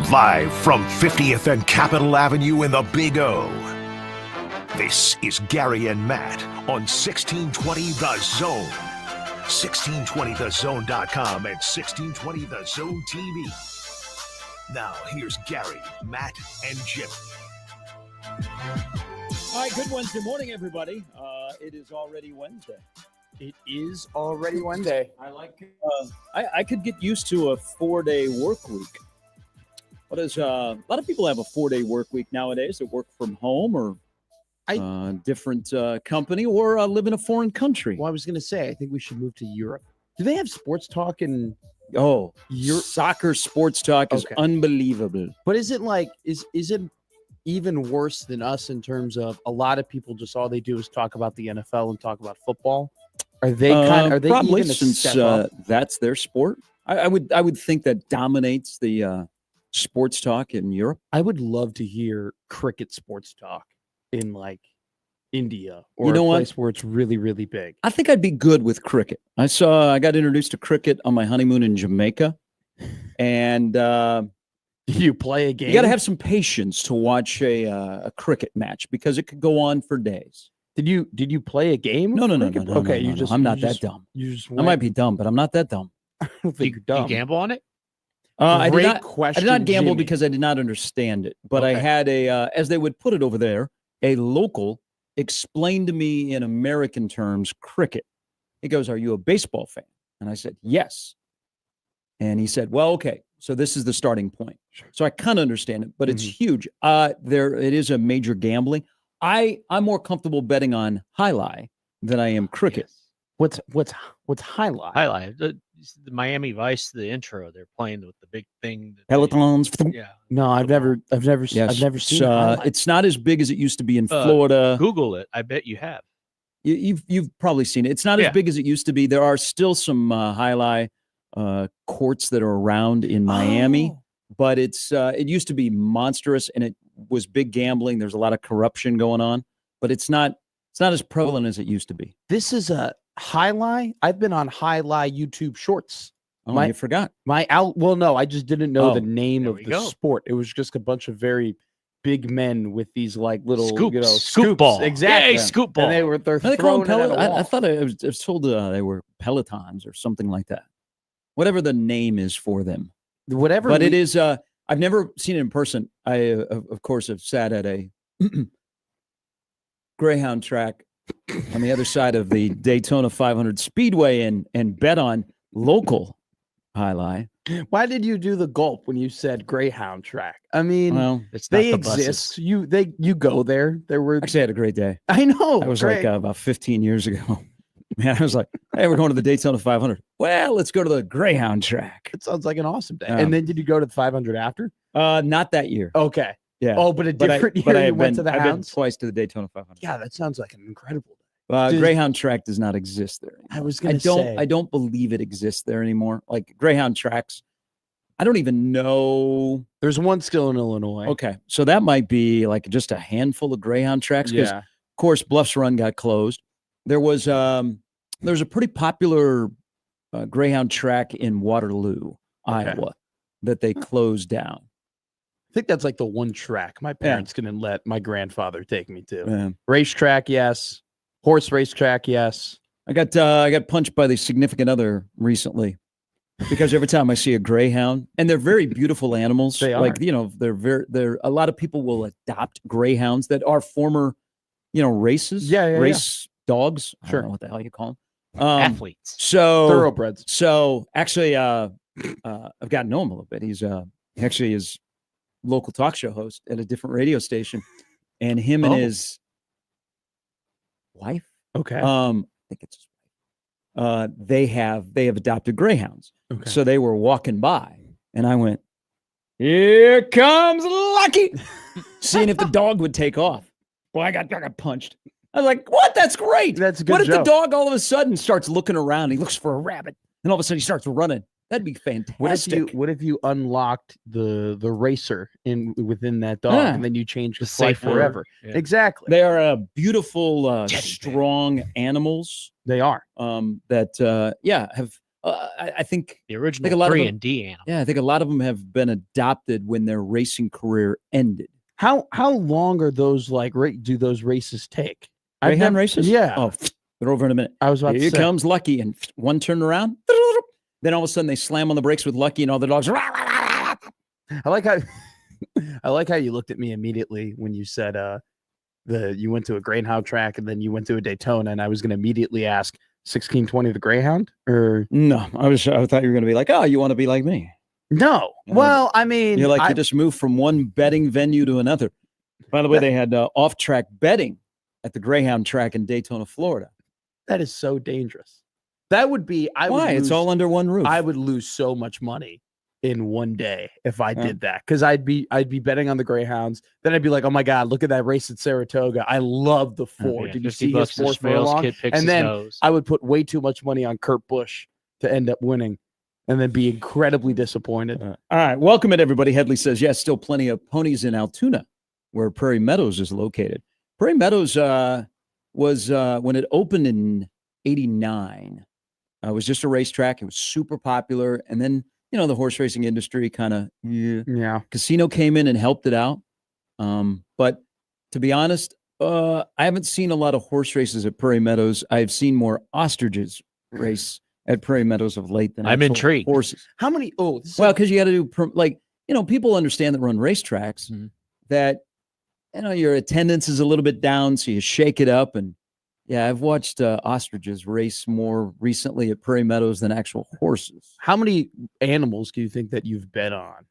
Live from 50th and Capitol Avenue in the Big O. This is Gary and Matt on 1620 The Zone. 1620thezone.com and 1620 The Zone TV. Now, here's Gary, Matt, and Jimmy. All right, good Wednesday morning, everybody. It is already Wednesday. It is already Wednesday. I like. I could get used to a 4-day work week. What is a lot of people have a 4-day work week nowadays that work from home or different company or live in a foreign country. Well, I was going to say, I think we should move to Europe. Do they have sports talk in Europe? Soccer sports talk is unbelievable. But is it like is it even worse than us in terms of a lot of people just all they do is talk about the NFL and talk about football? Are they probably even a since step up? That's their sport? I would think that dominates the sports talk in Europe. I would love to hear cricket sports talk in like India or you know a place where it's really, really big. I think I'd be good with cricket. I got introduced to cricket on my honeymoon in Jamaica, and you play a game. You got to have some patience to watch a cricket match because it could go on for days. Did you play a game? No. Okay, no. I'm not that dumb. I might be dumb, but I'm not that dumb. I don't think you're dumb. You gamble on it? I did question, not gamble Jimmy. because I did not understand it. But I had as they would put it over there, a local explained to me in American terms cricket. He goes, "Are you a baseball fan?" And I said, "Yes." And he said, "Well, okay. So this is the starting point." Sure. So I kind of understand it, but it's huge. It is a major gambling. I'm more comfortable betting on High-lai than I am cricket. Yes. What's High-lai? High-lai. The Miami Vice, the intro, they're playing with the big thing. Pelotons. Yeah. No, I've never Yes. I've never seen High-lai. It's not as big as it used to be in Florida. Google it. I bet you have. You've probably seen it. It's not as big as it used to be. There are still some High-lai courts that are around in Miami, but it used to be monstrous and it was big gambling. There's a lot of corruption going on, but it's not as prevalent as it used to be. This is a High-lai. I've been on High-lai YouTube Shorts. Oh, you forgot. Well, no, I just didn't know the name of the go. sport. It was just a bunch of very big men with these like little Scoops. scoop Scoop ball. Exactly. Yay, scoop ball. And they're They call them throwing it at a wall. I thought I was told they were pelotons or something like that. Whatever the name is for them. But it is. I've never seen it in person. I, of course, have sat at a greyhound track on the other side of the Daytona 500 Speedway and bet on local High-lai. Why did you do the gulp when you said greyhound track? I mean, Well, It's not they the exist. buses. You go there. There were. actually, I had a great day. I know. That was great. like about 15 years ago. Man, I was like, "Hey, we're going to the Daytona 500. Well, let's go to the greyhound track." It sounds like an awesome day. And then did you go to the 500 after? Not that year. Okay. Yeah. Oh, but a different year you went to the I've been Hounds? twice to the Daytona 500. Yeah, that sounds like an incredible day. Greyhound track does not exist there anymore. I was going to say. I don't believe it exists there anymore. Like Greyhound tracks, I don't even know. There's one still in Illinois. Okay, so that might be like just a handful of Greyhound tracks. Because of course, Bluffs Run got closed. There was a pretty popular Greyhound track in Waterloo, Iowa, that they closed down. I think that's like the one track my parents couldn't let my grandfather take me to. Yeah. Racetrack, yes. Horse racetrack, yes. I got punched by the significant other recently because every time I see a greyhound, and they're very beautiful animals. They are. Like, they're a lot of people will adopt greyhounds that are former, races. Race dogs. I don't know what the hell you call them. Athletes. So Thoroughbreds. So actually, I've gotten to know him a little bit. He's actually his local talk show host at a different radio station, and him and his wife. Okay. I think it's his wife. They have adopted greyhounds. Okay. So they were walking by, and I went, "Here comes Lucky," seeing if the dog would take off. Well, I got punched. I was like, "What? That's great. That's a good What if joke. the dog all of a sudden starts looking around? He looks for a rabbit, and all of a sudden he starts running. That'd be fantastic. What if you unlocked the racer within that dog and then you changed the The flight safer- forever? yeah. Exactly. They are beautiful, strong animals. They are. That have I think The original a lot of 3 them- and D animal. Yeah, I think a lot of them have been adopted when their racing career ended. How long are those like? Do those races take? I've Greyhound never- races? Yeah. Oh, they're over in a minute. I was about Here to say. comes Lucky, and one turn around. Then all of a sudden they slam on the brakes with Lucky, and all the dogs. I like how I like how you looked at me immediately when you said you went to a greyhound track and then you went to a Daytona, and I was going to immediately ask 1620 the Greyhound or No, I thought you were going to be like, oh, you want to be like me. no. Yeah. Well, I mean, You're like, you just moved from one betting venue to another. By the way, they had off-track betting at the Greyhound track in Daytona, Florida. that is so dangerous. That would be Why? It's all under one roof. I would lose so much money in one day if I Yeah. did that because I'd be betting on the Greyhounds. Then I'd be like, oh my god, look at that race at Saratoga. I love the four. Yeah, Did you 50 see his bucks fourth fails, furlong? kid picks And his then nose. I would put way too much money on Kurt Busch to end up winning, and then be incredibly disappointed. All right. Welcome it, everybody. Headley says, yes, still plenty of ponies in Altoona, where Prairie Meadows is located. Prairie Meadows was, when it opened in 89, it was just a racetrack. It was super popular. And then, the horse racing industry kind of, Yeah. casino came in and helped it out. But to be honest, I haven't seen a lot of horse races at Prairie Meadows. I've seen more ostriches race at Prairie Meadows of late than I'm actual intrigued. horses. How many? Oh, this is- Well, because you got to do people understand that run racetracks Mhm. that your attendance is a little bit down, so you shake it up. And yeah, I've watched ostriches race more recently at Prairie Meadows than actual horses. how many animals do you think that you've bet on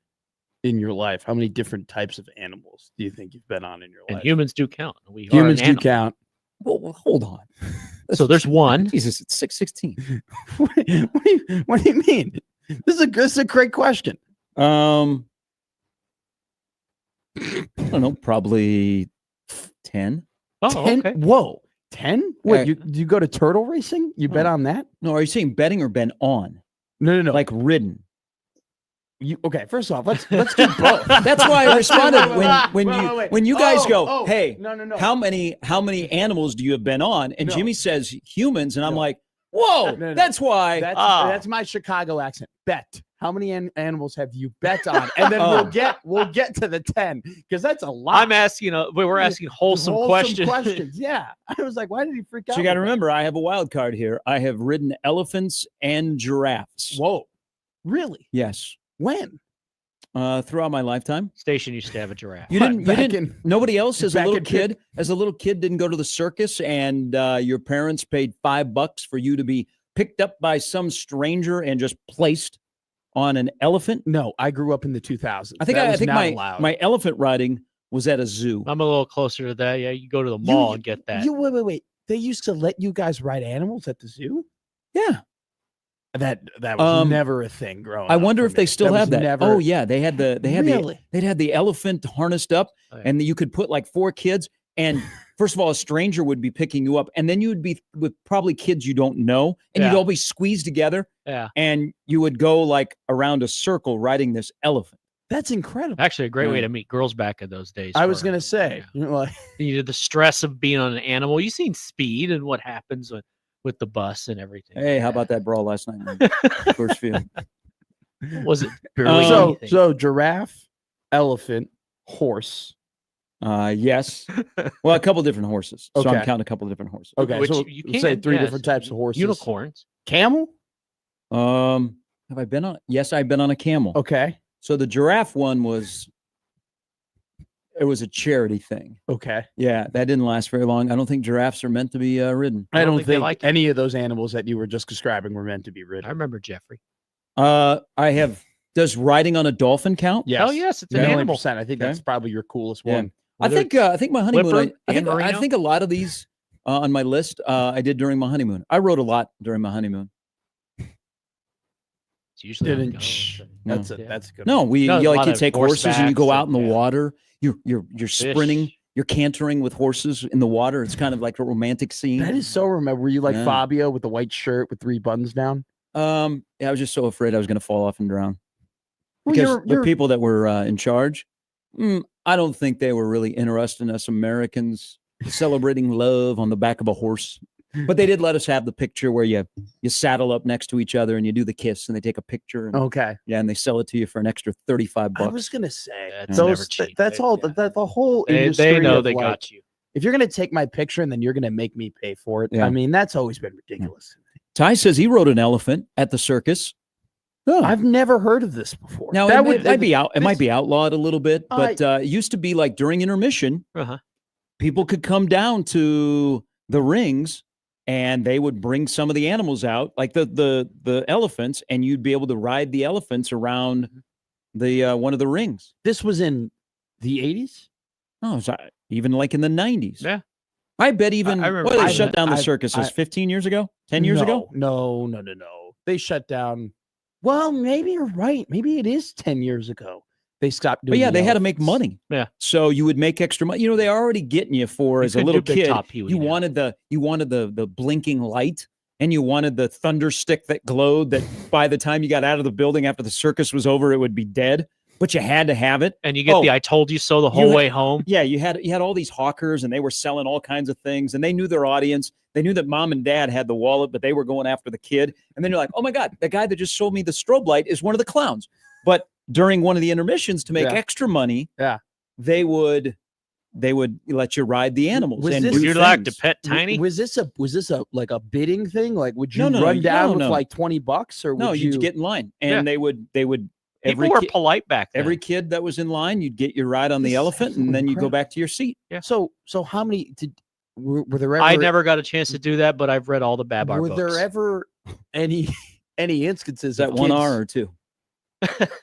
in your life? How many different types of animals do you think you've bet on in your And life? humans do count. We Humans are do an animal. count. Well, hold on. So there's one. Jesus, it's 6:16. what do you mean? This is a great question. I don't know, probably 10. Oh, 10? okay. Whoa, 10? Wait, Yeah. you go to turtle racing? You bet Oh. on that? No, are you saying betting or been on? No. Like ridden? Okay, first off, let's do both. That's why I responded wait, when you guys Oh, go, oh, hey, no. how many animals do you have been on? And No. Jimmy says humans, and I'm No. like, whoa, No. that's why. That's my Chicago accent. Bet. How many animals have you bet on? And then Oh. we'll get to the 10 because that's a lot. I'm asking, we're asking wholesome questions. Yeah. I was like, why did he freak out? So you got to with that? remember, I have a wild card here. I have ridden elephants and giraffes. Whoa. Really? Yes, When? throughout my lifetime. Station used to have a giraffe. You didn't. You Back didn't. in- Nobody else, as a back little in- kid, didn't go to the circus, and your parents paid $5 for you to be picked up by some stranger and just placed on an elephant. No, I grew up in the 2000s. I think That was not my allowed. my elephant riding was at a zoo. I'm a little closer to that. Yeah, you go to the mall and get that. Wait. They used to let you guys ride animals at the zoo? Yeah. That was Um, never a thing growing I up wonder for if they me. still was have that. Never, Oh yeah, they had Really? they'd had the elephant harnessed up, Oh, yeah. and you could put like 4 kids. And first of all, a stranger would be picking you up, and then you would be with probably kids you don't know, and you'd Yeah. all be squeezed together, Yeah. and you would go like around a circle riding this elephant. That's incredible. Actually, a great way Yeah. to meet girls back in those days. I was for- gonna say, yeah. like, You know, the stress of being on an animal. You've seen Speed and what happens with the bus and everything. Hey, how about that brawl last night in First Field? Was it barely So- anything? so giraffe, elephant, horse. Yes. Well, a couple different horses. So I'm Okay. counting a couple different horses. Okay, Which so you let's say can, 3 yes. different types of horses. Unicorns. Camel. Have I been on? Yes, I've been on a camel. Okay. So the giraffe one was a charity thing. Okay. Yeah, that didn't last very long. I don't think giraffes are meant to be ridden. I don't think they think like it. any of those animals that you were just describing were meant to be I ridden. remember Jeffrey. I have. Does riding on a dolphin count? Yes. Hell yes, it's an Yeah, animal. 100%. I think Okay. that's probably your coolest Yeah. one. I think my honeymoon. Flipper I and Merino? think a lot of these on my list I did during my honeymoon. I rode a lot during my honeymoon. It's usually on the Didn't- go. shh. No. That's a Yeah. that's a good. No, one. we No, you a like lot you of take horses and you go horsebacks out in the and- yeah. water. You're sprinting. Fish. You're cantering with horses in the water. It's kind of like a romantic scene. That is so remember. Were you like Yeah. Fabio with the white shirt with 3 buttons down? Yeah, I was just so afraid I was going to fall off and drown. Well, Because the people that were in charge, I don't think they were really interested in us Americans celebrating love on the back of a horse. But they did let us have the picture where you saddle up next to each other and you do the kiss and they take a picture. And, Okay. Yeah, and they sell it to you for an extra $35. I was gonna say That's never cheap. that's all. Yeah. That the whole They industry. know of, they like, got you. if you're gonna take my picture and then you're gonna make me pay for it, Yeah. I mean that's always been ridiculous. Ty says he rode an elephant at the circus. Oh. I've never heard of this before. Now that it might be out. It might be outlawed a little bit, but it used to be like during intermission, people could come down to the rings and they would bring some of the animals out, like the elephants, and you'd be able to ride the elephants around the one of the rings. This was in the 80s. Oh, it's even like in the 90s. Yeah. I bet even I remember they I've- shut down the circuses 15 years ago, 10 years ago. No. They shut down. Well, maybe you're right. Maybe it is 10 years ago. They stopped doing. But yeah, the they had to make elephants. money. Yeah. So you would make extra money. You know, they already getting you for as a couldn't little do Big kid. Top Pee-wee You now. wanted the blinking light, and you wanted the thunder stick that glowed. That by the time you got out of the building after the circus was over, it would be dead. But you had to have it. And you get the "I told you so" the whole way home. Yeah, you had all these hawkers, and they were selling all kinds of things, and they knew their audience. They knew that mom and dad had the wallet, but they were going after the kid. And then you're like, oh my God, the guy that just sold me the strobe light is one of the clowns. But during one of the intermissions, to make extra money, they would let you ride the animals. Was and this- do Would you like to things. pet Tiny? Was this a like a bidding thing? Like, would you No, run down with no. like $20 or would No, you you'd get in line, and they would. People were polite back then. Every kid that was in line, you'd get your ride on the elephant, and then you go back to your seat. Yeah. So how many were there ever? I never got a chance to do that, but I've read all the Babar Were books. there ever any instances Is that of 1 kids, hour or 2?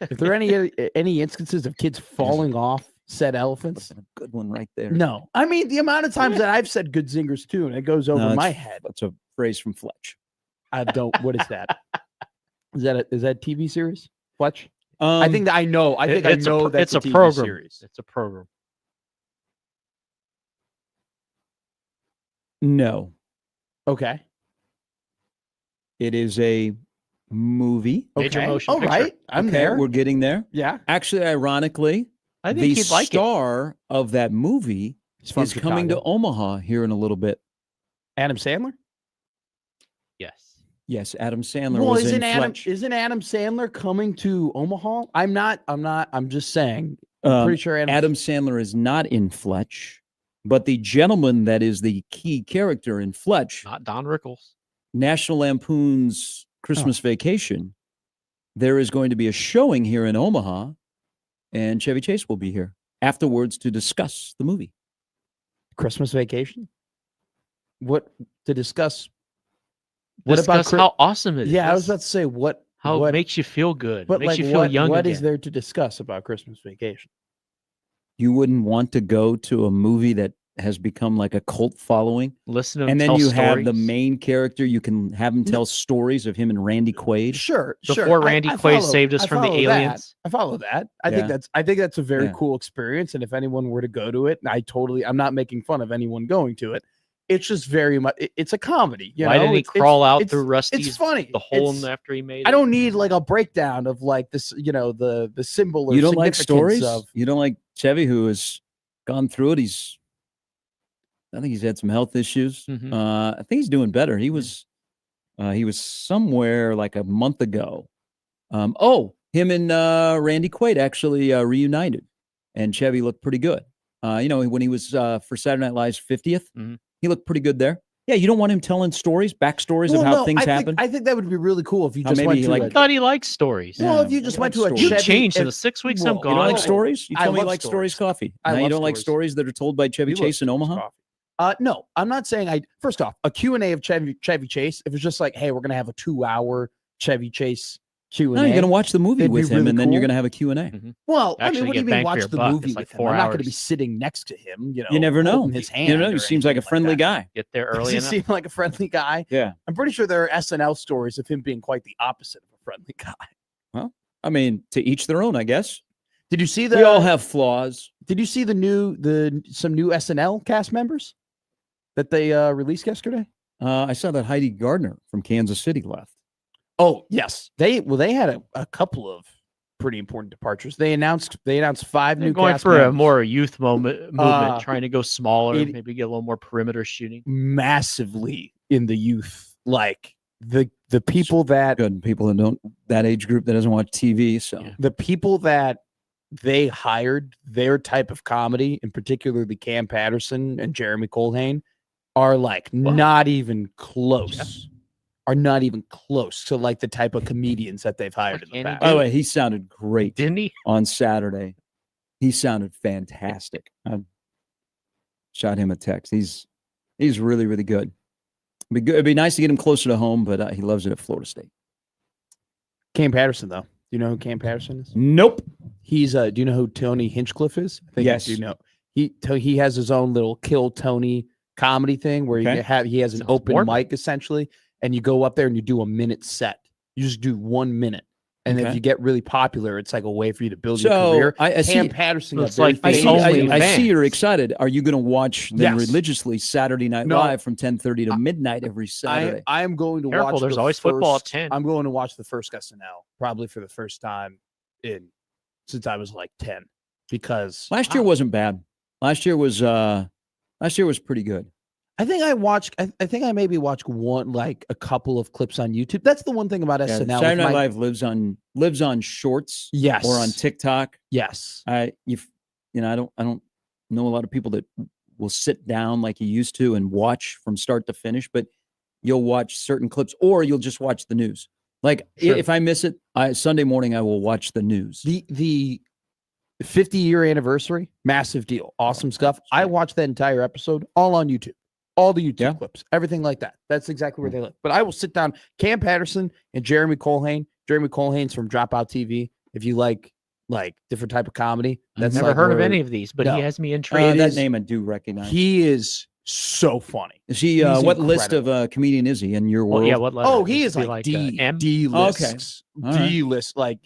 If there are any instances of kids falling off said elephants? That's a good one right there. No, I mean the amount of times that I've said good zingers too, and it goes over my head. That's a phrase from Fletch. I don't. What is that? Is that a TV series? Fletch? I think that I know. I think I know that it's a TV program. series. It's a program. No, Okay. it is a movie. Major Okay. motion All picture. right. I'm Okay, there. We're getting there. Yeah. Actually, ironically, I think the he'd like it. star of that movie He's from is coming to Chicago. Omaha here in a little bit. Adam Sandler. Yes. Yes, Adam Sandler Well, was isn't in Adam Fletch. Sandler coming to Omaha? I'm just saying. I'm Um, pretty sure Adam Sandler is not in Fletch, but the gentleman that is the key character in Fletch, Not Don Rickles. National Lampoon's Christmas Vacation, there is going to be a showing here in Omaha, and Chevy Chase will be here afterwards to discuss the movie. Christmas Vacation. What to discuss? What Discuss about how awesome it is. Yeah, I was about to say how what it makes you feel good. but Makes like you feel what, young what again. is there to discuss about Christmas Vacation? You wouldn't want to go to a movie that has become like a cult following, Listen to him and then tell you have the stories. main character. You can have him tell stories of him and Randy Quaid. Sure, Before Randy Quaid saved us from the follow aliens. That. I follow that. I Yeah. think that's a very Yeah. cool experience. And if anyone were to go to it, I'm not making fun of anyone going to it. It's just very much. It's a comedy. You Why know? didn't he It's- crawl out it's- through Rusty's It's funny. the hole It's- after he made it? I don't need like a breakdown of like this. You know, the symbol. Or You don't like significance stories? Of, You don't like Chevy, who has gone through it. I think he's had some health issues. Mhm. I think he's doing better. He was somewhere like a month ago. Him and Randy Quaid actually reunited, and Chevy looked pretty good. When he was for Saturday Night Live's 50th, Mhm. he looked pretty good there. Yeah, you don't want him telling backstories of how things happen. I think that would be really cool if you How just maybe went he to like- I thought he liked stories. Well, Yeah, if you just I went like to a stories. You Chevy, changed in if- the 6 weeks well, I'm You gone. don't like Oh, stories? You I told me you love like stories stories. coffee. I Now you love don't like stories. stories that are told by Chevy We love Chase in stories Omaha? coffee. No, I'm not saying first off, a Q&A of Chevy Chase, if it's just like, hey, we're going to have a 2-hour Chevy Chase Q&A. No, you're going to watch the movie It'd be with him, really and then you're cool. going to have a Q&A. Well, Actually, I mean, what do get you mean bang for watch your the buck. movie It's like with him? 4 I'm not going to be hours. sitting next to him, You never know. holding his hand. You know, he or seems like a anything friendly that. guy. Get there Does early he enough. seem like a friendly guy? Yeah. I'm pretty sure there are SNL stories of him being quite the opposite of a friendly guy. I mean, to each their own, I guess. Did you see We all have flaws. Did you see some new SNL cast members that they released yesterday? I saw that Heidi Gardner from Kansas City left. Oh yes, they had a couple of pretty important departures. They announced 5 They're new going cast for a members. more youth movement, Uh, trying to go smaller, it- maybe get a little more perimeter shooting. massively in the youth, like the people that Good people that age group that doesn't watch TV. So the people that they hired, their type of comedy, and particularly Cam Patterson and Jeremy Colhane, are like not even close. Are not even close to like the type of comedians that they've hired in the past. by the way, he sounded great. Didn't he? On Saturday? He sounded fantastic. I shot him a text. He's really, really good. It'd be nice to get him closer to home, but he loves it at Florida State. Cam Patterson, though. Do you know who Cam Patterson is? Nope. He's do you know who Tony Hinchcliffe is? I think Yes. you know. He has his own little Kill Tony comedy thing where he has an Sounds open morbid. mic essentially, and you go up there and you do a minute set. You just do 1 minute. And if Okay. you get really popular, it's like a way for you to build your So career. I see. Cam Patterson, It's got very like I the see. famous- only I fans. see. You're excited. Are you going to watch them Yes. religiously Saturday Night No. Live from 10:30 to midnight every Saturday? I am going to Careful, watch. there's the always football at first- 10. I'm going to watch the first SNL probably for the first time since I was like 10, because Last year wasn't bad. Last year was pretty good. I think I watched. I think I maybe watched a couple of clips on YouTube. That's the one thing about Yeah, SNL. Saturday with Night my- Live lives on Shorts, Yes. or on TikTok. Yes. I don't know a lot of people that will sit down like you used to and watch from start to finish, but you'll watch certain clips or you'll just watch the news. Like Sure. if I miss it, Sunday morning I will watch the news. The 50-year anniversary, massive deal, awesome stuff. I watched that entire episode all on YouTube, all the YouTube Yeah. clips, everything like that. That's exactly where they live. But I will sit down. Cam Patterson and Jeremy Colhane. Jeremy Colhane's from Dropout TV. If you like different type of comedy, I've that's never like heard of where- any of these, but No. he has me intrigued. That is- name I do recognize. He is so funny. Is he? he's What list of incredible. Comedian is he in your Well, world? yeah, what letter? Oh, he is Be like M? D list. Okay. All right. D list, like,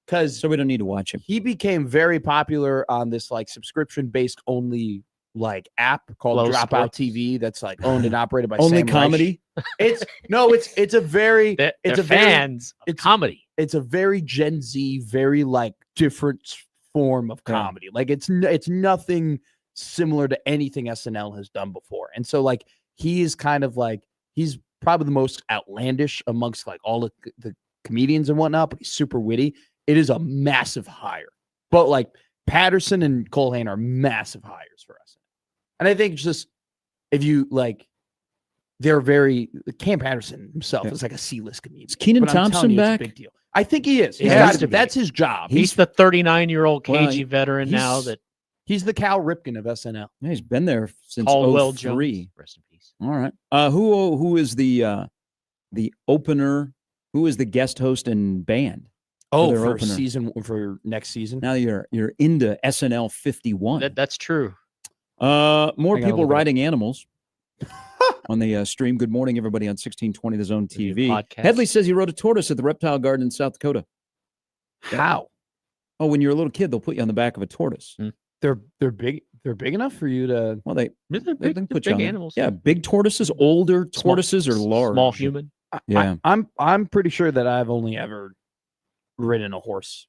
because So we don't need to watch him. he became very popular on this like subscription based only like app called Flow Dropout Sports. TV that's like owned and operated by Only Sam Reich. comedy. It's a very They're it's a very fans of it's- comedy. it's a very Gen Z, very like different form of Yeah. comedy. Like it's nothing similar to anything SNL has done before. And so like he is kind of like he's probably the most outlandish amongst like all the comedians and whatnot, but he's super witty. It is a massive hire. But like Patterson and Colhane are massive hires for us. And I think it's just if you like they're very Cam Patterson himself Yeah. is like a C-list comedian. Is Kenan But I'm telling Thompson you, it's a back? big deal. I think he is. He He's has got to to be. That's his job. He's the 39-year-old Well, cagey veteran now that He's the Cal Ripken of SNL. Yeah, he's been there since Caldwell 03. Jones. Rest in peace. All right. Who is the opener? Who is the guest host and band? Oh, their for opener. for next season. Now you're into SNL 51. That's true. More Hang on, people look it up. riding animals on the stream. Good morning, everybody, on 1620 The Zone The new TV. podcast. Headley says he rode a tortoise at the reptile garden in South Dakota. How? Oh, when you're a little kid, they'll put you on the back of a tortoise. They're big. They're big enough for you to. Well, they They're they big, can they're put you on big there. animals. Yeah, big tortoises. Older Small- tortoises are large. Small human. Yeah. I'm pretty sure that I've only ever ridden a horse.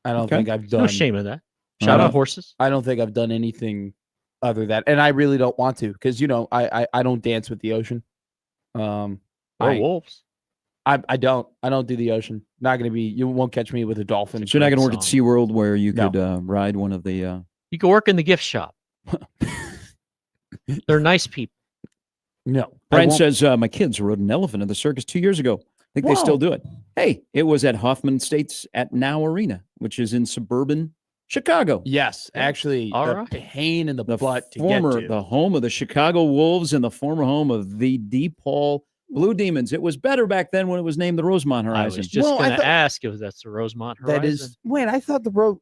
I don't Okay. think I've done. No shame in that. Shout Uh, out horses. I don't think I've done anything other than that, and I really don't want to because I don't dance with the ocean. Or I wolves. don't do the ocean. Not gonna be. You won't catch me with a dolphin. So you're not going to work at song. SeaWorld where you No. could ride one of the. You can work in the gift shop. They're nice people. No. I Brian won't- says, my kids rode an elephant at the circus 2 years ago. I think they still Whoa. do it. Hey, it was at Hoffman Estates at Now Arena, which is in suburban Chicago. Yes, actually, All a right. pain in the The butt to former, get to. the home of the Chicago Wolves and the former home of the DePaul Blue Demons. It was better back then when it was named the Rosemont I Horizon. was just Well, I going to thought- ask if that's the Rosemont Horizon. That is. Wait, I thought the road.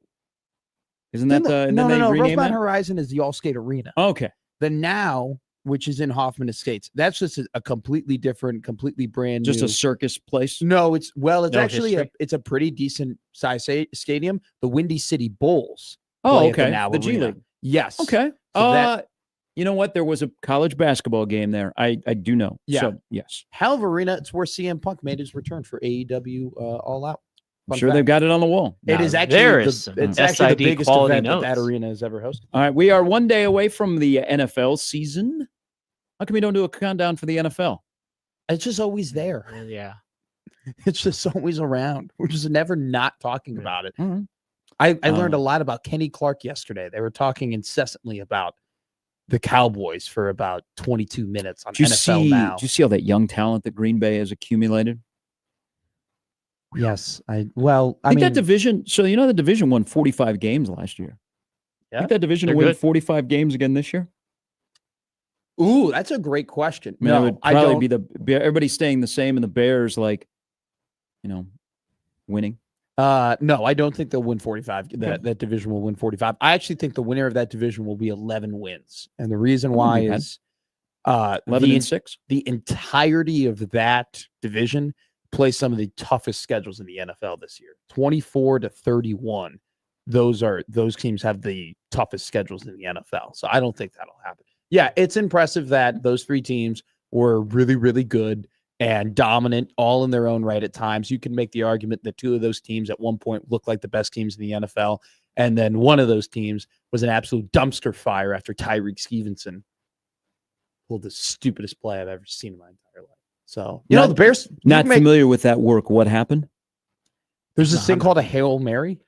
Isn't that the? And no, then they no. renamed Rosemont that? Horizon is the All Skate Arena. Okay. The Now, which is in Hoffman Estates, that's just a completely different, completely brand Just new. a circus place. No, it's No actually history. it's a pretty decent size stadium. The Windy City Bulls. Oh, play at the okay. Now The G Arena. League. Yes. Okay. So that- You know what? There was a college basketball game there. I do know. Yeah. So, yes. Hell of arena. It's where CM Punk made his return for AEW All Out. I'm Fun sure fact. they've got it on the wall. It Now is actually there the, is some it's actually the SID biggest quality event that notes. arena has ever hosted. All right. We are one day away from the NFL season. How come you don't do a countdown for the NFL? It's just always there. Yeah. It's just always around. We're just never not talking about it. Mhm. I learned a lot about Kenny Clark yesterday. They were talking incessantly about the Cowboys for about 22 minutes on NFL Now. Did you see all that young talent that Green Bay has accumulated? Yes. I think mean, that division. So the division won 45 games last year. Yeah, think that division will they're win good. 45 games again this year. ooh, that's a great question. I mean, it No, would I probably don't. be everybody staying the same, and the Bears winning. No, I don't think they'll win 45. That division will win 45. I actually think the winner of that division will be 11 wins. And the reason why be bad. is 11-6. the entirety of that division plays some of the toughest schedules in the NFL this year. 24 to 31. Those teams have the toughest schedules in the NFL. So I don't think that'll happen. Yeah, it's impressive that those three teams were really, really good and dominant all in their own right at times. You can make the argument that two of those teams at one point looked like the best teams in the NFL. And then one of those teams was an absolute dumpster fire after Tyreek Stevenson pulled the stupidest play I've ever seen in my entire life. So, the Bears. Not familiar with that work. What happened? There's this thing called a Hail Mary.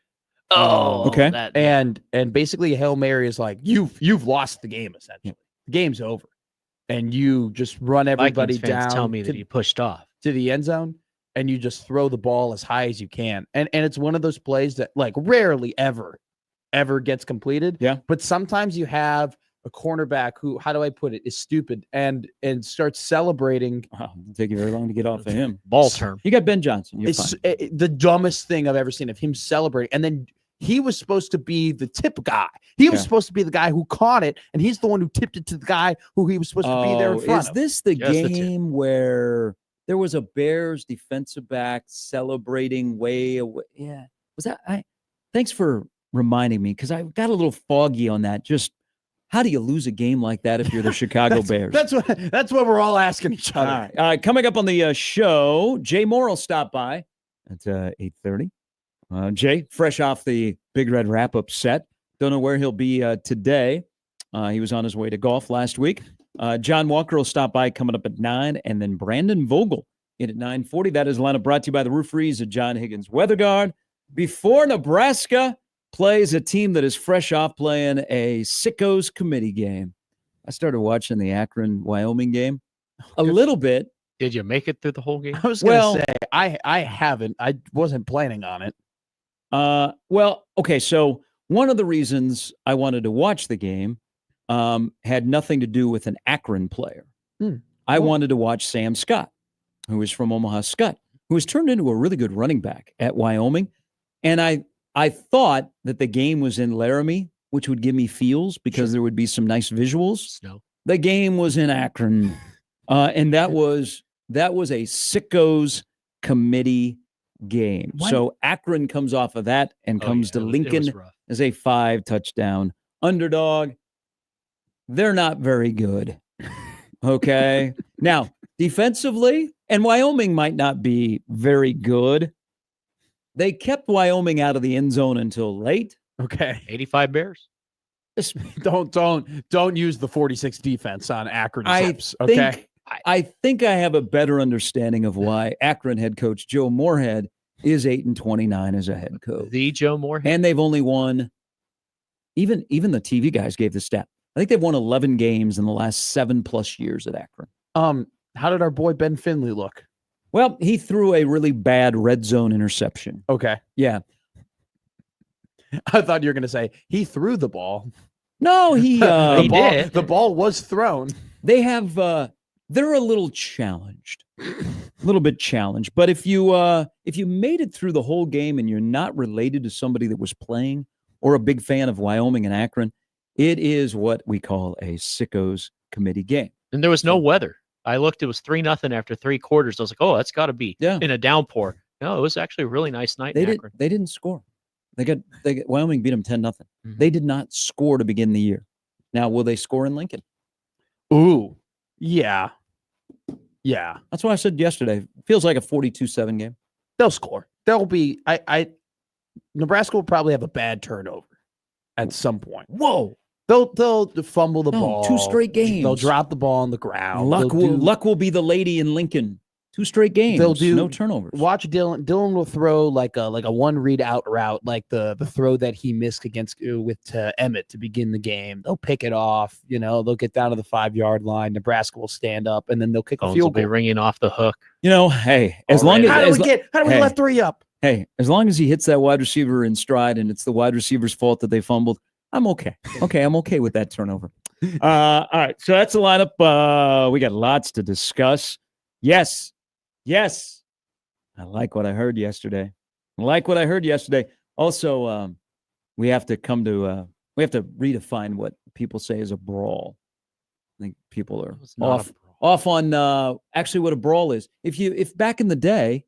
Okay. And basically a Hail Mary is like, you've lost the game, essentially. The game's over. And you just run everybody Vikings fans down tell me that he pushed off to the end zone, and you just throw the ball as high as you can. And it's one of those plays that like rarely ever gets completed. Yeah. But sometimes you have a cornerback who, how do I put it, is stupid and starts celebrating. Wow, it'll take you very long to get off of him. ball term. You got Ben Johnson. You're It's fine. the dumbest thing I've ever seen of him celebrating. And then he was supposed to be the tip guy. He was supposed to be the guy who caught it, and he's the one who tipped it to the guy who he was supposed to be there in front Is of. this the Just the tip. game where there was a Bears defensive back celebrating way away? Yeah. Was that? Thanks for reminding me, because I got a little foggy on that. Just how do you lose a game like that if you're the Chicago Bears? That's what we're all asking each other. All right. Coming up on the show, Jay Moore will stop by at 8:30. Jay, fresh off the Big Red wrap-up set. Don't know where he'll be today. He was on his way to golf last week. John Walker will stop by coming up at 9, and then Brandon Vogel in at 9:40. That is lineup brought to you by the Rooferys at John Higgins Weather Guard. Before Nebraska plays a team that is fresh off playing a Sickos committee game. I started watching the Akron, Wyoming game a little bit. Did you make it through the whole game? I was going to say, I haven't. I wasn't planning on it. Okay, so one of the reasons I wanted to watch the game had nothing to do with an Akron player. I wanted to watch Sam Scott, who is from Omaha Skutt, who has turned into a really good running back at Wyoming. And I thought that the game was in Laramie, which would give me feels because there would be some nice visuals. Snow. The game was in Akron, and that was a Sickos committee game. What? So Akron comes off of that and comes to Lincoln as a 5-touchdown underdog. They're not very good. Okay. Now, defensively, and Wyoming might not be very good. They kept Wyoming out of the end zone until late. Okay. 85 Bears. Don't use the 46 defense on Akron I tips. Okay. I think I have a better understanding of why Akron head coach Joe Moorhead is 8-29 as a head coach. The Joe Moorhead. And they've only won, even the TV guys gave the stat. I think they've won 11 games in the last 7+ years at Akron. How did our boy Ben Finley look? Well, he threw a really bad red zone interception. Okay. Yeah. I thought you were going to say he threw the ball. No, he The ball was thrown. They have they're a little challenged. A little bit challenged. But if you made it through the whole game and you're not related to somebody that was playing or a big fan of Wyoming and Akron, it is what we call a Sickos committee game. And there was no weather. I looked, it was 3-0 after 3 quarters. I was like, oh, that's got to be in a downpour. No, it was actually a really nice night in Akron. They didn't score. They got Wyoming beat them 10-0. Mm-hmm. They did not score to begin the year. Now, will they score in Lincoln? Ooh, yeah. Yeah. That's why I said yesterday. Feels like a 42-7 game. They'll score. There'll be Nebraska will probably have a bad turnover at some point. Whoa. They'll fumble the ball. 2 straight games. They'll drop the ball on the ground. Luck will be the lady in Lincoln. 2 straight games. They'll do no turnovers. Watch Dylan. Dylan will throw like a one read out route, like the throw that he missed against with Emmett to begin the game. They'll pick it off. They'll get down to the 5-yard line. Nebraska will stand up, and then they'll kick a field goal. Will be ringing off the hook. Hey, as long as how do we let 3 up? Hey, as long as he hits that wide receiver in stride, and it's the wide receiver's fault that they fumbled, I'm okay. Okay, I'm okay with that turnover. All right, so that's the lineup. We got lots to discuss. Yes, I like what I heard yesterday. Also, we have to redefine what people say is a brawl. I think people are off on actually what a brawl is. If back in the day,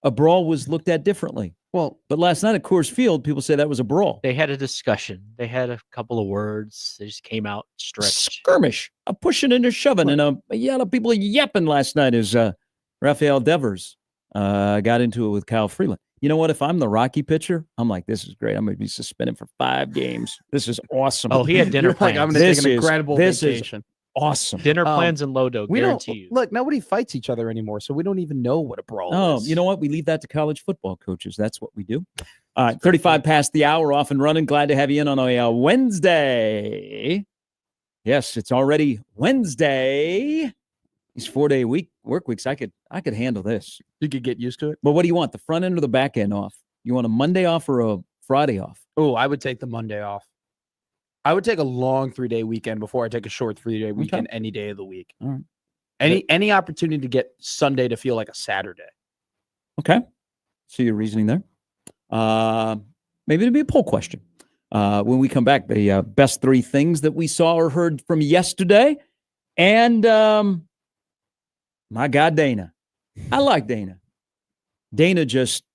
a brawl was looked at differently. Well, but last night at Coors Field, people say that was a brawl. They had a discussion. They had a couple of words. They just came out stretched. Skirmish, a pushing and a shoving, and a lot of people yapping last night as Rafael Devers got into it with Kyle Freeland. You know what? If I'm the Rocky pitcher, I'm like, this is great. I'm going to be suspended for 5 games. This is awesome. Oh, he had dinner plans. I'm going to take an incredible vacation. Awesome. Dinner plans and Lodo, guarantee you. Look, nobody fights each other anymore, so we don't even know what a brawl is. You know what? We leave that to college football coaches. That's what we do. All right, 35 past the hour, off and running. Glad to have you in on a Wednesday. Yes, it's already Wednesday. These 4-day work weeks, I could handle this. You could get used to it. But what do you want? The front end or the back end off? You want a Monday off or a Friday off? Oh, I would take the Monday off. I would take a long 3-day weekend before I take a short 3-day weekend any day of the week. All right. Any opportunity to get Sunday to feel like a Saturday. Okay. See your reasoning there. Maybe it'll be a poll question. When we come back, the best 3 things that we saw or heard from yesterday. And my God, Dana. I like Dana. Dana just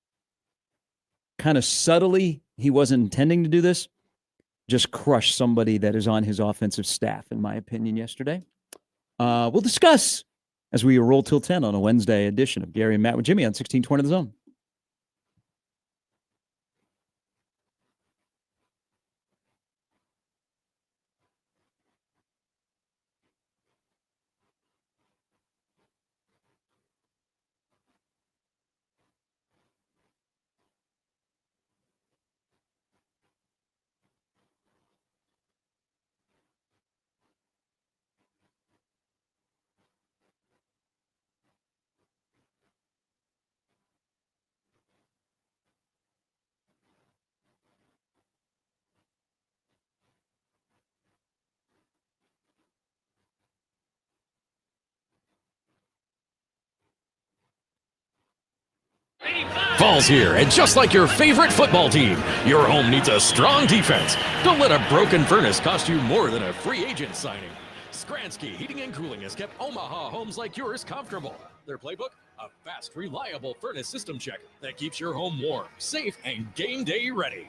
kind of subtly, he wasn't intending to do this, just crushed somebody that is on his offensive staff, in my opinion, yesterday. We'll discuss as we roll till 10 on a Wednesday edition of Gary and Matt with Jimmy on 1620 The Zone. Fall's here, and just like your favorite football team, your home needs a strong defense. Don't let a broken furnace cost you more than a free agent signing. Skransky Heating and Cooling has kept Omaha homes like yours comfortable. Their playbook? A fast, reliable furnace system check that keeps your home warm, safe, and game day ready.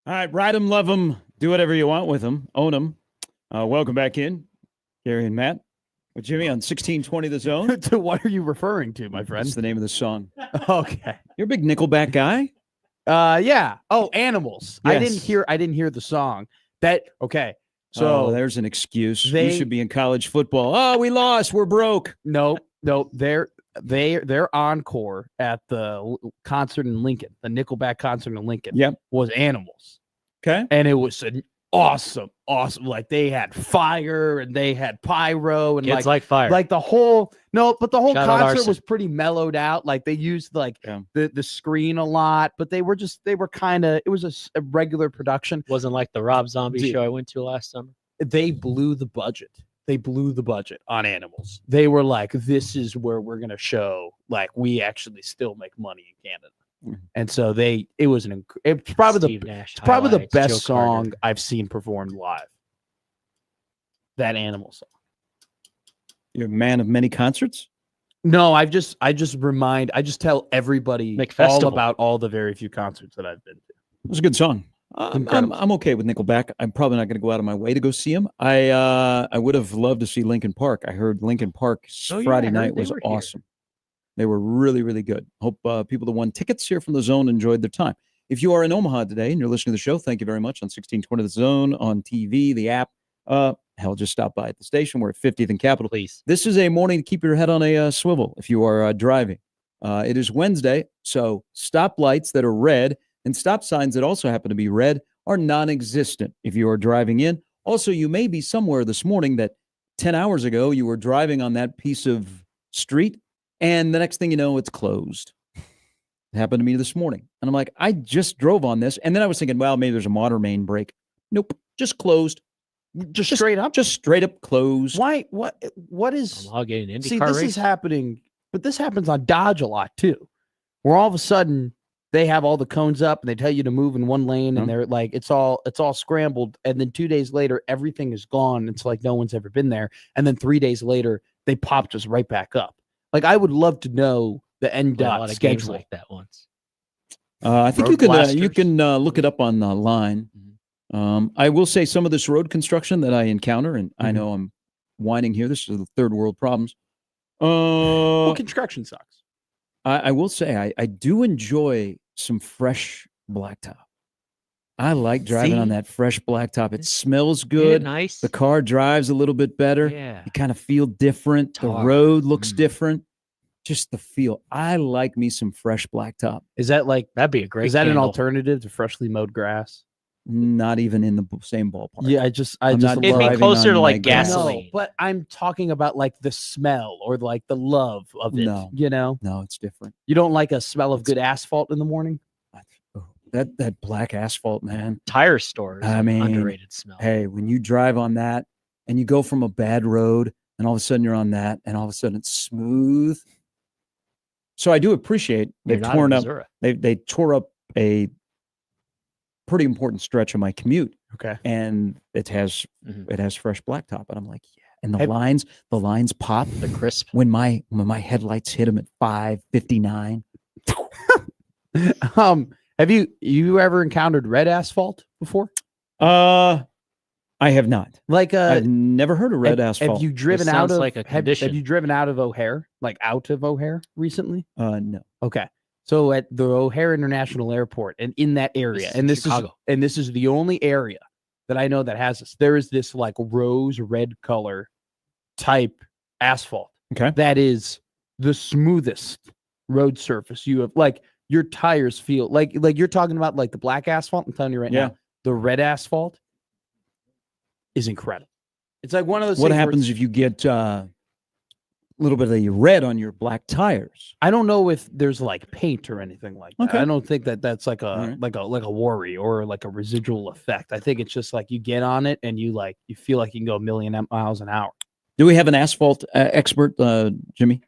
All right, ride them, love them, do whatever you want with them, own them. Welcome back in, Gary and Matt, with Jimmy on 1620 The Zone. To what are you referring to, my friend? That's the name of the song. Okay. You're a big Nickelback guy? Yeah. Oh, Animals. Yes. I didn't hear the song. Okay. So So there's an excuse. they- We should be in college football. Oh, we lost. We're broke. no, their encore at the concert in Lincoln, the Nickelback concert in Lincoln, Yep. was Animals. Okay. And it was an awesome. Like they had fire and they had pyro and Kids like fire. like the whole but the whole Shout out concert Arson. was pretty mellowed out. Like they used like Yeah. the screen a lot, but they were kind of, it was a regular production. Wasn't like the Rob Zombie Dude. show I went to last summer. They blew the budget. They blew the budget on Animals. They were like, this is where we're going to show like we actually still make money in Canada. Mhm. And so it's probably Steve Nash, it's probably the highlights, best Joe song Carter. I've seen performed live. That Animal song. You're a man of many concerts? No, I just tell everybody Make all festival. about all the very few concerts that I've been to. It was a good song. Incredible. I'm okay with Nickelback. I'm probably not going to go out of my way to go see him. I would have loved to see Linkin Park. I heard Linkin Park Oh, yeah, Friday I heard night they was were here. awesome. They were really, really good. Hope people that won tickets here from the Zone enjoyed their time. If you are in Omaha today and you're listening to the show, thank you very much on 1620 The Zone, on TV, the app. Hell, just stop by at the station. We're at 50th and Capitol. Please. This is a morning to keep your head on a swivel if you are driving. It is Wednesday, so stoplights that are red and stop signs that also happen to be red are non-existent if you are driving in. Also, you may be somewhere this morning that 10 hours ago you were driving on that piece of street, and the next thing you know, it's closed. It happened to me this morning. And I'm like, I just drove on this. And then I was thinking, well, maybe there's a water main break. Nope, just closed. Just straight up. Just straight up closed. Why? What is? I'll get an See, IndyCar this race. is happening, but this happens on Dodge a lot too, where all of a sudden they have all the cones up and they tell you to move in one lane, and they're like, it's all scrambled, and then 2 days later everything is gone. It's like no one's ever been there, and then 3 days later they pop just right back up. Like I would love to know the Played a lot NDOT of games schedule. like that once. I think Road you blasters. can look it up online. I will say some of this road construction that I encounter, and I know I'm whining here. This is the third world problems. Well, construction sucks. I will say I do enjoy some fresh blacktop. I like driving on See? that fresh blacktop. It smells Isn't it good. nice. The car drives a little bit better. Yeah. You kind of feel different. The Tar. road looks different. Just the feel. I like me some fresh blacktop. Is that like? That'd be a great. Is that an candle. alternative to freshly mowed grass? Not even in the same ballpark. Yeah, I just I'm love not It'd be driving closer on to my like grass. gasoline. No, but I'm talking about like the smell or like the love of it. No. You know, No, it's different. you don't like a smell of good asphalt in the morning. That black asphalt, man. Tire stores. I mean, underrated smell. Hey, when you drive on that and you go from a bad road and all of a sudden you're on that and all of a sudden it's smooth. So I do appreciate You're they've not in torn up. Missouri. They tore up a pretty important stretch of my commute, Okay. and it has Mhm. fresh blacktop, and I'm like, yeah. And the Have- lines pop The crisp. when my headlights hit them at 5:59. Have you ever encountered red asphalt before? I have not. Like I've never heard of red have, asphalt. Have you driven out sounds of like a have condition. you driven out of O'Hare? Like out of O'Hare recently? No. Okay. So at the O'Hare International Airport and in that area, This is and this Chicago. is the only area that I know that has this. There is this like rose red color type asphalt. Okay. That is the smoothest road surface you have. Like your tires feel like you're talking about like the black asphalt. I'm telling you right Yeah. now, the red asphalt is incredible. It's like one of those. What things where happens it's- if you get a little bit of the red on your black tires? I don't know if there's like paint or anything like that. Okay. I don't think that that's like a All right. like a worry or like a residual effect. I think it's just like you get on it and you feel like you can go a million miles an hour. Do we have an asphalt expert, Jimmy?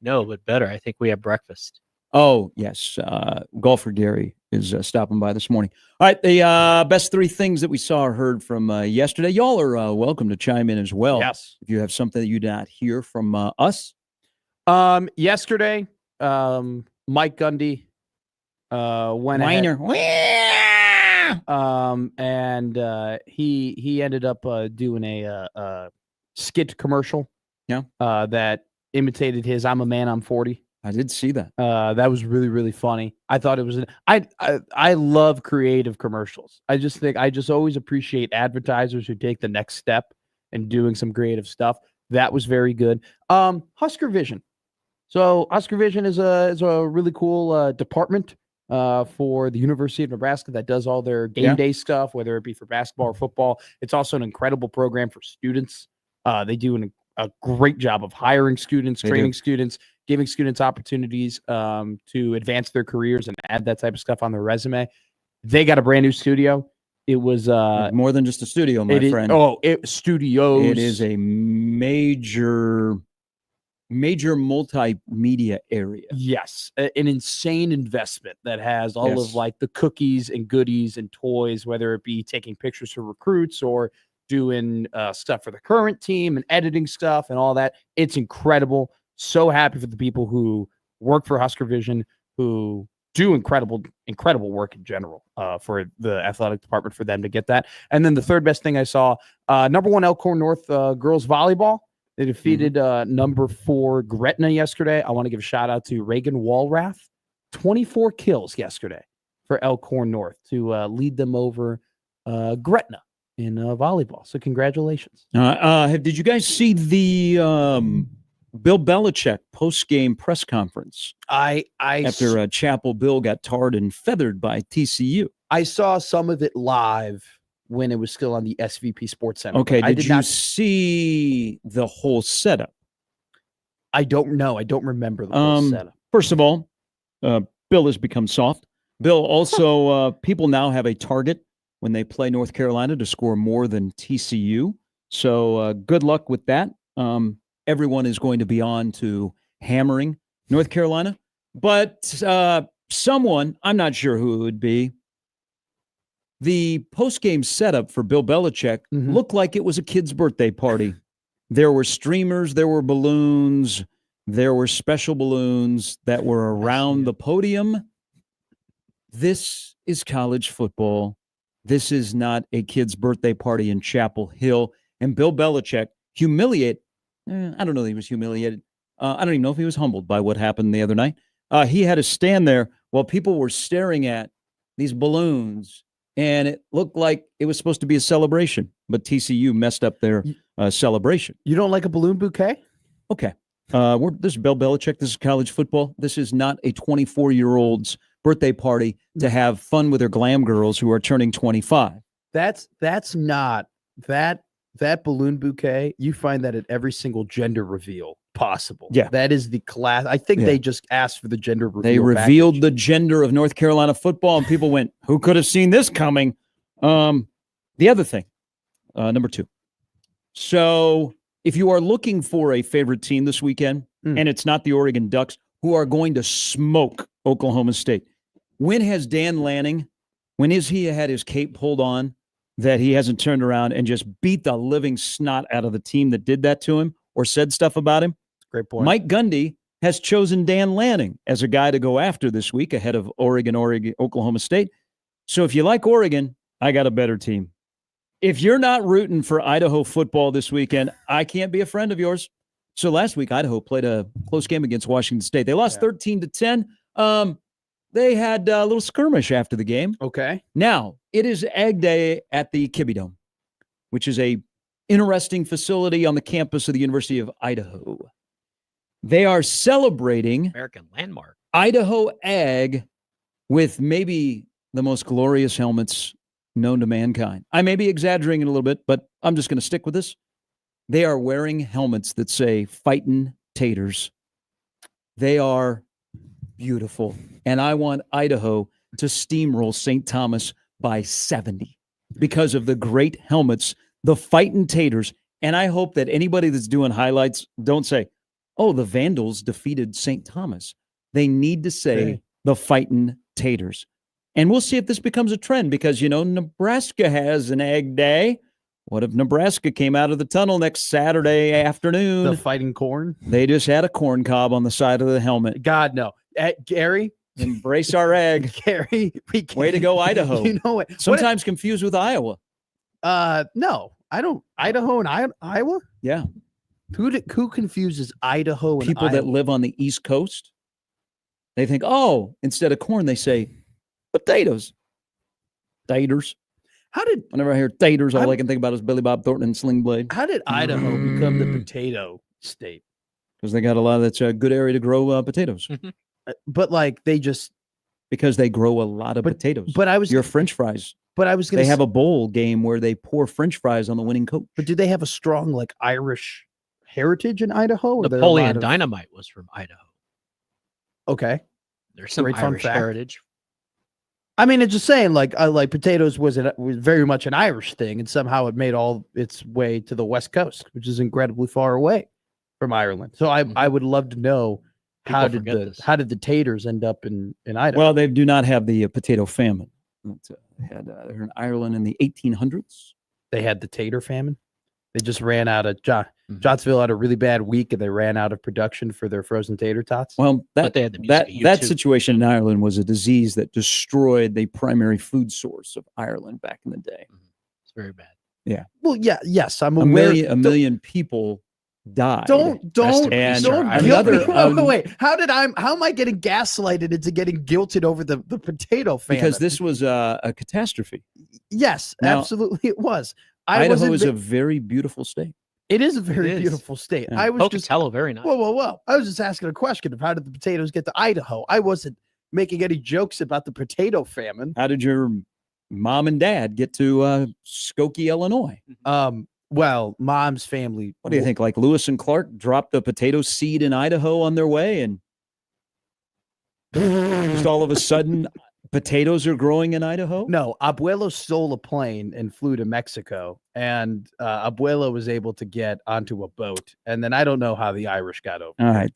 No, but better. I think we have breakfast. Oh, yes. Golfer Gary is stopping by this morning. All right. The best three things that we saw or heard from yesterday. Y'all are welcome to chime in as well. Yes. If you have something that you did not hear from us. Yesterday, Mike Gundy went ahead. Whiner. And he ended up doing a skit commercial. Yeah. That imitated his "I'm a man, I'm 40." I did see that. That was really, really funny. I thought it was I love creative commercials. I just always appreciate advertisers who take the next step and doing some creative stuff. That was very good. Husker Vision. So Husker Vision is a really cool department for the University of Nebraska that does all their game day stuff, whether it be for basketball or football. It's also an incredible program for students. They do a great job of hiring students, training students, giving students opportunities to advance their careers and add that type of stuff on their resume. They got a brand new studio. It was more than just a studio, my friend. Studios. It is a major multimedia area. Yes, an insane investment that has all of like the cookies and goodies and toys, whether it be taking pictures for recruits or doing stuff for the current team and editing stuff and all that. It's incredible. So happy for the people who work for Husker Vision, who do incredible work in general for the athletic department, for them to get that. And then the third best thing I saw, number 1 Elkhorn North girls volleyball. They defeated number 4 Gretna yesterday. I want to give a shout out to Reagan Walrath. 24 kills yesterday for Elkhorn North to lead them over Gretna in volleyball. So congratulations. Did you guys see the Bill Belichick post-game press conference? After Chapel Bill got tarred and feathered by TCU. I saw some of it live when it was still on the SVP Sports Center. Okay, did you see the whole setup? I don't know. I don't remember the whole setup. First of all, Bill has become soft. Bill also, people now have a target when they play North Carolina to score more than TCU. So good luck with that. Everyone is going to be on to hammering North Carolina. But someone, I'm not sure who it would be, the post-game setup for Bill Belichick looked like it was a kid's birthday party. There were streamers, there were balloons, there were special balloons that were around the podium. This is college football. This is not a kid's birthday party in Chapel Hill. And Bill Belichick I don't know that he was humiliated. I don't even know if he was humbled by what happened the other night. He had to stand there while people were staring at these balloons, and it looked like it was supposed to be a celebration, but TCU messed up their celebration. You don't like a balloon bouquet? Okay. This is Bill Belichick. This is college football. This is not a 24-year-old's birthday party to have fun with their glam girls who are turning 25. That's not that balloon bouquet. You find that at every single gender reveal possible. Yeah. That is the class. I think they just asked for the gender reveal. They revealed the gender of North Carolina football, and people went, who could have seen this coming? The other thing, number 2. So if you are looking for a favorite team this weekend, and it's not the Oregon Ducks, who are going to smoke Oklahoma State, when has Dan Lanning, when has he had his cape pulled on that he hasn't turned around and just beat the living snot out of the team that did that to him or said stuff about him? Great point. Mike Gundy has chosen Dan Lanning as a guy to go after this week ahead of Oklahoma State. So if you like Oregon, I got a better team. If you're not rooting for Idaho football this weekend, I can't be a friend of yours. So last week, Idaho played a close game against Washington State. They lost 13-10. They had a little skirmish after the game. Okay. Now, it is Egg Day at the Kibbe Dome, which is a interesting facility on the campus of the University of Idaho. They are celebrating American landmark. Idaho Ag with maybe the most glorious helmets known to mankind. I may be exaggerating it a little bit, but I'm just going to stick with this. They are wearing helmets that say "Fightin' Taters." They are beautiful. And I want Idaho to steamroll St. Thomas by 70 because of the great helmets, the Fightin' Taters. And I hope that anybody that's doing highlights don't say, oh, the Vandals defeated St. Thomas. They need to say the Fightin' Taters. And we'll see if this becomes a trend because, Nebraska has an Egg Day. What if Nebraska came out of the tunnel next Saturday afternoon? The Fighting Corn? They just had a corn cob on the side of the helmet. God, no. Gary, Embrace our egg. Gary, Way to go, Idaho. You know what? Sometimes confused with Iowa. No, I don't. Idaho and Iowa? Yeah. Who confuses Idaho and People Iowa? that live on the East Coast, they think, oh, instead of corn, they say potatoes. Taters. Whenever I hear taters, all I can think about is Billy Bob Thornton and Sling Blade. How did Idaho become the potato state? Because they got a lot of that's a good area to grow potatoes. But like they just because they grow a lot of potatoes. But I was your French fries. But I was going to have a bowl game where they pour French fries on the winning coach. But do they have a strong like Irish heritage in Idaho? Or Napoleon Dynamite was from Idaho. Okay, there's some Irish heritage. I mean, it's just saying, like potatoes was very much an Irish thing, and somehow it made all its way to the West Coast, which is incredibly far away from Ireland. So I would love to know how did the taters end up in Idaho? Well, they do not have the potato famine. They're in Ireland in the 1800s. They had the tater famine. They just ran out of Johnsonville had a really bad week, and they ran out of production for their frozen tater tots. Well, but they had the music that situation in Ireland was a disease that destroyed the primary food source of Ireland back in the day. It's very bad. Yeah. Well, yes, I'm aware. A million people died. Don't another wait. How am I getting gaslighted into getting guilted over the potato famine? Because this was a catastrophe. Yes, now, absolutely it was. Idaho is a very beautiful state. It is a very beautiful state. Yeah. I was Pocatello, very nice. Whoa. I was just asking a question of how did the potatoes get to Idaho? I wasn't making any jokes about the potato famine. How did your mom and dad get to Skokie, Illinois? Well, mom's family. What do you think? Like Lewis and Clark dropped a potato seed in Idaho on their way, and just all of a sudden, potatoes are growing in Idaho? No, Abuelo stole a plane and flew to Mexico, and Abuelo was able to get onto a boat, and then I don't know how the Irish got over. All right.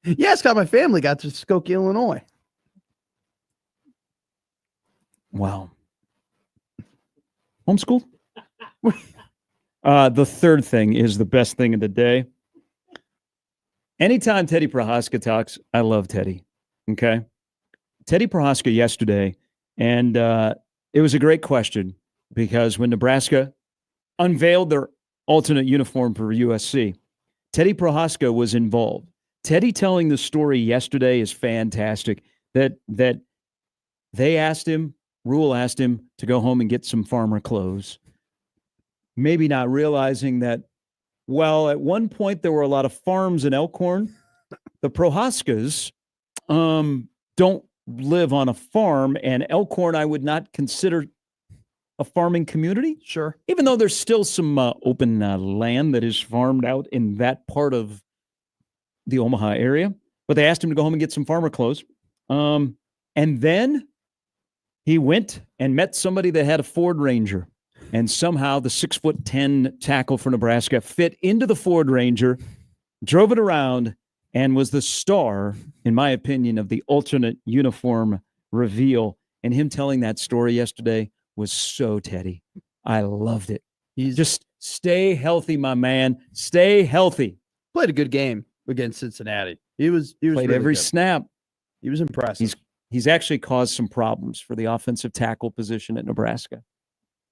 Yes, how my family got to Skokie, Illinois. Wow. Homeschool? The third thing is the best thing of the day. Anytime Teddy Prohaska talks, I love Teddy. Okay. Teddy Prohaska yesterday, and it was a great question because when Nebraska unveiled their alternate uniform for USC, Teddy Prohaska was involved. Teddy telling the story yesterday is fantastic. That they asked him, Rule asked him to go home and get some farmer clothes, maybe not realizing that, well, at one point there were a lot of farms in Elkhorn. The Prohaskas don't live on a farm, and Elkhorn I would not consider a farming community. Sure. Even though there's still some open land that is farmed out in that part of the Omaha area. But they asked him to go home and get some farmer clothes. And then he went and met somebody that had a Ford Ranger. And somehow the 6'10" tackle for Nebraska fit into the Ford Ranger, drove it around, and was the star, in my opinion, of the alternate uniform reveal. And him telling that story yesterday was so Teddy. I loved it. He's just stay healthy, my man. Stay healthy. Played a good game against Cincinnati. He was played really every good. snap. He was impressive. He's actually caused some problems for the offensive tackle position at Nebraska.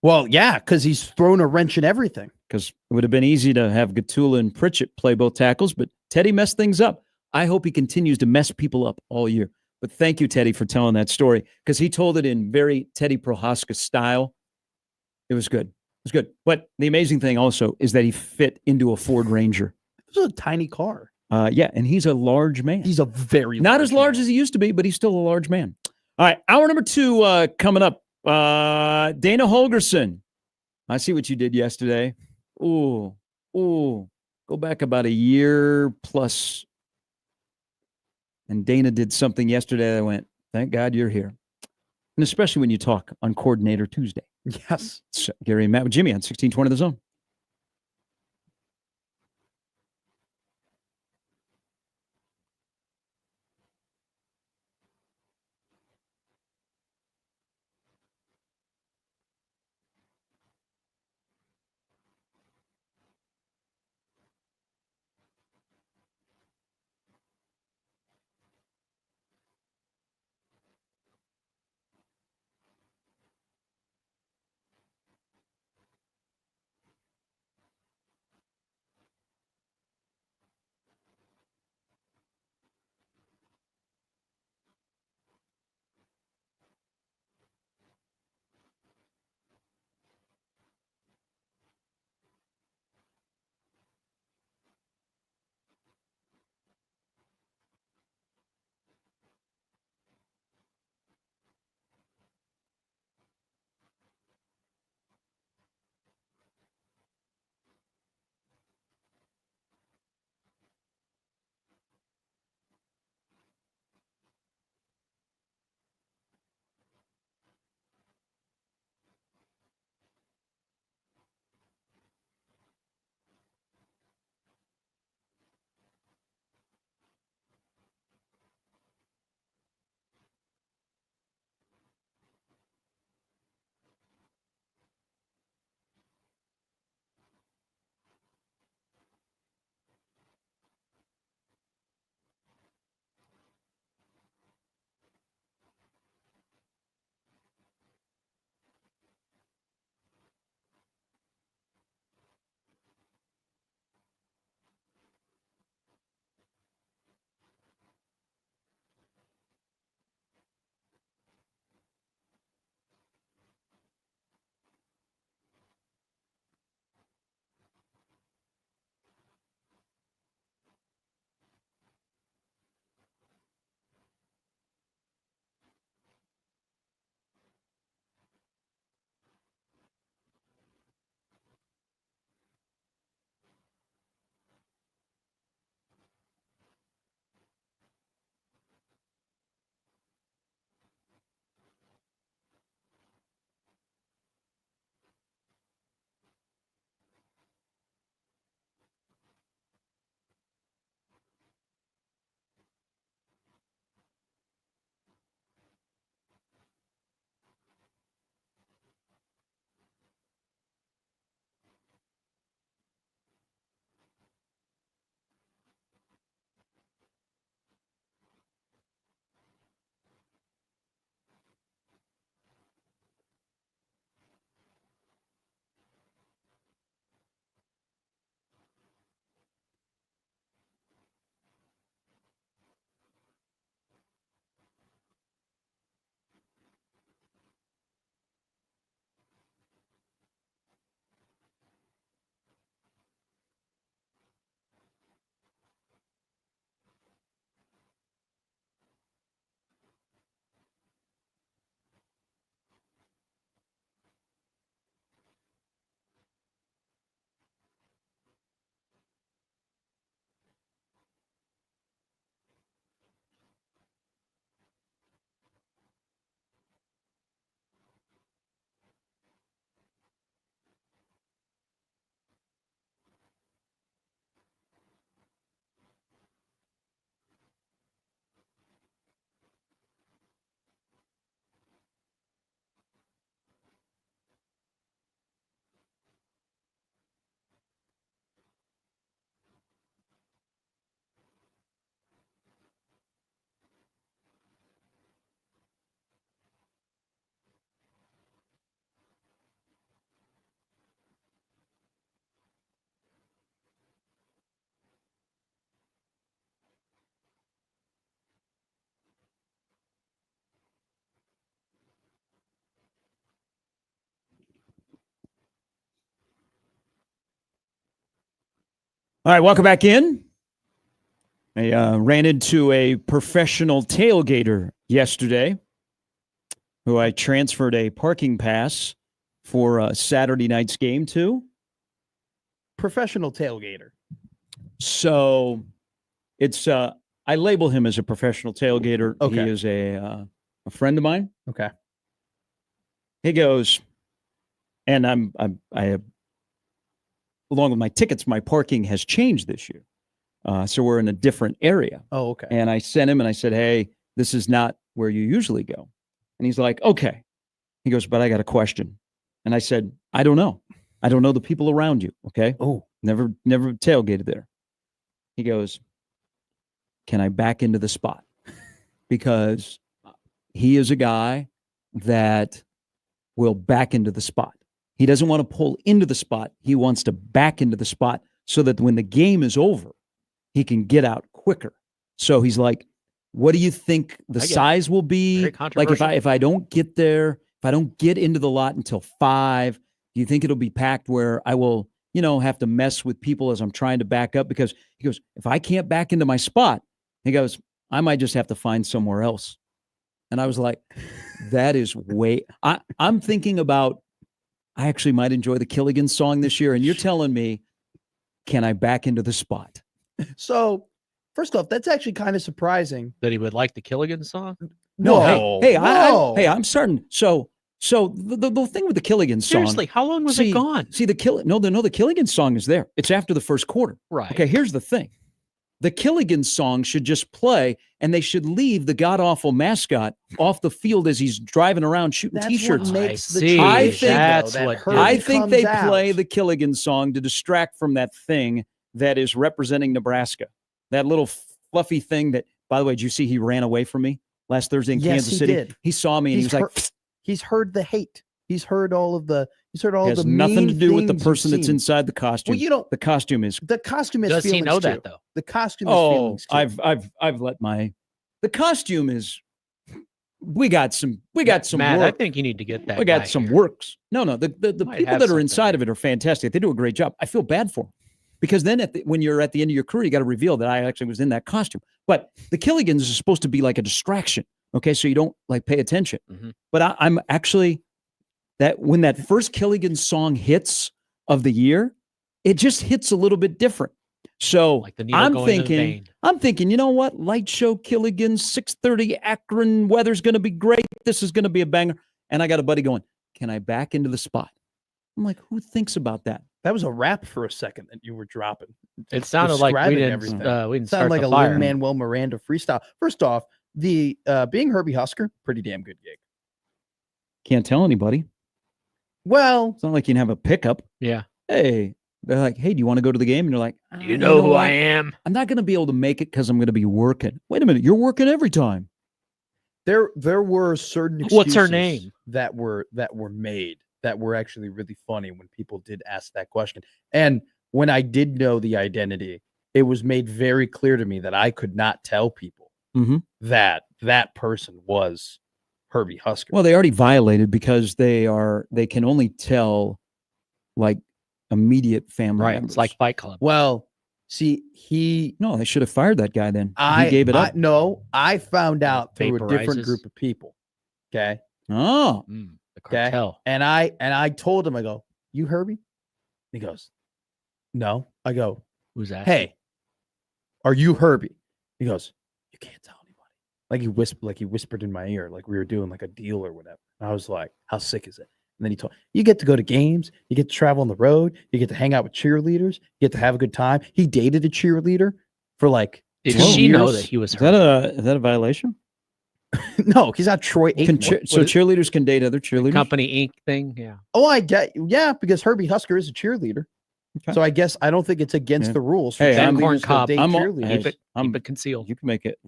Well, yeah, because he's thrown a wrench in everything. Because it would have been easy to have Gatula and Pritchett play both tackles, but Teddy messed things up. I hope he continues to mess people up all year. But thank you, Teddy, for telling that story, because he told it in very Teddy Prohaska style. It was good. It was good. But the amazing thing also is that he fit into a Ford Ranger. It was a tiny car. Yeah, and he's a large man. He's a very not as large as he used to be, but he's still a large man. All right, hour number 2 coming up. Dana Holgerson. I see what you did yesterday. Ooh, go back about a year plus. And Dana did something yesterday that I went, thank God you're here. And especially when you talk on Coordinator Tuesday. Yes. It's Gary and Matt with Jimmy on 1620 The Zone. All right, welcome back in. I ran into a professional tailgater yesterday who I transferred a parking pass for Saturday night's game to. Professional tailgater. So it's I label him as a professional tailgater. Okay. He is a friend of mine. Okay. He goes, and I have, along with my tickets, my parking has changed this year. So we're in a different area. Oh, okay. And I sent him and I said, hey, this is not where you usually go. And he's like, okay. He goes, but I got a question. And I said, I don't know. I don't know the people around you. Okay. Oh, never tailgated there. He goes, can I back into the spot? Because he is a guy that will back into the spot. He doesn't want to pull into the spot. He wants to back into the spot so that when the game is over, he can get out quicker. So he's like, what do you think the size will be? Like if I don't get there, if I don't get into the lot until 5, do you think it'll be packed where I will, have to mess with people as I'm trying to back up? Because he goes, if I can't back into my spot, he goes, I might just have to find somewhere else. And I was like, that is I'm thinking about, I actually might enjoy the Killigan song this year. And you're telling me, can I back into the spot? So, first off, that's actually kind of surprising. That he would like the Killigan song? No. Hey, I'm starting. So the thing with the Killigan song. Seriously, how long was it gone? See, the Killigan song is there. It's after the first quarter. Right. Okay, here's the thing. The Killigan song should just play, and they should leave the god-awful mascot off the field as he's driving around shooting T-shirts. I think they play the Killigan song to distract from that thing that is representing Nebraska. That little fluffy thing that, by the way, did you see he ran away from me last Thursday in Kansas City? Did. He saw me and he was like, he's heard the hate. He's heard all of the. He's heard all it has the. Nothing to do with the person that's inside the costume. Well, the costume is. The costume is. Does he know too. that though? The costume is feelings too. I've let my. The costume is. We got some Matt, work. I think you need to get that. We got some works. No. The people that are inside of it are fantastic. They do a great job. I feel bad for them. Because then when you're at the end of your career, you got to reveal that I actually was in that costume. But the Killigans is supposed to be like a distraction. Okay. So you don't pay attention. Mm-hmm. But I'm actually that when that first Killigan song hits of the year, it just hits a little bit different. So I'm thinking, you know what? Light show Killigan, 6:30 Akron, weather's going to be great. This is going to be a banger. And I got a buddy going, can I back into the spot? I'm like, who thinks about that? That was a rap for a second that you were dropping. It sounded like we didn't sound like a Lin-Manuel Miranda freestyle. First off, the being Herbie Husker, pretty damn good gig. Can't tell anybody. Well, it's not like you can have a pickup. Yeah. Hey, they're like, hey, do you want to go to the game? And you're like, do you know who I am? I'm not going to be able to make it because I'm going to be working. Wait a minute, you're working every time. There were certain excuses what's her name that were made that were actually really funny when people did ask that question. And when I did know the identity, it was made very clear to me that I could not tell people that that person was Herbie Husker. Well, they already violated because they can only tell like immediate family members. It's like Fight Club. Well, see, they should have fired that guy then. He gave it up. I found out through a different group of people. Okay. Oh. The cartel. Okay? And I told him, I go, you Herbie? He goes, no. I go, who's that? Hey, are you Herbie? He goes, you can't tell anybody. Like he whispered in my ear, like we were doing like a deal or whatever. And I was like, how sick is it? And then he told, you get to go to games, you get to travel on the road, you get to hang out with cheerleaders, you get to have a good time. He dated a cheerleader for like. Did she know that he was? Is that a violation? No, he's not Troy Aikman. So cheerleaders can date other cheerleaders? Company Inc. thing, yeah. Oh, I get, because Herbie Husker is a cheerleader. Okay. So I guess I don't think it's against the rules. Hey, I'm corn cob. Keep it concealed. You can make it.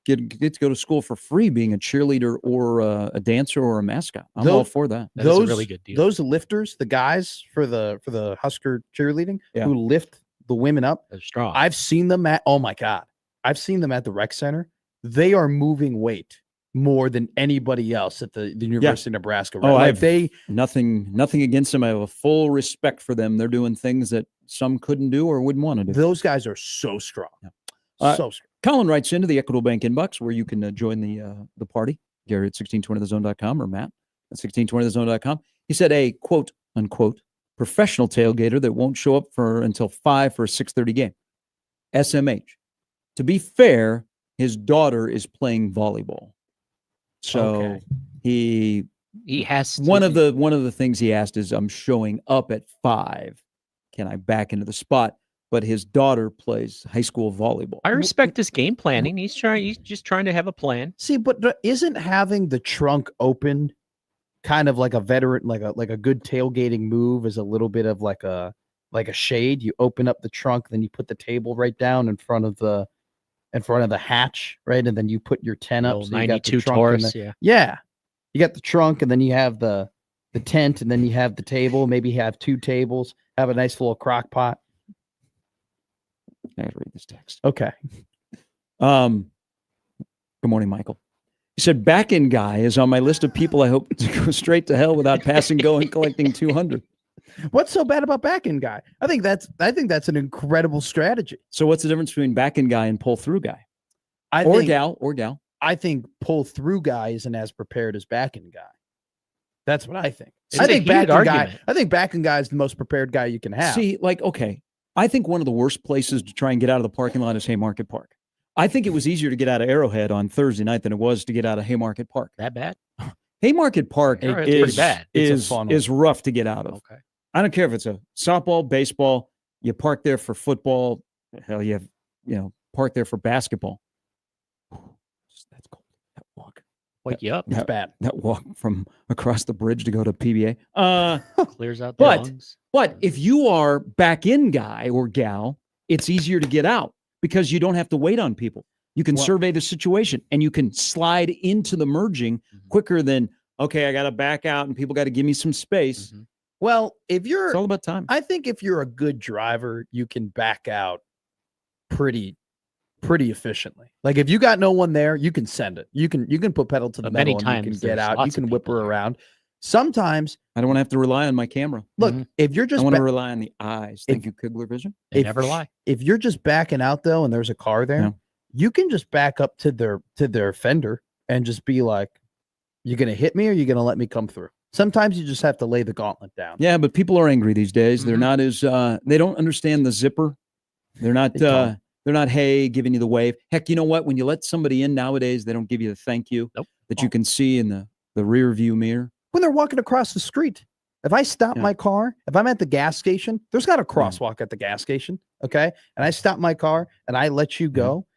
Get to go to school for free being a cheerleader or a dancer or a mascot. I'm all for that. That's a really good deal. Those lifters, the guys for the Husker cheerleading who lift the women up, they're strong. I've seen them at. Oh my God, I've seen them at the rec center. They are moving weight more than anybody else at the University of Nebraska. Right? Oh, Like nothing against them. I have a full respect for them. They're doing things that some couldn't do or wouldn't want to do. those guys are so strong. So strong. Colin writes into the Equitable Bank inbox where you can join the party. Gary at 1620thezone.com or Matt at 1620thezone.com. He said a quote unquote professional tailgater that won't show up until 5 for a 6:30 game. SMH. To be fair, his daughter is playing volleyball. So he has to. One of the things he asked is, I'm showing up at 5. Can I back into the spot? But his daughter plays high school volleyball. I respect his game planning. He's just trying to have a plan. See, but isn't having the trunk open kind of like a veteran, like a good tailgating move, is a little bit of like a shade? You open up the trunk, then you put the table right down in front of the hatch, right? And then you put your tent up. So 92 Taurus, yeah. You got the trunk, and then you have the tent, and then you have the table. Maybe you have 2 tables. Have a nice little crock pot. I gotta read this text. Okay. Good morning, Michael. He said, back-end guy is on my list of people I hope to go straight to hell without passing go and collecting 200. What's so bad about back-end guy? I think that's an incredible strategy. So what's the difference between back-end guy and pull-through guy? Gal. I think pull-through guy isn't as prepared as back-end guy. That's what I think. I think back-end guy is the most prepared guy you can have. See, okay. I think one of the worst places to try and get out of the parking lot is Haymarket Park. I think it was easier to get out of Arrowhead on Thursday night than it was to get out of Haymarket Park. That bad? Haymarket Park It's pretty bad. is rough to get out of. Okay. I don't care if it's a softball, baseball, you park there for football, hell, you have, park there for basketball. That's cold. That walk. Wake you up. It's bad. That walk from across the bridge to go to PBA. Clears out the lungs. But if you are back in guy or gal, it's easier to get out because you don't have to wait on people. You can survey the situation and you can slide into the merging quicker than, okay, I got to back out and people got to give me some space. Mm-hmm. Well, it's all about time. I think if you're a good driver, you can back out pretty efficiently. Like if you got no one there, you can send it. You can put pedal to the metal and you can get out. You can whip her around. Sometimes I don't want to have to rely on my camera. Look, if you're just I want to rely on the eyes. Thank you, Kugler Vision. They never lie. If you're just backing out though, and there's a car there, you can just back up to their fender and just be like, "You gonna hit me or you gonna let me come through?" Sometimes you just have to lay the gauntlet down. Yeah, but people are angry these days. They're not as they don't understand the zipper. They're not hey giving you the wave. Heck, you know what? When you let somebody in nowadays, they don't give you the thank you that you can see in the rear view mirror. When they're walking across the street, if I stop my car, if I'm at the gas station, there's not a crosswalk at the gas station, okay? And I stop my car and I let you go.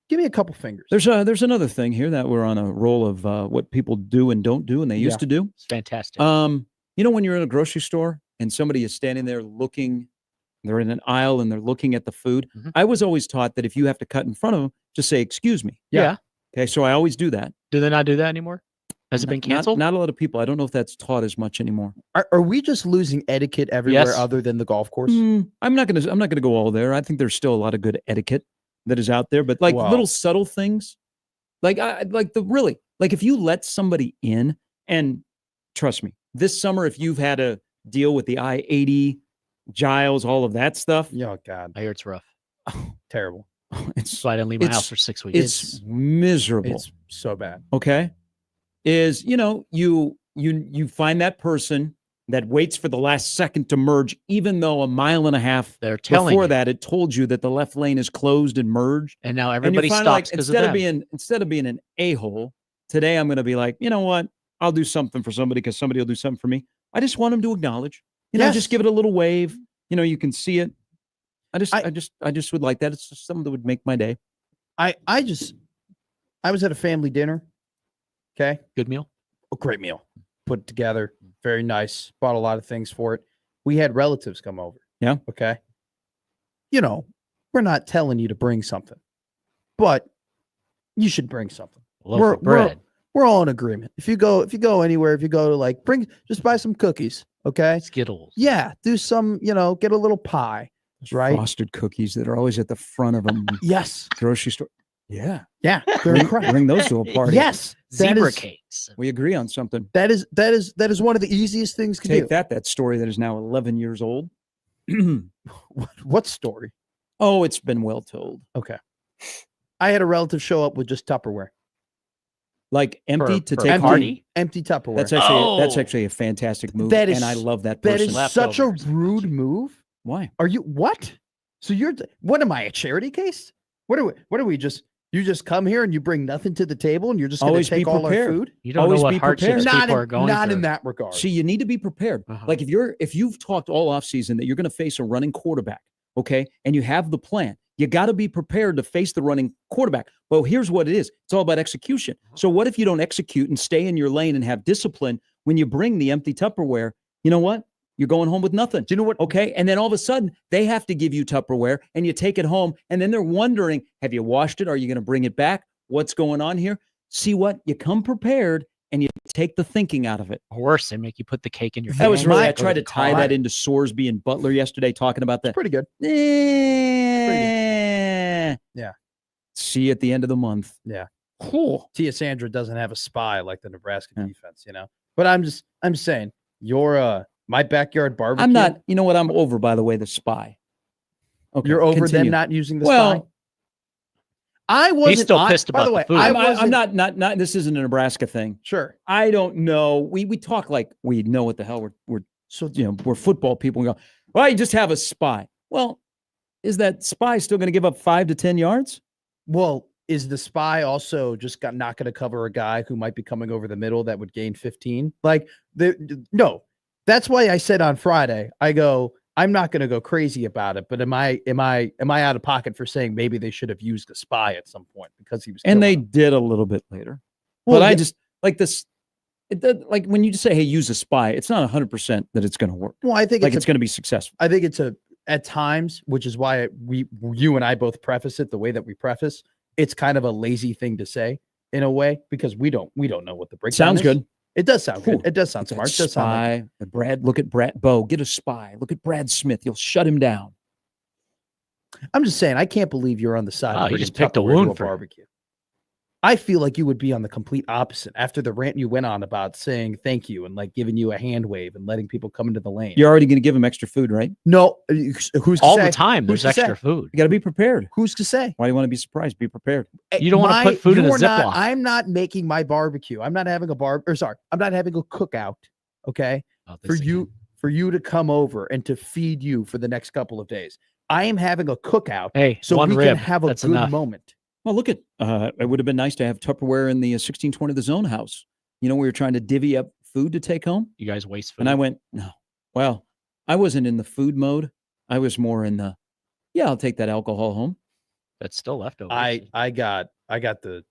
Give me a couple fingers. There's another thing here that we're on a roll of what people do and don't do and they used to do. It's fantastic. When you're in a grocery store and somebody is standing there looking, they're in an aisle and they're looking at the food. I was always taught that if you have to cut in front of them, just say, excuse me. Yeah. Okay, so I always do that. Do they not do that anymore? Has it been canceled? Not a lot of people. I don't know if that's taught as much anymore. Are we just losing etiquette everywhere other than the golf course? I'm not gonna go all there. I think there's still a lot of good etiquette that is out there, but little subtle things, if you let somebody in, and trust me, this summer if you've had to deal with the I-80, Giles, all of that stuff. Oh God, I hear it's rough. Terrible. That's why I didn't leave my house for 6 weeks. It's miserable. It's so bad. Okay. Is you find that person that waits for the last second to merge, even though a mile and a half before that it told you that the left lane is closed and merged, and now everybody stops because instead of being an a-hole. Today I'm going to be like, you know what? I'll do something for somebody because somebody will do something for me. I just want them to acknowledge. Just give it a little wave. You can see it. I just would like that. It's just something that would make my day. I was at a family dinner. Okay. Good meal. A great meal. Put together. Very nice. Bought a lot of things for it. We had relatives come over. Yeah. Okay. We're not telling you to bring something, but you should bring something. We're all in agreement. If you go anywhere, if you go to just buy some cookies. Okay. Skittles. Yeah. Do some, get a little pie. Right. Frosted cookies that are always at the front of them. Yes. Grocery store. Yeah. Yeah, they're incredible. Bring those to a party. Yes, that Zebra is- cakes. We agree on something. That is one of the easiest things to Take do. that story that is now 11 years old. What story? Oh, it's been well told. Okay. I had a relative show up with just Tupperware. Like empty to for take a home. party? Empty Tupperware. That's actually a fantastic move. That is- and I love that that person. is such a Leftovers. rude move. Why? Are you what? So what am I, a charity case? What are we just you just come here and you bring nothing to the table and you're just going to Always be take all our prepared. food? You don't Always know what be hardships prepared. people are going Not through. in that regard. See, you need to be prepared. Uh-huh. Like if you've talked all offseason that you're going to face a running quarterback, okay, and you have the plan, you got to be prepared to face the running quarterback. Well, here's what it is. It's all about execution. So what if you don't execute and stay in your lane and have discipline when you bring the empty Tupperware? You know what? You're going home with nothing. Do you know what? Okay. And then all of a sudden they have to give you Tupperware and you take it home. And then they're wondering, have you washed it? Are you going to bring it back? What's going on here? See what? You come prepared and you take the thinking out of it. Or worse, they make you put the cake in your That was hand, really, go I tried to the tie car. that into Sorsby and Butler yesterday, talking about that. Pretty good. Yeah. See you at the end of the month. Yeah. Cool. Tia Sandra doesn't have a spy like the Nebraska defense, But I'm saying your my backyard barbecue. I'm not, you know what? I'm over, by the way, the spy. Okay. You're over continue. them not using the Well, spy. I wasn't. He's still on- pissed by about the the way, food. I I'm wasn't. not, this isn't a Nebraska thing. Sure. I don't know. We talk like we know what the hell we're So we're football people. We go, well, you just have a spy. Well, is that spy still going to give up 5 to 10 yards? Well, is the spy also just not going to cover a guy who might be coming over the middle that would gain 15? No. That's why I said on Friday, I go, I'm not going to go crazy about it, but am I out of pocket for saying maybe they should have used a spy at some point because he was And they killing them? did a little bit later. Well, But I yeah. just like this. Like when you just say, hey, use a spy, it's not 100% that it's going to work. Well, I think Like it's going to be successful. I think it's at times, which is why you and I both preface it the way that we preface. It's kind of a lazy thing to say in a way because we don't know what the breakdown Sounds is. good. It does sound Cool. good. It does sound That smart. It does sound like, spy. Brad, look at Brad Bo. Get a spy. Look at Brad Smith. You'll shut him down. I'm just saying, I can't believe you're on the side Oh, of you bringing just picked a Tupperware to wound a for him. barbecue. I feel like you would be on the complete opposite after the rant you went on about saying thank you and like giving you a hand wave and letting people come into the lane. You're already going to give him extra food, right? No, who's to All say? the time, Who's there's to say? extra food. You got to be prepared. Who's to say? Why do you want to be surprised? Be prepared. You don't wanna put food in a Ziploc. I'm not making my barbecue. I'm not having I'm not having a cookout. Okay. Oh, For this you, again. for you to come over and to feed you for the next couple of days. I am having a cookout Hey, so one we rib. can have a That's good enough. moment. Well, look at, it would have been nice to have Tupperware in the 1620 The Zone house. You know, we were trying to divvy up food to take home. You guys waste food. And I went, no. Well, I wasn't in the food mode. I was more in the, I'll take that alcohol home. That's still leftovers. I got the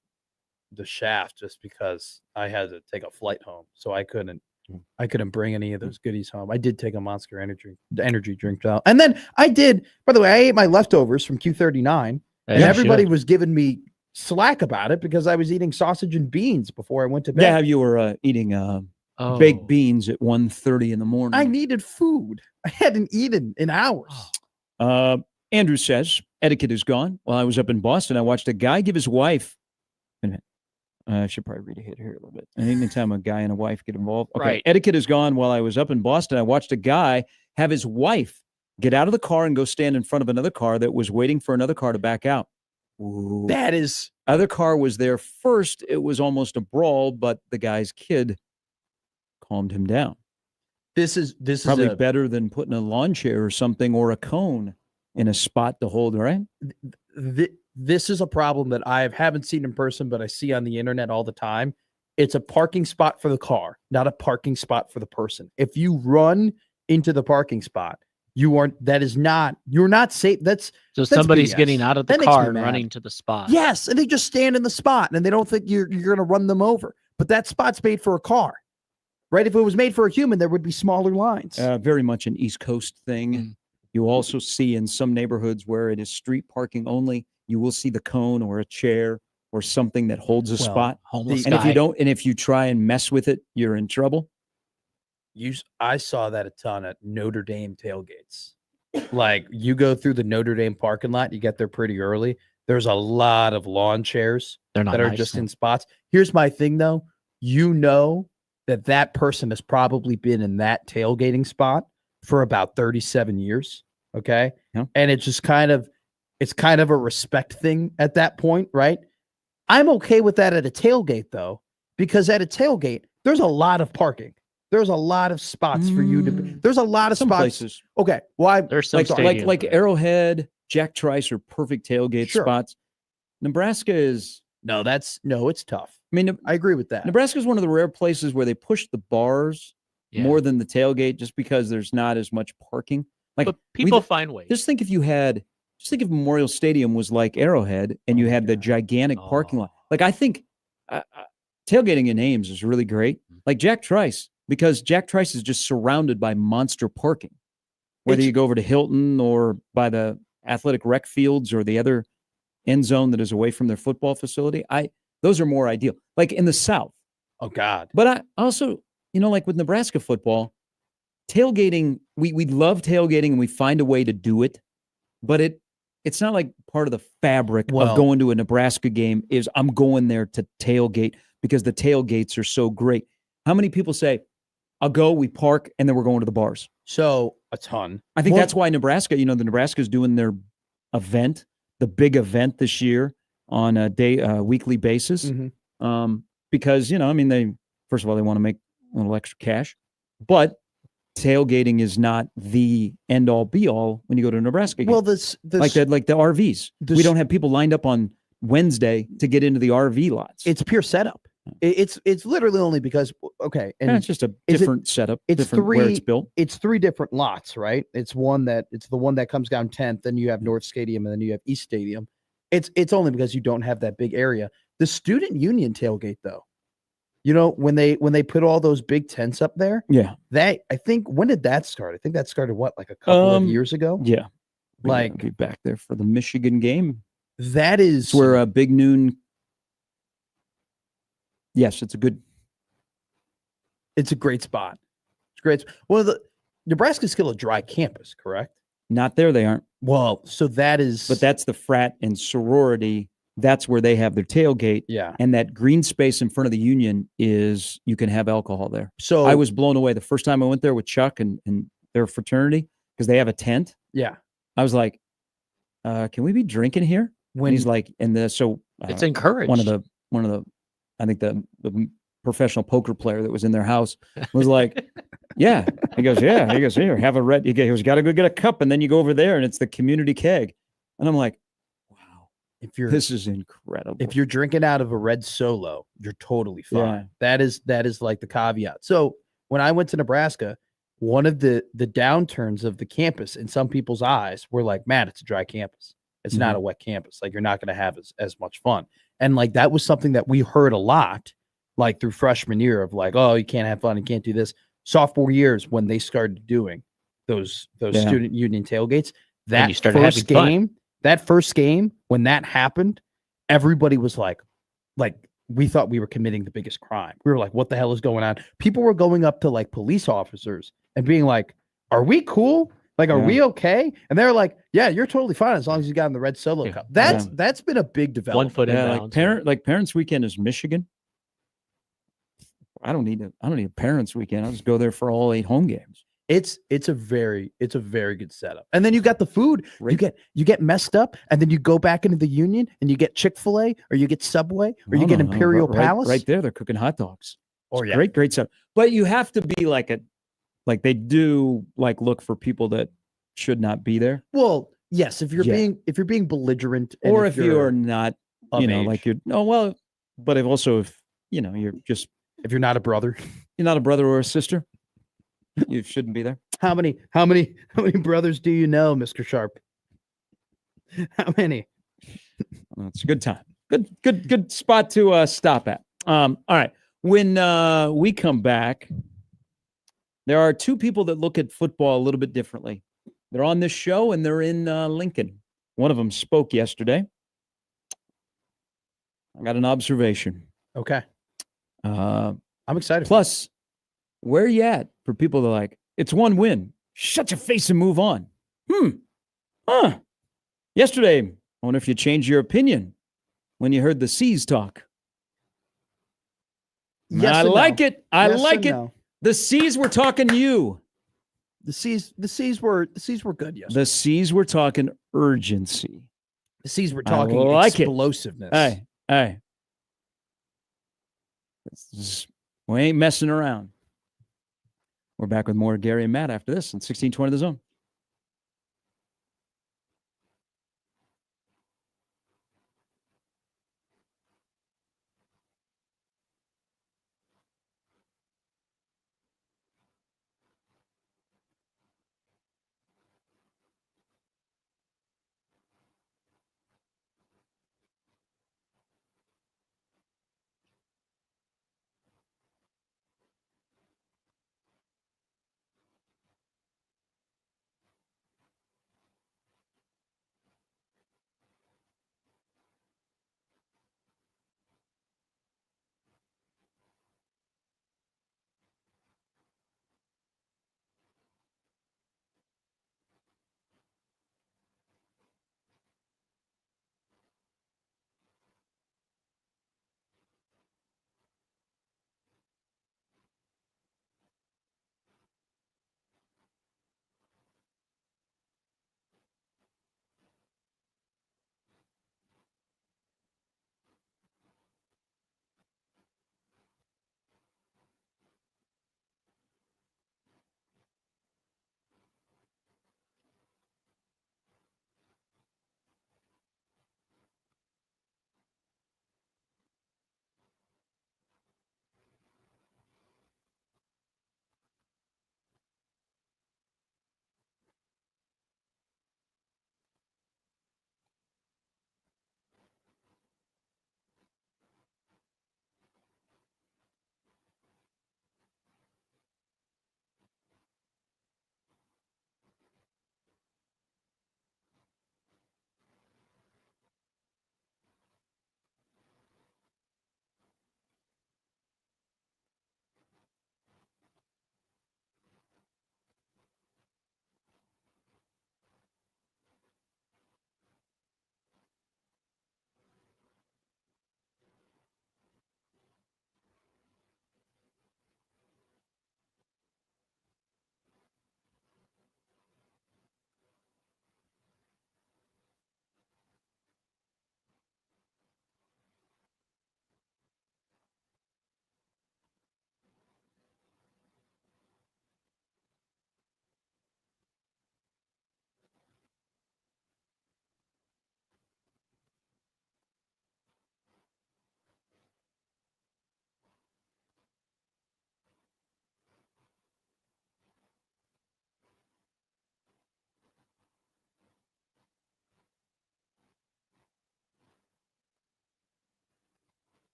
shaft just because I had to take a flight home, so I couldn't bring any of those goodies home. I did take a Monster energy drink out, and then I did. By the way, I ate my leftovers from Q39, and Yeah, everybody sure. was giving me slack about it because I was eating sausage and beans before I went to bed. Yeah, you were eating Oh. baked beans at 1:30 in the morning. I needed food. I hadn't eaten in hours. Andrew says, etiquette is gone. While I was up in Boston, I watched a guy give his wife. Wait a minute. I should probably read it here a little bit. Anytime a guy and a wife get involved. Okay. Right. Etiquette is gone. While I was up in Boston, I watched a guy have his wife get out of the car and go stand in front of another car that was waiting for another car to back out. Ooh. That is Other car was there first. It was almost a brawl, but the guy's kid calmed him down. this is Probably a, better than putting a lawn chair or something or a cone in a spot to hold, right? this is a problem that I haven't seen in person, but I see on the internet all the time. It's a parking spot for the car, not a parking spot for the person. If you run into the parking spot, you're not safe. That's somebody's BS. getting out of the That makes car me and mad. running to the spot. yes, and they just stand in the spot and they don't think you're going to run them over. But that spot's made for a car, right? If it was made for a human, there would be smaller lines. Very much an East Coast thing. Mm. You also see in some neighborhoods where it is street parking only, you will see the cone or a chair or something that holds a Well, spot. Homeless And guy. if you try and mess with it, you're in trouble. I saw that a ton at Notre Dame tailgates. Like you go through the Notre Dame parking lot, you get there pretty early. there's a lot of lawn chairs They're not that are nice, just no. in spots. Here's my thing, though. You know that person has probably been in that tailgating spot for about 37 years. Okay. Yeah. And it's just it's kind of a respect thing at that point, right? I'm okay with that at a tailgate, though, because at a tailgate, there's a lot of parking. There's a lot of spots for you to be. There's a lot of Some spots. places. Okay. Well, There's some Like stadiums. Arrowhead, Jack Trice are perfect tailgate Sure. spots. Nebraska is, it's tough. I mean, I agree with that. Nebraska is one of the rare places where they push the bars Yeah. more than the tailgate just because there's not as much parking. Like, But people find ways. just think if Memorial Stadium was like Arrowhead and you had the gigantic parking lot. Like, I think tailgating in Ames is really great. Like Jack Trice, because Jack Trice is just surrounded by monster parking. Whether you go over to Hilton or by the athletic rec fields or the other end zone that is away from their football facility, those are more ideal. Like in the South. Oh God. But I also, like with Nebraska football, tailgating, we love tailgating and we find a way to do it, but it's not like part of the fabric of going to a Nebraska game is I'm going there to tailgate because the tailgates are so great. How many people say, I'll go, we park, and then we're going to the bars? So a ton. I think that's why Nebraska, the Nebraska's doing their event, the big event this year on a weekly basis. Mm-hmm. Because, they, first of all, they want to make a little extra cash, but tailgating is not the end all be all when you go to a Nebraska game. Well, like the RVs. We don't have people lined up on Wednesday to get into the RV lots. It's pure setup. It's literally only because and it's just a different setup. It's different where it's built. It's 3 different lots, right? It's the one that comes down 10th. Then you have North Stadium, and then you have East Stadium. It's only because you don't have that big area. The student union tailgate, though, when they put all those big tents up there, I think, when did that start? I think that started like a couple of years ago. Yeah, like be back there for the Michigan game. That is it's where Big Noon. Yes, it's a great spot. It's great. Well, Nebraska's still a dry campus, correct? Not there, they aren't. Well, so that is, but that's the frat and sorority. That's where they have their tailgate. Yeah. And that green space in front of the Union you can have alcohol there. So I was blown away the first time I went there with Chuck and their fraternity because they have a tent. Yeah. I was like, can we be drinking here? And he's like, it's encouraged. One of the, I think the professional poker player that was in their house was like, yeah. He goes, yeah. He goes, here, have a red. He goes, got to go get a cup. And then you go over there and it's the community keg. And I'm like, this is incredible. If you're drinking out of a red Solo, you're totally fine. Yeah. That is like the caveat. So when I went to Nebraska, one of the downturns of the campus in some people's eyes were like, man, it's a dry campus. It's not a wet campus. Like, you're not going to have as much fun. And like, that was something that we heard a lot, like through freshman year of like, oh, you can't have fun. You can't do this. Sophomore years, when they started doing those student union tailgates, that first game, when that happened, everybody was like we thought we were committing the biggest crime. We were like, what the hell is going on? People were going up to like police officers and being like, are we cool? Like, are we okay? And they're like, yeah, you're totally fine as long as you got in the red Solo cup. That's been a big development. 1 foot inbounds. Like parents' weekend is Michigan. I don't need a parents' weekend. I'll just go there for all 8 home games. It's a very good setup. And then you got the food. Right. You get messed up, and then you go back into the Union and you get Chick-fil-A or you get Subway or you get Imperial Palace. Right there, they're cooking hot dogs. Great setup. But you have to be like they do look for people that should not be there. Well, yes, if you're being belligerent, or if you're not, but if you're not a brother, or a sister, you shouldn't be there. How many brothers do you know, Mr. Sharp? How many? Well, it's a good time. Good spot to stop at. All right. When we come back, there are 2 people that look at football a little bit differently. They're on this show and they're in Lincoln. One of them spoke yesterday. I got an observation. Okay. I'm excited. Plus, where you at for people that are like, it's 1 win. Shut your face and move on. Yesterday, I wonder if you changed your opinion when you heard the C's talk. Yes I and like no. it. I Yes like and it. no. The C's were talking you. The C's were good yesterday. The C's were talking urgency. The C's were talking like explosiveness. Hey. We ain't messing around. We're back with more Gary and Matt after this in 1620 The Zone.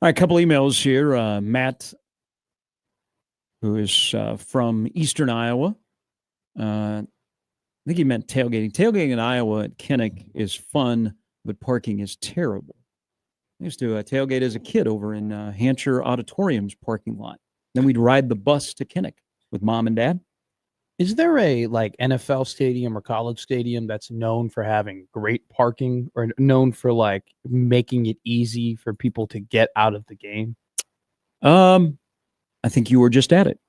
All right, a couple emails here. Matt, who is from Eastern Iowa. I think he meant tailgating. Tailgating in Iowa at Kinnick is fun, but parking is terrible. I used to tailgate as a kid over in Hampshire Auditorium's parking lot. Then we'd ride the bus to Kinnick with mom and dad. Is there a like NFL stadium or college stadium that's known for having great parking or known for like making it easy for people to get out of the game? I think you were just at it.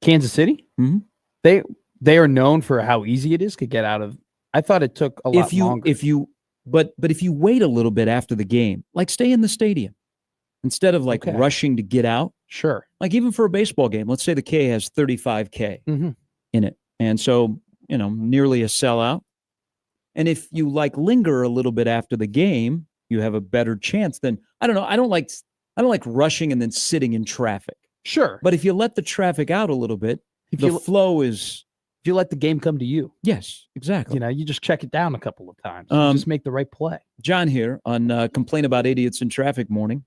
Kansas City? Mm-hmm. They are known for how easy it is to get out of. I thought it took a lot longer. But if you wait a little bit after the game, like stay in the stadium instead of like rushing to get out. Sure. Like even for a baseball game, let's say the K has 35K in it. And so, nearly a sellout. And if you like linger a little bit after the game, you have a better chance than, I don't know. I don't like rushing and then sitting in traffic. Sure. But if you let the traffic out a little bit, the flow is. If you let the game come to you. Yes, exactly. You just check it down a couple of times. Just make the right play. John here on Complain About Idiots in Traffic morning.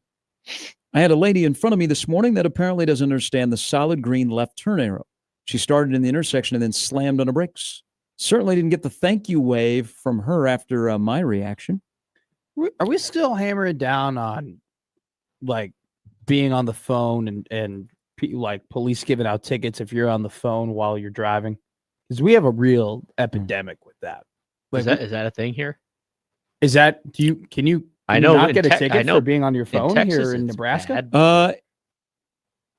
I had a lady in front of me this morning that apparently doesn't understand the solid green left turn arrow. She started in the intersection and then slammed on her brakes. Certainly didn't get the thank you wave from her after my reaction. Are we still hammering down on like being on the phone and like police giving out tickets if you're on the phone while you're driving? Because we have a real epidemic with that. Like, is that a thing here? Is that can you I know not get a ticket for being on your phone Texas, here in Nebraska?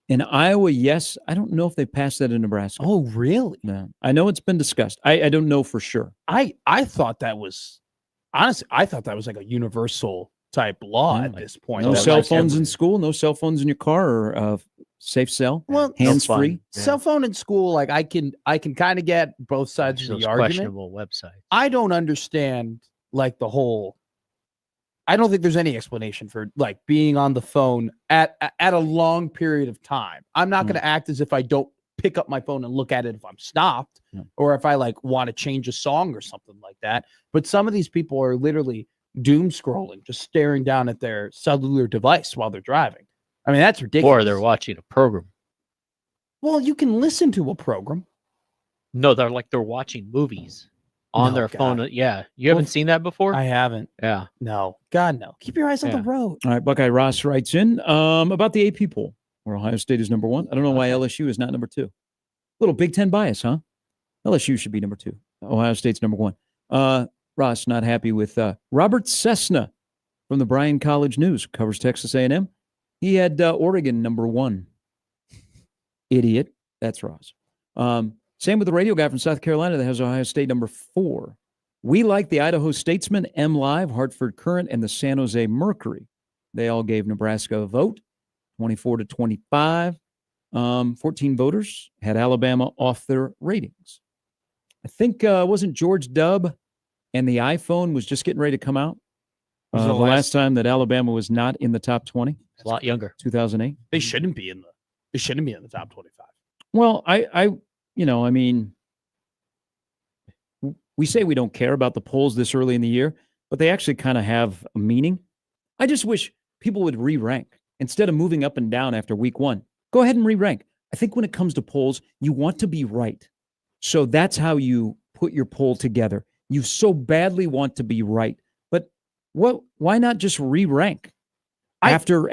In Iowa, yes. I don't know if they passed that in Nebraska. Oh, really? No. I know it's been discussed. I don't know for sure. I thought that was like a universal type law at this point. No cell phones in school, no cell phones in your car, or safe cell. Well, hands free. Cell phone in school, like I can kind of get both sides of the argument. Questionable website. I don't understand like the whole. I don't think there's any explanation for like being on the phone at a long period of time. I'm not going to act as if I don't pick up my phone and look at it if I'm stopped or if I like want to change a song or something like that. But some of these people are literally doom scrolling, just staring down at their cellular device while they're driving. I mean, that's ridiculous. Or they're watching a program. Well, you can listen to a program. No, they're watching movies on their phone. Yeah. You haven't seen that before? I haven't. Yeah. No. God, no. Keep your eyes on the road. All right. Buckeye Ross writes in about the AP poll, where Ohio State is number 1. I don't know why LSU is not number 2. Little Big Ten bias, huh? LSU should be number 2. Ohio State's number 1. Ross not happy with Robert Cessna from the Bryan College News, covers Texas A&M. He had Oregon number 1. Idiot. That's Ross. Same with the radio guy from South Carolina that has Ohio State number 4. We like the Idaho Statesman, M Live, Hartford Courant, and the San Jose Mercury. They all gave Nebraska a vote, 24-25. 14 voters had Alabama off their ratings. I think wasn't George Dubb and the iPhone was just getting ready to come out? The last time that Alabama was not in the top 20. It's a lot younger. 2008. They shouldn't be in the top 25. Well, I mean, we say we don't care about the polls this early in the year, but they actually kind of have a meaning. I just wish people would re-rank instead of moving up and down after week 1. Go ahead and re-rank. I think when it comes to polls, you want to be right. So that's how you put your poll together. You so badly want to be right. But why not just re-rank? After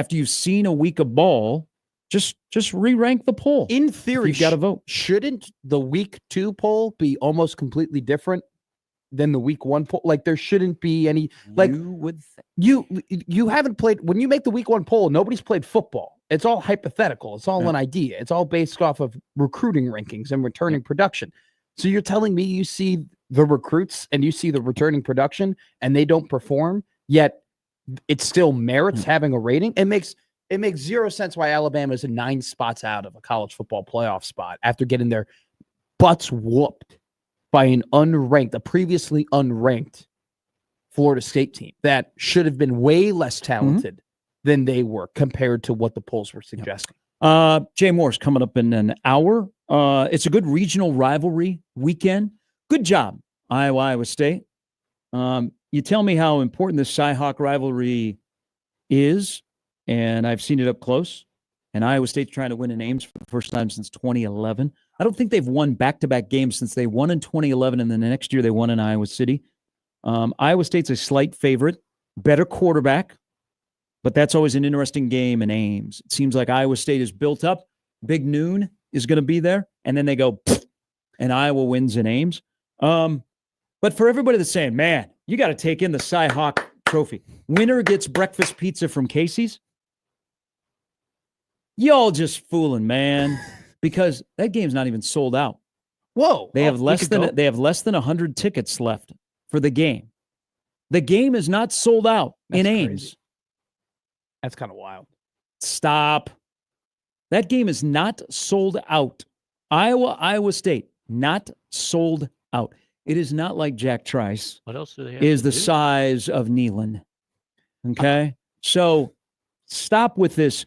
you've seen a week of ball, just re-rank the poll. In theory, you've got to vote. Shouldn't the week 2 poll be almost completely different than the week 1 poll? Like there shouldn't be any like you would think. You haven't played when you make the week 1 poll, nobody's played football. It's all hypothetical. It's all an idea. It's all based off of recruiting rankings and returning production. So you're telling me you see the recruits and you see the returning production and they don't perform, yet it still merits having a rating? It makes zero sense why Alabama is 9 spots out of a college football playoff spot after getting their butts whooped by a previously unranked Florida State team that should have been way less talented than they were compared to what the polls were suggesting. Jay Moore's coming up in an hour. It's a good regional rivalry weekend. Good job, Iowa State. You tell me how important this Cy-Hawk rivalry is. and I've seen it up close. And Iowa State's trying to win in Ames for the first time since 2011. I don't think they've won back-to-back games since they won in 2011, and then the next year they won in Iowa City. Iowa State's a slight favorite, better quarterback, but that's always an interesting game in Ames. It seems like Iowa State is built up. Big Noon is going to be there, and then they go, and Iowa wins in Ames. But for everybody that's saying, man, you got to take in the Cy Hawk Trophy. Winner gets breakfast pizza from Casey's. Y'all just fooling, man, because that game's not even sold out. Whoa! They have less than 100 tickets left for the game. The game is not sold out in Ames. Crazy. That's kind of wild. Stop. That game is not sold out. Iowa State, not sold out. It is not like Jack Trice. What else do they have? Is the size of Neyland. Okay? So stop with this.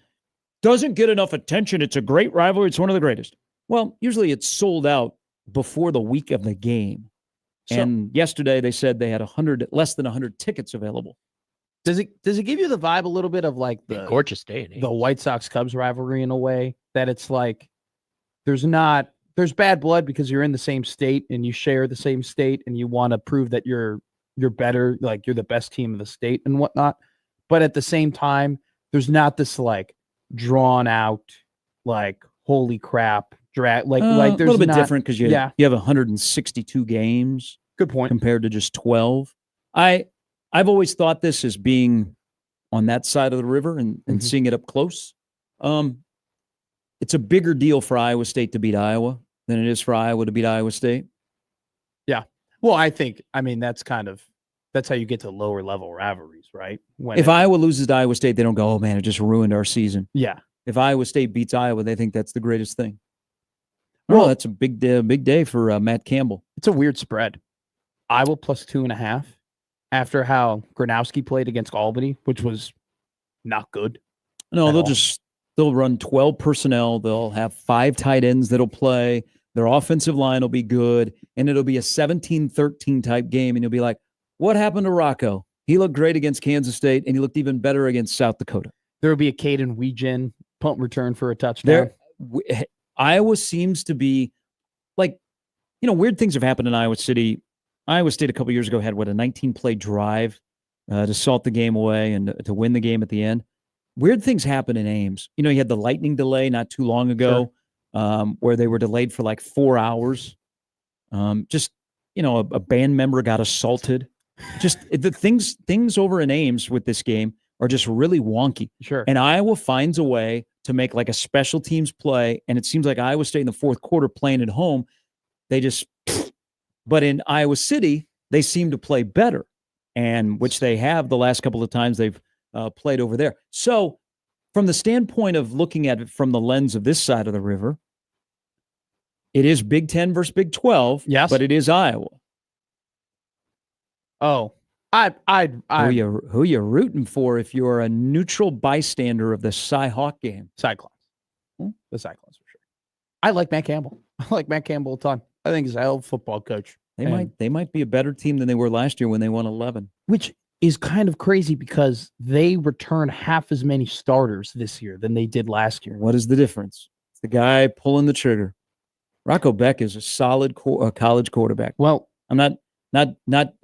Doesn't get enough attention. It's a great rivalry. It's one of the greatest. Well, usually it's sold out before the week of the game. And yesterday they said they had less than 100 tickets available. Does it give you the vibe a little bit of like the gorgeous day in Ames. The White Sox Cubs rivalry in a way that it's like there's bad blood because you're in the same state and you share the same state and you want to prove that you're better, like you're the best team of the state and whatnot. But at the same time, there's not this like drawn out, like holy crap, drag like there's a little bit different because you have 162 games. Good point. Compared to just 12. I've always thought this as being on that side of the river and seeing it up close. It's a bigger deal for Iowa State to beat Iowa than it is for Iowa to beat Iowa State. Yeah. Well, that's how you get to lower level rivalries, right? If Iowa loses to Iowa State, they don't go, oh man, it just ruined our season. Yeah. If Iowa State beats Iowa, they think that's the greatest thing. Well, that's a big day for Matt Campbell. It's a weird spread. Iowa plus 2.5 after how Gronowski played against Albany, which was not good. No, they'll run 12 personnel. They'll have 5 tight ends that'll play. Their offensive line will be good, and it'll be a 17-13 type game. And you'll be like, what happened to Rocco? He looked great against Kansas State, and he looked even better against South Dakota. There will be a Caden Weegen punt return for a touchdown. Iowa seems to be like, weird things have happened in Iowa City. Iowa State a couple years ago had a 19-play drive to salt the game away and to win the game at the end. Weird things happen in Ames. You had the lightning delay not too long ago, where they were delayed for like 4 hours. A band member got assaulted. Just the things over in Ames with this game are just really wonky. Sure. And Iowa finds a way to make like a special teams play, and it seems like Iowa State in the fourth quarter playing at home, but in Iowa City, they seem to play better, and which they have the last couple of times they've played over there. So from the standpoint of looking at it from the lens of this side of the river, it is Big 10 versus Big 12, yes, but it is Iowa. Oh, who you rooting for if you're a neutral bystander of the Cy-Hawk game? Cyclones. The Cyclones for sure. I like Matt Campbell. I like Matt Campbell a ton. I think he's a hell of a football coach. They might be a better team than they were last year when they won 11. Which is kind of crazy because they return half as many starters this year than they did last year. What is the difference? It's the guy pulling the trigger. Rocco Beck is a solid college quarterback. Well, I'm not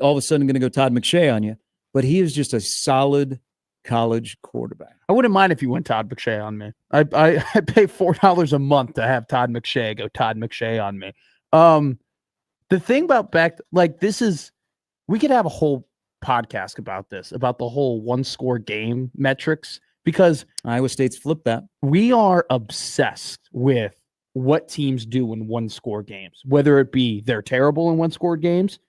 all of a sudden going to go Todd McShay on you, but he is just a solid college quarterback. I wouldn't mind if you went Todd McShay on me. I pay $4 a month to have Todd McShay go Todd McShay on me. The thing about Beck, we could have a whole podcast about this, about the whole one-score game metrics, because Iowa State's flipped that. We are obsessed with what teams do in one-score games, whether it be they're terrible in one-score games,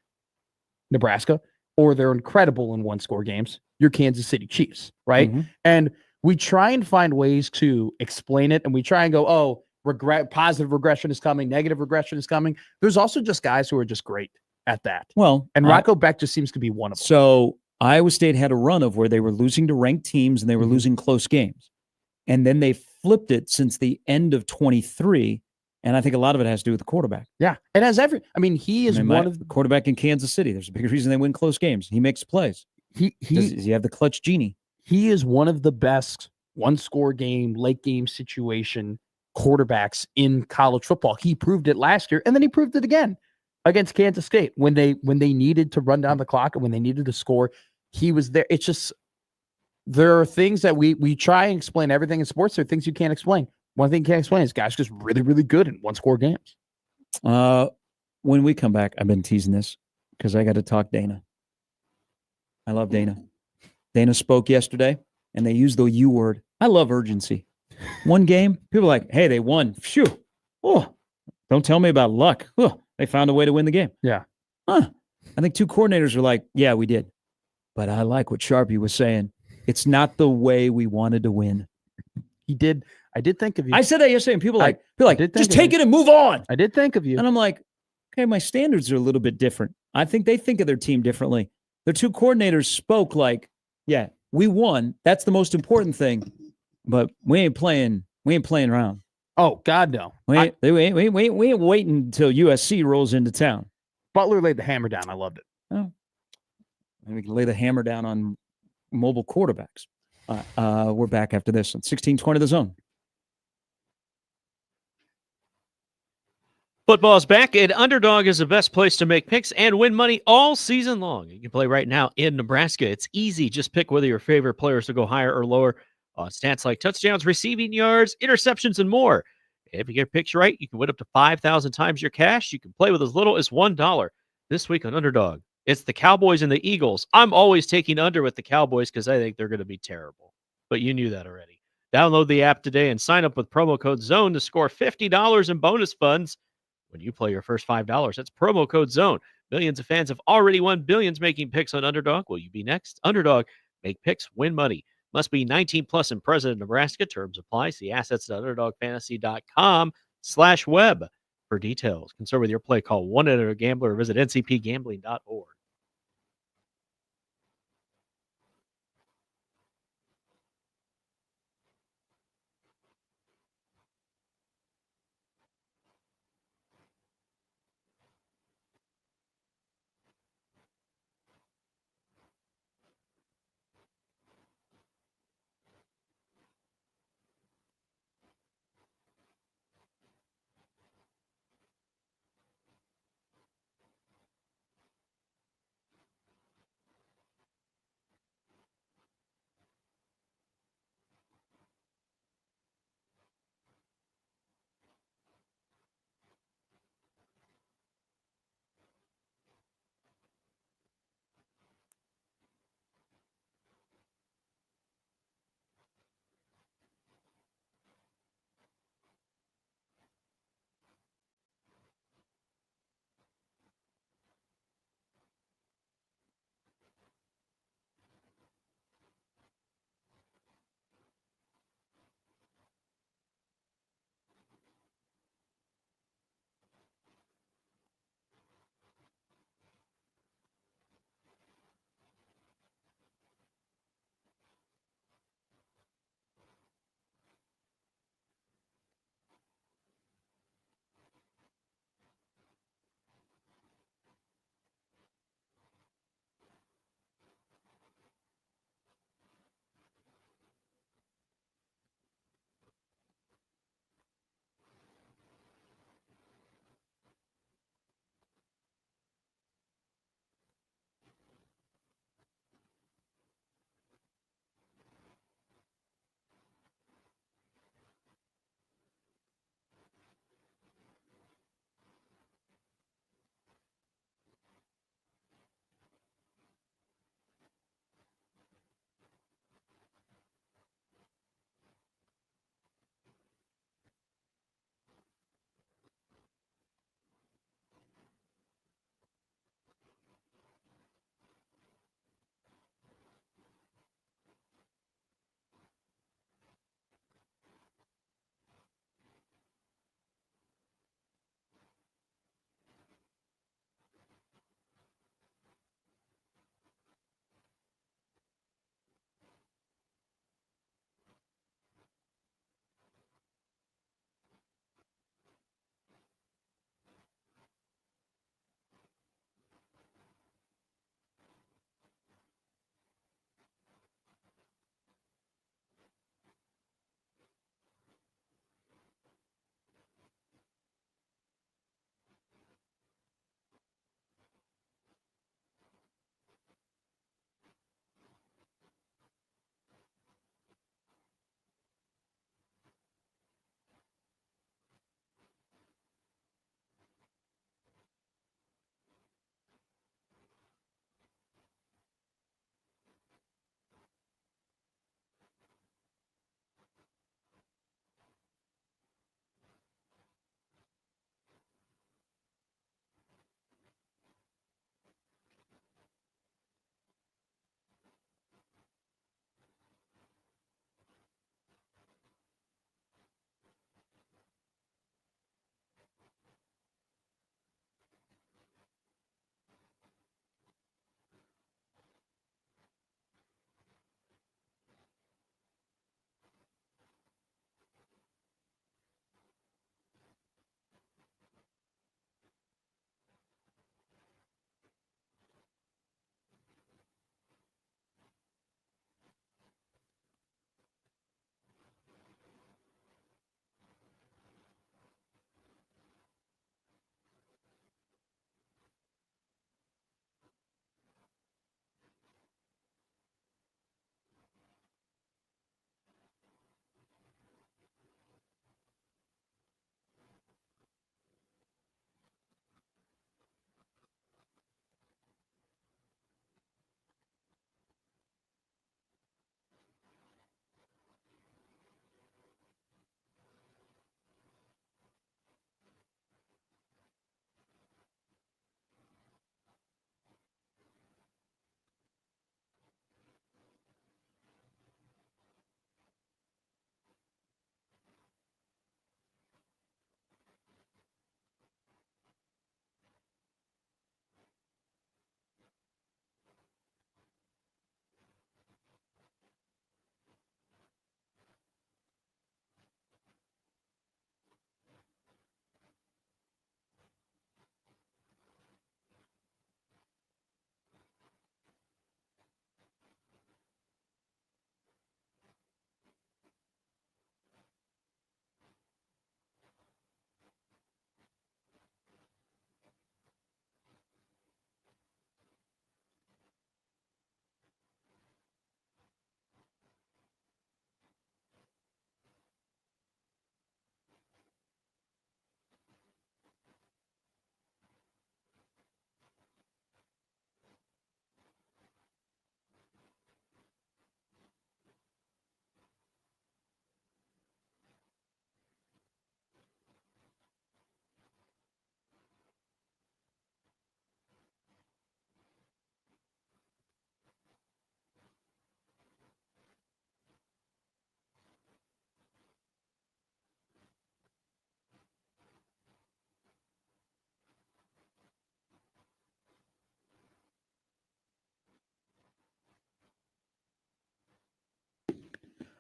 Nebraska, or they're incredible in one-score games, your Kansas City Chiefs, right? Mm-hmm. And we try and find ways to explain it, and we try and go, positive regression is coming, negative regression is coming. There's also just guys who are just great at that. Well, and Rocco Beck just seems to be one of them. So Iowa State had a run of where they were losing to ranked teams and they were losing close games. And then they flipped it since the end of 23. And I think a lot of it has to do with the quarterback. Yeah. It has he is one of the quarterback in Kansas City. There's a big reason they win close games. He makes plays. Does he have the clutch genie? He is one of the best one-score game, late game situation quarterbacks in college football. He proved it last year, and then he proved it again against Kansas State when they needed to run down the clock and when they needed to score. He was there. It's just there are things that we try and explain everything in sports. There are things you can't explain. One thing you can't explain is guys just really, really good in one-score games. When we come back, I've been teasing this because I got to talk Dana. I love Dana. Dana spoke yesterday, and they used the U word. I love urgency. One game, people are like, hey, they won. Phew. Oh, don't tell me about luck. Oh, they found a way to win the game. Yeah. Huh. I think two coordinators are like, yeah, we did. But I like what Sharpie was saying. It's not the way we wanted to win. He did. I did think of you. I said that yesterday, and people like, just take you. it and move on. I did think of you. And I'm like, okay, my standards are a little bit different. I think they think of their team differently. Their two coordinators spoke like, yeah, we won. That's the most important thing. But we ain't playing around. Oh, God, no. We ain't waiting until USC rolls into town. Butler laid the hammer down. I loved it. Oh. And we can lay the hammer down on mobile quarterbacks. We're back after this on 1620 The Zone. Football's back, and Underdog is the best place to make picks and win money all season long. You can play right now in Nebraska. It's easy. Just pick whether your favorite players will go higher or lower on stats like touchdowns, receiving yards, interceptions, and more. If you get picks right, you can win up to 5,000 times your cash. You can play with as little as $1 this week on Underdog. It's the Cowboys and the Eagles. I'm always taking under with the Cowboys because I think they're going to be terrible. But you knew that already. Download the app today and sign up with promo code ZONE to score $50 in bonus funds when you play your first $5. That's promo code ZONE. Millions of fans have already won billions making picks on Underdog. Will you be next? Underdog. Make picks, win money. Must be 19 plus and present in Nebraska. Terms apply. See assets at underdogfantasy.com/web for details. Concerned with your play, call 1-800-GAMBLER or visit ncpgambling.org.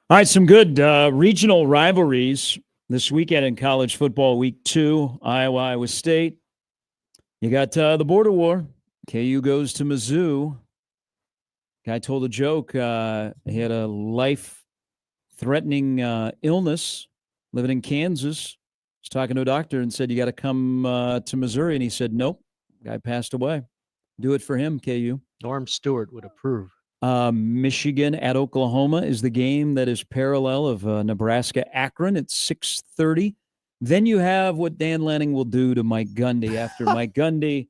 All right, some good regional rivalries this weekend in college football. Week 2, Iowa State. You got the border war. KU goes to Mizzou. Guy told a joke. He had a life-threatening illness living in Kansas. Was talking to a doctor and said, you got to come to Missouri. And he said, nope. Guy passed away. Do it for him, KU. Norm Stewart would approve. Michigan at Oklahoma is the game that is parallel of Nebraska-Akron at 6:30. Then you have what Dan Lanning will do to Mike Gundy after Mike Gundy.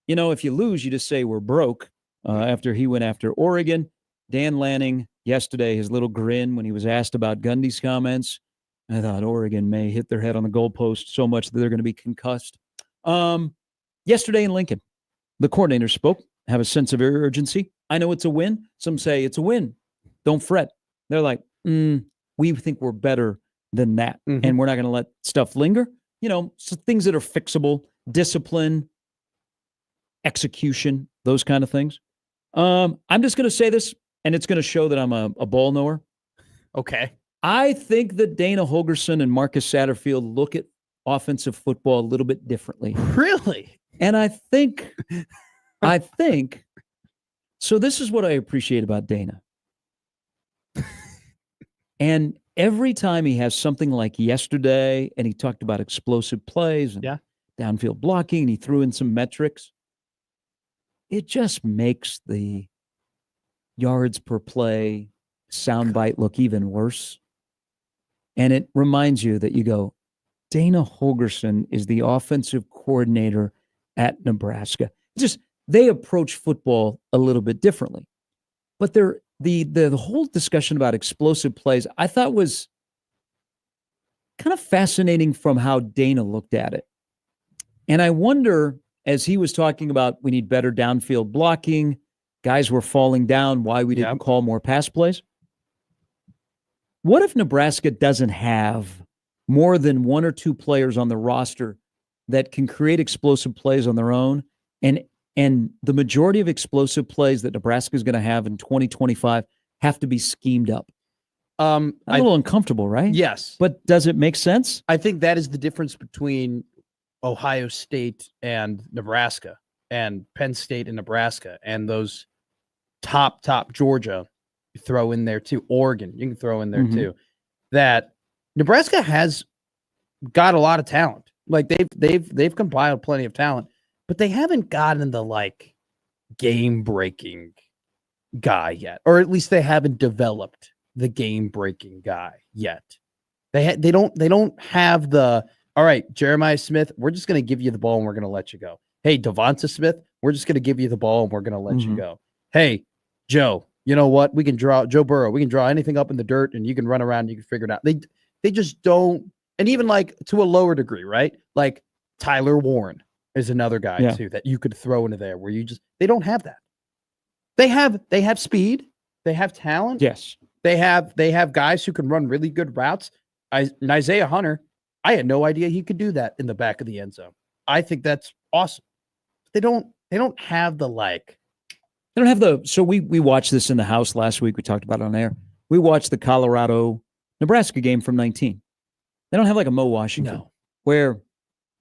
You know, if you lose, you just say we're broke. After he went after Oregon, Dan Lanning yesterday, his little grin when he was asked about Gundy's comments, I thought Oregon may hit their head on the goalpost so much that they're going to be concussed. Yesterday in Lincoln, the coordinator spoke, have a sense of urgency. I know it's a win. Some say it's a win. Don't fret. They're like, we think we're better than that. And we're not going to let stuff linger. You know, so things that are fixable, discipline, execution, those kind of things. I'm just going to say this, and it's going to show that I'm a ball knower. Okay. I think that Dana Holgorsen and Marcus Satterfield look at offensive football a little bit differently. Really? And I think, so this is what I appreciate about Dana. And every time he has something like yesterday, and he talked about explosive plays and downfield blocking, and he threw in some metrics, it just makes the yards per play soundbite look even worse. And it reminds you that you go, Dana Holgorsen is the offensive coordinator at Nebraska. Just they approach football a little bit differently. But the whole discussion about explosive plays, I thought was kind of fascinating from how Dana looked at it. And I wonder, as he was talking about we need better downfield blocking, guys were falling down, why we didn't call more pass plays. What if Nebraska doesn't have more than one or two players on the roster that can create explosive plays on their own? And the majority of explosive plays that Nebraska is going to have in 2025 have to be schemed up. A little uncomfortable, right? Yes. But does it make sense? I think that is the difference between Ohio State and Nebraska and Penn State and Nebraska and those top Georgia. You throw in there too. Oregon, you can throw in there too. That Nebraska has got a lot of talent. Like they've compiled plenty of talent, but they haven't gotten the like game-breaking guy yet, or at least they haven't developed the game-breaking guy yet. They don't have the all right, Jeremiah Smith, we're just going to give you the ball and we're going to let you go. Hey, Devonta Smith, we're just going to give you the ball and we're going to let you go. Hey, Joe, you know what? We can draw Joe Burrow. We can draw anything up in the dirt and you can run around and you can figure it out. They just don't. And even like to a lower degree, right? Like Tyler Warren is another guy too that you could throw into there where they don't have that. They have speed. They have talent. Yes. They have guys who can run really good routes. Isaiah Hunter, I had no idea he could do that in the back of the end zone. I think that's awesome. They don't have the like. They don't have the. So we watched this in the house last week. We talked about it on air. We watched the Colorado-Nebraska game from 19. They don't have like a Mo Washington where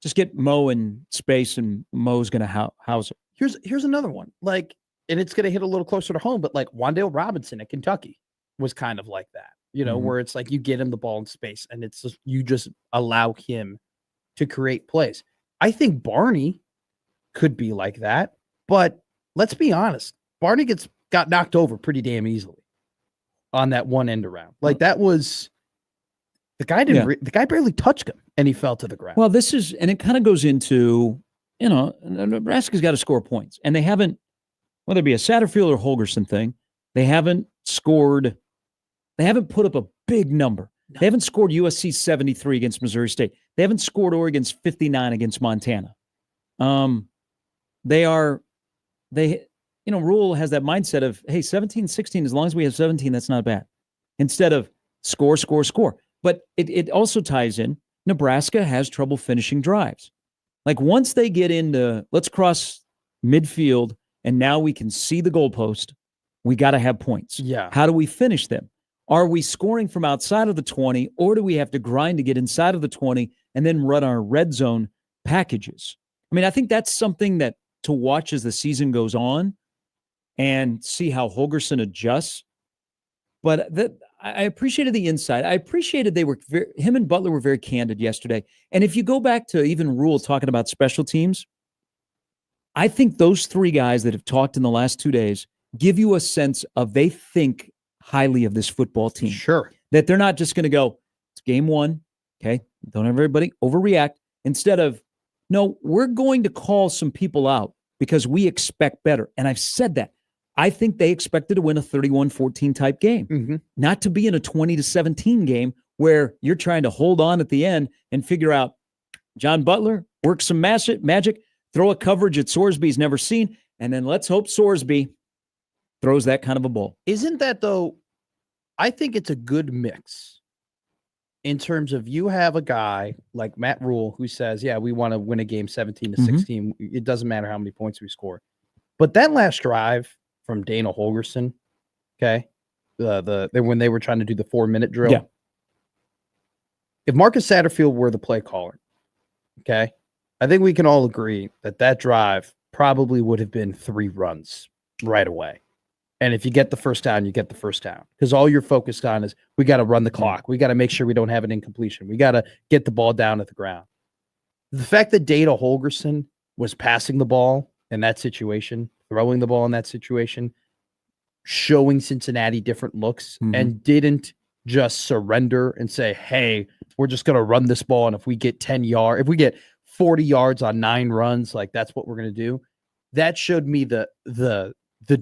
just get Mo in space and Mo's going to house it. Here's another one. Like, and it's going to hit a little closer to home, but like Wan'Dale Robinson at Kentucky was kind of like that, you know, where it's like you get him the ball in space and it's just, you just allow him to create plays. I think Barney could be like that, but let's be honest. Barney got knocked over pretty damn easily on that one end around. Like that was the guy the guy barely touched him and he fell to the ground. Well, and it kind of goes into, you know, Nebraska's got to score points and they haven't, whether it be a Satterfield or Holgorsen thing, they haven't scored. They haven't put up a big number. No. They haven't scored USC 73 against Missouri State. They haven't scored Oregon's 59 against Montana. Rule has that mindset of, hey, 17-16, as long as we have 17, that's not bad. Instead of score. But it also ties in, Nebraska has trouble finishing drives. Like once they get into, let's cross midfield, and now we can see the goalpost, we got to have points. Yeah. How do we finish them? Are we scoring from outside of the 20, or do we have to grind to get inside of the 20 and then run our red zone packages? I mean, I think that's something that to watch as the season goes on and see how Holgerson adjusts. But I appreciated the insight. I appreciated him and Butler were very candid yesterday. And if you go back to even Rule talking about special teams, I think those three guys that have talked in the last 2 days give you a sense of they think highly of this football team. Sure. That they're not just going to go, it's game one, okay? Don't have everybody overreact. Instead of, no, we're going to call some people out because we expect better. And I've said that. I think they expected to win a 31-14 type game, not to be in a 20-17 game where you're trying to hold on at the end and figure out John Butler, work some magic, throw a coverage that Sorsby's never seen, and then let's hope Sorsby throws that kind of a ball. Isn't that, though, I think it's a good mix in terms of you have a guy like Matt Rule who says, yeah, we want to win a game 17-16. It doesn't matter how many points we score. But that last drive from Dana Holgerson, okay, when they were trying to do the 4-minute drill. Yeah. If Marcus Satterfield were the play caller, okay, I think we can all agree that drive probably would have been 3 runs right away. And if you get the first down, you get the first down. Because all you're focused on is we got to run the clock. We got to make sure we don't have an incompletion. We got to get the ball down at the ground. The fact that Dana Holgerson was passing the ball in that situation, throwing the ball in that situation, showing Cincinnati different looks, and didn't just surrender and say, hey, we're just going to run this ball. And if we get 10 yards, if we get 40 yards on 9 runs, like that's what we're going to do. That showed me the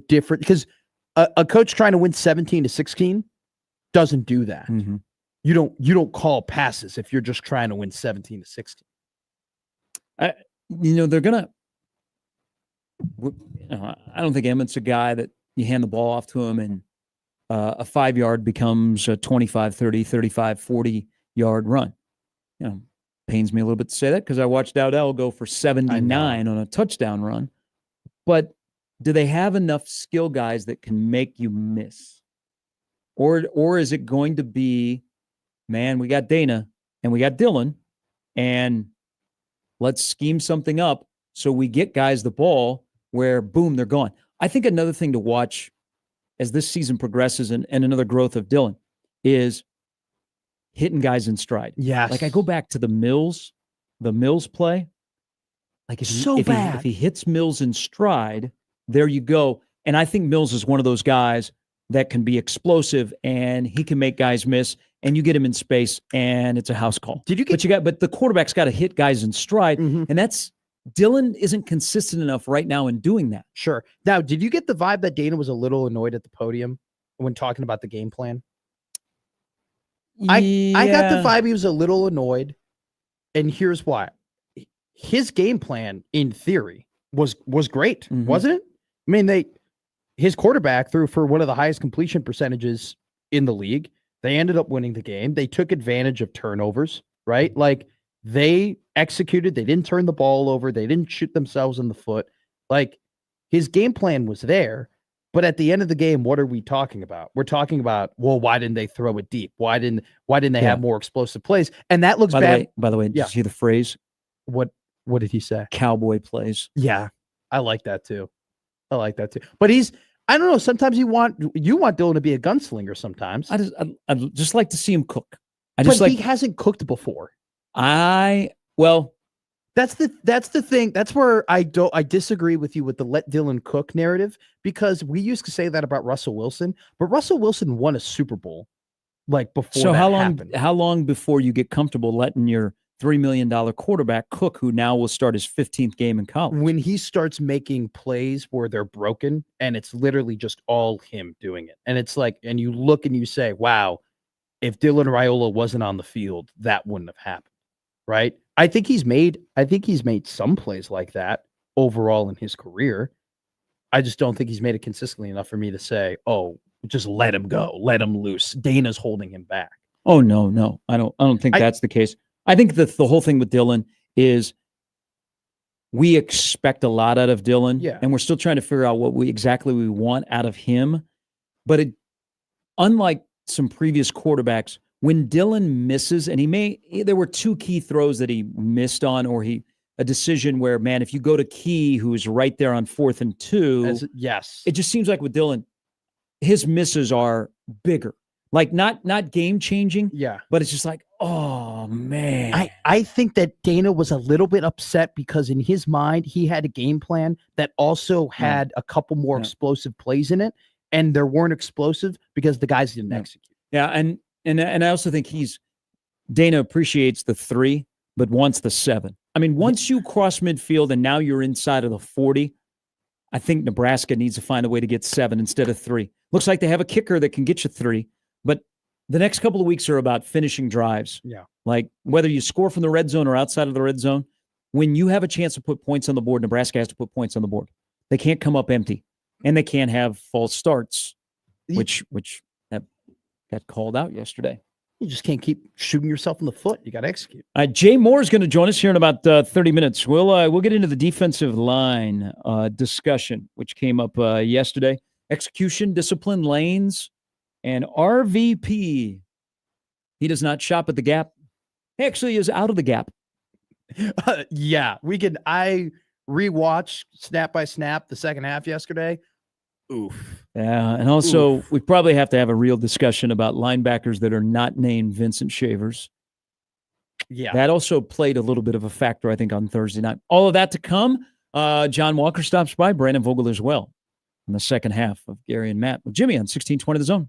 different, because a coach trying to win 17-16 doesn't do that. You don't call passes if you're just trying to win 17-16. They're gonna. I don't think Emmett's a guy that you hand the ball off to him and a 5-yard becomes a 25, 30, 35, 40-yard run. Pains me a little bit to say that because I watched Dowdell go for 79 on a touchdown run. But do they have enough skill guys that can make you miss? Or is it going to be, man, we got Dana and we got Dylan, and let's scheme something up so we get guys the ball where, boom, they're gone. I think another thing to watch as this season progresses and another growth of Dylan is hitting guys in stride. Yes. Like I go back to the Mills play. Like if he hits Mills in stride, there you go. And I think Mills is one of those guys that can be explosive and he can make guys miss, and you get him in space and it's a house call. But the quarterback's got to hit guys in stride, and that's Dylan isn't consistent enough right now in doing that. Sure. Now, did you get the vibe that Dana was a little annoyed at the podium when talking about the game plan? I got the vibe he was a little annoyed, and here's why. His game plan, in theory, was great, wasn't it? I mean, his quarterback threw for one of the highest completion percentages in the league. They ended up winning the game. They took advantage of turnovers, right? Like, they executed. They didn't turn the ball over. They didn't shoot themselves in the foot. Like, his game plan was there. But at the end of the game, what are we talking about? We're talking about, well, why didn't they throw it deep? Why didn't they have more explosive plays? And that looks bad. By the way, did you see the phrase? What did he say? Cowboy plays. Yeah, I like that too. But I don't know. Sometimes you want Dylan to be a gunslinger. Sometimes I'd just like to see him cook. He hasn't cooked before. That's the thing. That's where I disagree with you with the let Dylan cook narrative, because we used to say that about Russell Wilson, but Russell Wilson won a Super Bowl like before. So how long before you get comfortable letting your $3 million quarterback cook, who now will start his 15th game in college? When he starts making plays where they're broken and it's literally just all him doing it. And it's like, and you look and you say, wow, if Dylan Raiola wasn't on the field, that wouldn't have happened. Right? I think he's made some plays like that overall in his career. I just don't think he's made it consistently enough for me to say, oh, just let him go, let him loose. Dana's holding him back. Oh, no. I don't think that's the case. I think that the whole thing with Dylan is we expect a lot out of Dylan, and we're still trying to figure out what we want out of him. But unlike some previous quarterbacks, when Dylan misses, and there were 2 key throws that he missed on, or a decision where, man, if you go to Key, who's right there on 4th and 2, yes, it just seems like with Dylan, his misses are bigger. Like not game changing, but it's just like, oh man. I think that Dana was a little bit upset because in his mind he had a game plan that also had a couple more explosive plays in it, and there weren't explosive because the guys didn't execute. Yeah, and I also think Dana appreciates the 3, but wants the 7. I mean, once you cross midfield and now you're inside of the 40, I think Nebraska needs to find a way to get 7 instead of 3. Looks like they have a kicker that can get you 3. But the next couple of weeks are about finishing drives. Yeah. Like whether you score from the red zone or outside of the red zone, when you have a chance to put points on the board, Nebraska has to put points on the board. They can't come up empty, and they can't have false starts, which got called out yesterday. You just can't keep shooting yourself in the foot. You got to execute. Jay Moore is going to join us here in about 30 minutes. We'll get into the defensive line discussion, which came up yesterday. Execution, discipline, lanes. And RVP, he does not shop at the Gap. He actually is out of the Gap. Yeah, I rewatched snap by snap the second half yesterday. Oof. Yeah, and also we probably have to have a real discussion about linebackers that are not named Vincent Shavers. Yeah. That also played a little bit of a factor, I think, on Thursday night. All of that to come. John Walker stops by, Brandon Vogel as well in the second half of Gary and Matt with Jimmy on 1620 The Zone.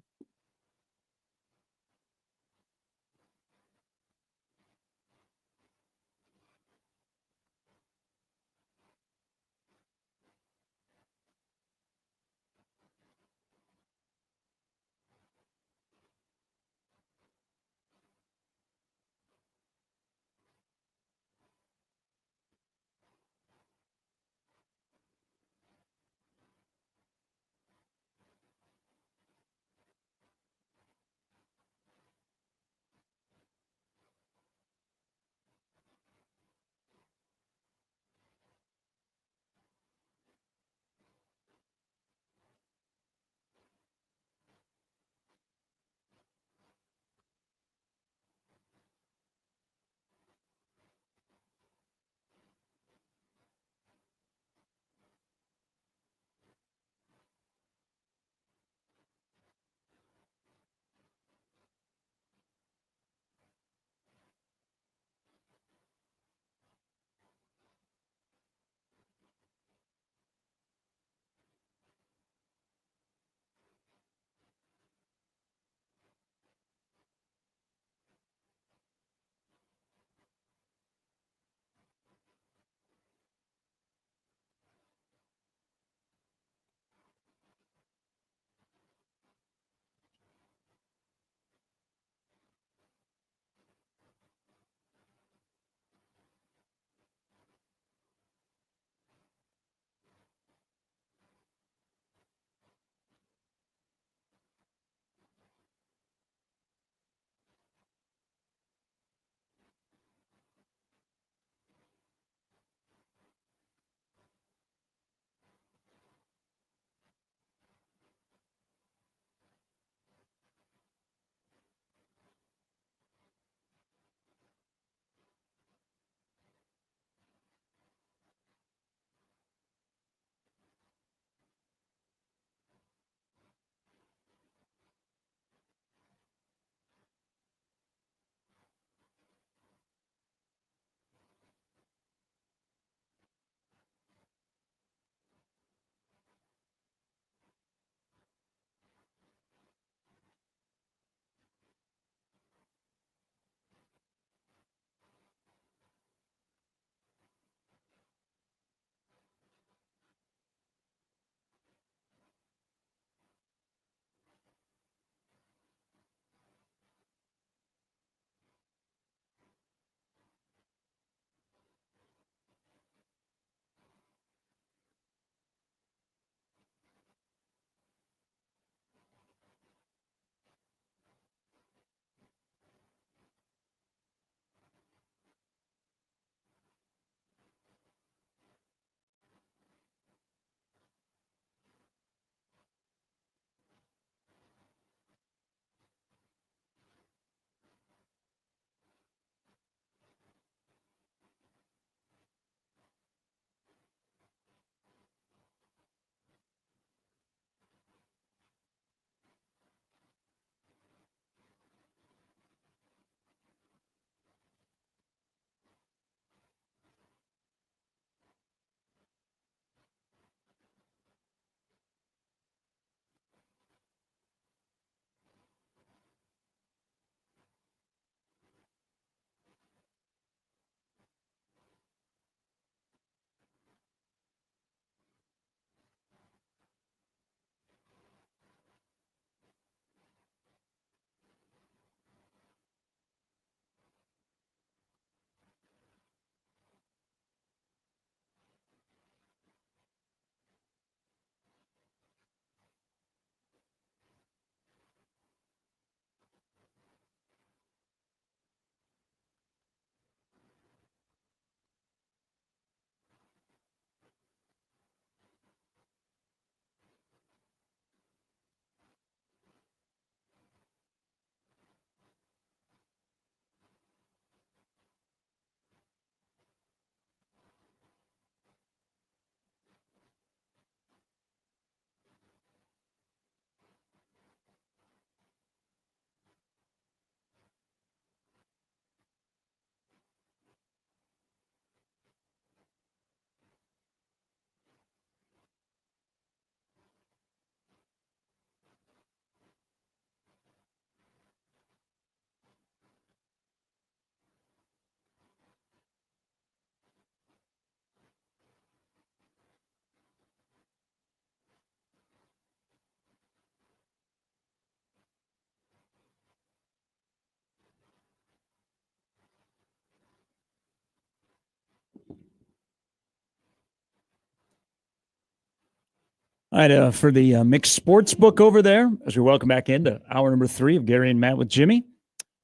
All right, for the mixed sports book over there, as we welcome back into hour number 3 of Gary and Matt with Jimmy.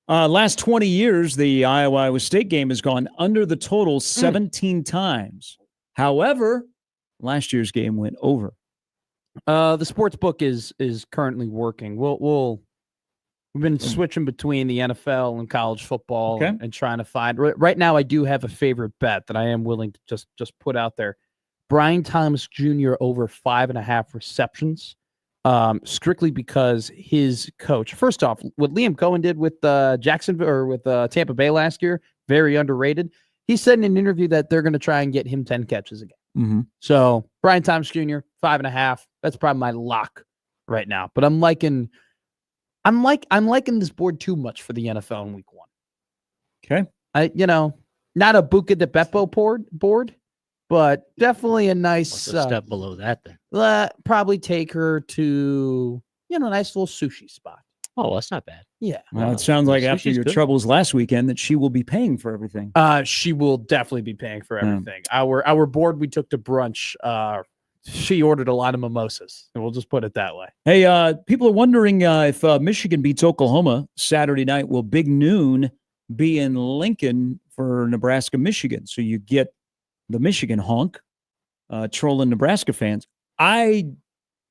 Last 20 years, the Iowa State game has gone under the total 17 times. However, last year's game went over. The sports book is currently working. We've been switching between the NFL and college football and trying to find. Right now, I do have a favorite bet that I am willing to just put out there. Brian Thomas Jr. over 5.5 receptions, strictly because his coach. First off, what Liam Cohen did with Jacksonville or with Tampa Bay last year, very underrated. He said in an interview that they're going to try and get him 10 catches again. Mm-hmm. So Brian Thomas Jr. 5.5. That's probably my lock right now. But I'm liking this board too much for the NFL in week 1. Okay, not a Buca de Beppo board. But definitely a nice step below that then. Probably take her to, a nice little sushi spot. Oh, that's not bad. Yeah. Well, it sounds like after Sushi's your good. troubles last weekend that she will be paying for everything. She will definitely be paying for everything. Our board we took to brunch, she ordered a lot of mimosas, and we'll just put it that way. Hey, people are wondering if Michigan beats Oklahoma Saturday night, will Big Noon be in Lincoln for Nebraska, Michigan? So you get the Michigan honk trolling Nebraska fans. I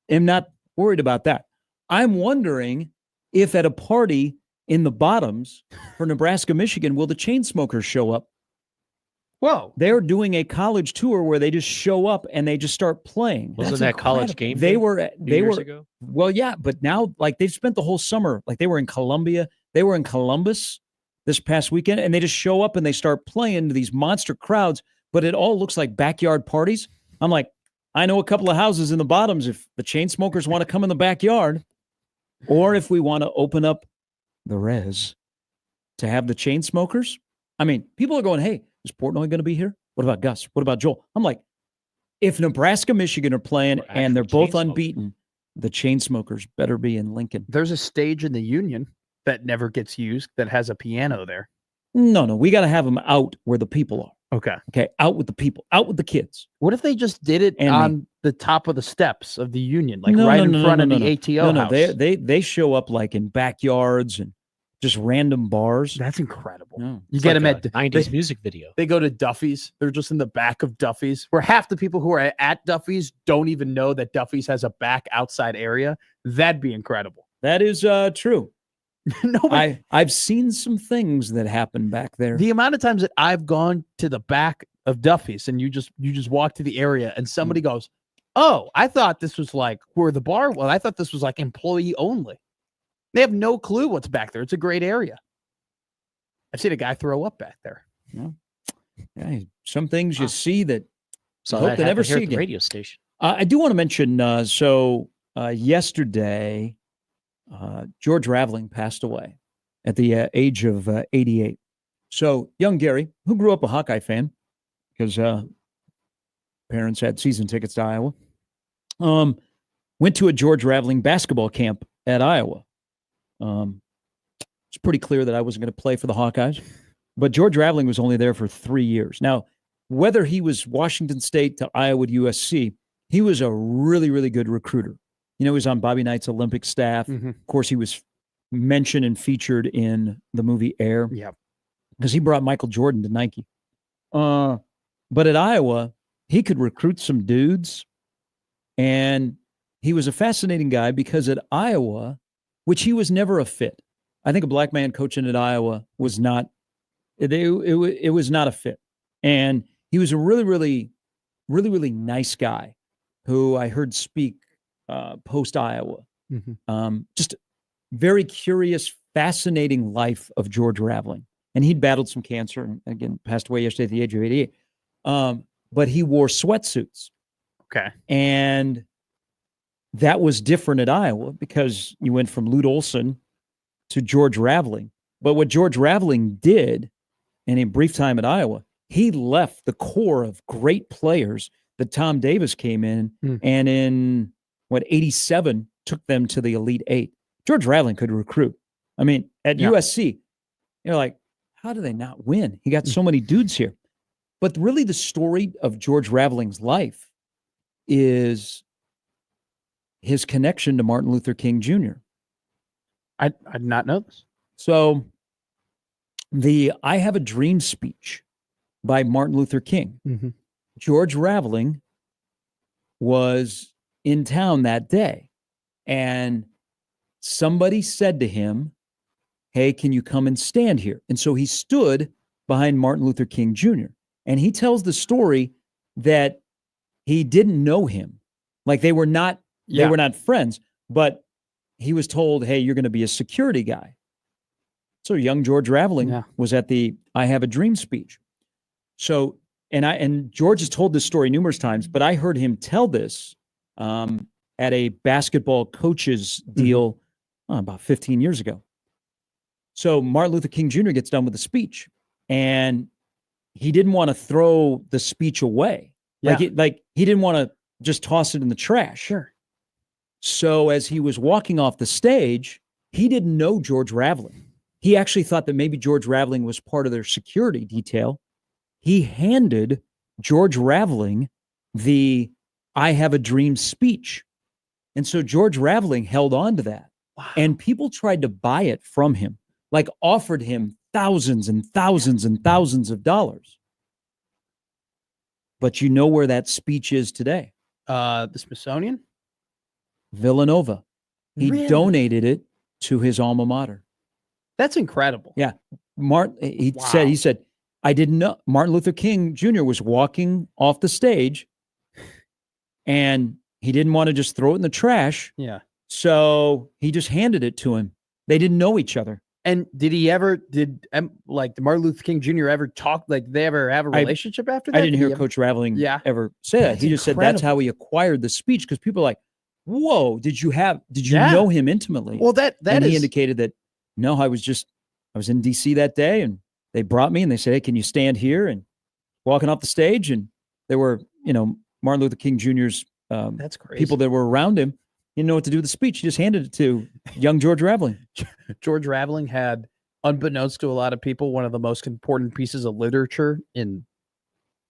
am not worried about that. I'm wondering if at a party in the bottoms for Nebraska, Michigan, will the Chainsmokers show up? Whoa. They're doing a college tour where they just show up and they just start playing. Wasn't that college game? They day were 2 years were ago? Well, yeah, but now like they've spent the whole summer, like they were in Columbia, they were in Columbus this past weekend, and they just show up and they start playing to these monster crowds. But it all looks like backyard parties. I'm like, I know a couple of houses in the bottoms if the Chainsmokers want to come in the backyard, or if we want to open up the res to have the Chainsmokers. I mean, people are going, hey, is Portnoy going to be here? What about Gus? What about Joel? I'm like, if Nebraska, Michigan are playing and they're both unbeaten, the Chainsmokers better be in Lincoln. There's a stage in the Union that never gets used that has a piano there. No, we got to have them out where the people are. Okay, out with the people, out with the kids. What if they just did it And on the top of the steps of the Union, like right in front of the ATO house? They show up like in backyards and just random bars. That's incredible. No. You get them like at a 90s music video. They go to Duffy's. They're just in the back of Duffy's, where half the people who are at Duffy's don't even know that Duffy's has a back outside area. That'd be incredible. That is true. No, I've seen some things that happen back there. the amount of times that I've gone to the back of Duffy's and you just walk to the area and somebody goes, "Oh, I thought this was like where the bar was. I thought this was like employee only." They have no clue what's back there. It's a great area. I've seen a guy throw up back there. Yeah, some things you see that So hope that they never happened here see at the again. radio station. I do want to mention, yesterday, George Raveling passed away at the age of 88. So young Gary, who grew up a Hawkeye fan because parents had season tickets to Iowa, went to a George Raveling basketball camp at Iowa. It's pretty clear that I wasn't going to play for the Hawkeyes, but George Raveling was only there for 3 years. Now, whether he was Washington State to Iowa to USC, he was a really, really good recruiter. You know, he was on Bobby Knight's Olympic staff. Mm-hmm. Of course, he was mentioned and featured in the movie Air. Yeah. Because he brought Michael Jordan to Nike. But at Iowa, he could recruit some dudes. And he was a fascinating guy because at Iowa, which he was never a fit. I think a black man coaching at Iowa was not, it was not a fit. And he was a really, really, really, really nice guy who I heard speak post Iowa. Mm-hmm. Just very curious, fascinating life of George Raveling. And he'd battled some cancer and again passed away yesterday at the age of 88. But he wore sweatsuits. Okay. And that was different at Iowa because you went from Lute Olson to George Raveling. But what George Raveling did in a brief time at Iowa, he left the core of great players that Tom Davis came in and in 87 took them to the Elite Eight. George Raveling could recruit. I mean, at USC, you're like, how do they not win? He got so many dudes here. But really the story of George Raveling's life is his connection to Martin Luther King Jr. I did not know this. So the I Have a Dream speech by Martin Luther King, Mhm. George Raveling was in town that day, and somebody said to him, hey, can you come and stand here? And so he stood behind Martin Luther King Jr. And he tells the story that he didn't know him. Like they were not friends, but he was told, hey, you're going to be a security guy. So young George Raveling was at the I Have a Dream speech. So, and George has told this story numerous times, but I heard him tell this at a basketball coaches deal about 15 years ago. So Martin Luther King Jr. gets done with the speech, and he didn't want to throw the speech away. Like he didn't want to just toss it in the trash. Sure. So as he was walking off the stage, he didn't know George Raveling. He actually thought that maybe George Raveling was part of their security detail. He handed George Raveling the I Have a Dream speech. And so George Raveling held on to that. Wow. And people tried to buy it from him, like offered him thousands and thousands and thousands of dollars. But you know where that speech is today? The Smithsonian? Villanova. He donated it to his alma mater. That's incredible. Yeah. He said, I didn't know. Martin Luther King Jr. was walking off the stage and he didn't want to just throw it in the trash. Yeah. So he just handed it to him. They didn't know each other. And did Martin Luther King Jr. ever talk, like they ever have a relationship after that? I didn't hear Coach Raveling ever say that. He just said that's how he acquired the speech, because people are like, whoa, did you know him intimately? Well, he indicated that, no, I was in DC that day and they brought me and they said, hey, can you stand here? And walking off the stage, and there were, Martin Luther King Jr.'s that's crazy. people that were around him. He didn't know what to do with the speech. He just handed it to young George Raveling. George Raveling had, unbeknownst to a lot of people, one of the most important pieces of literature in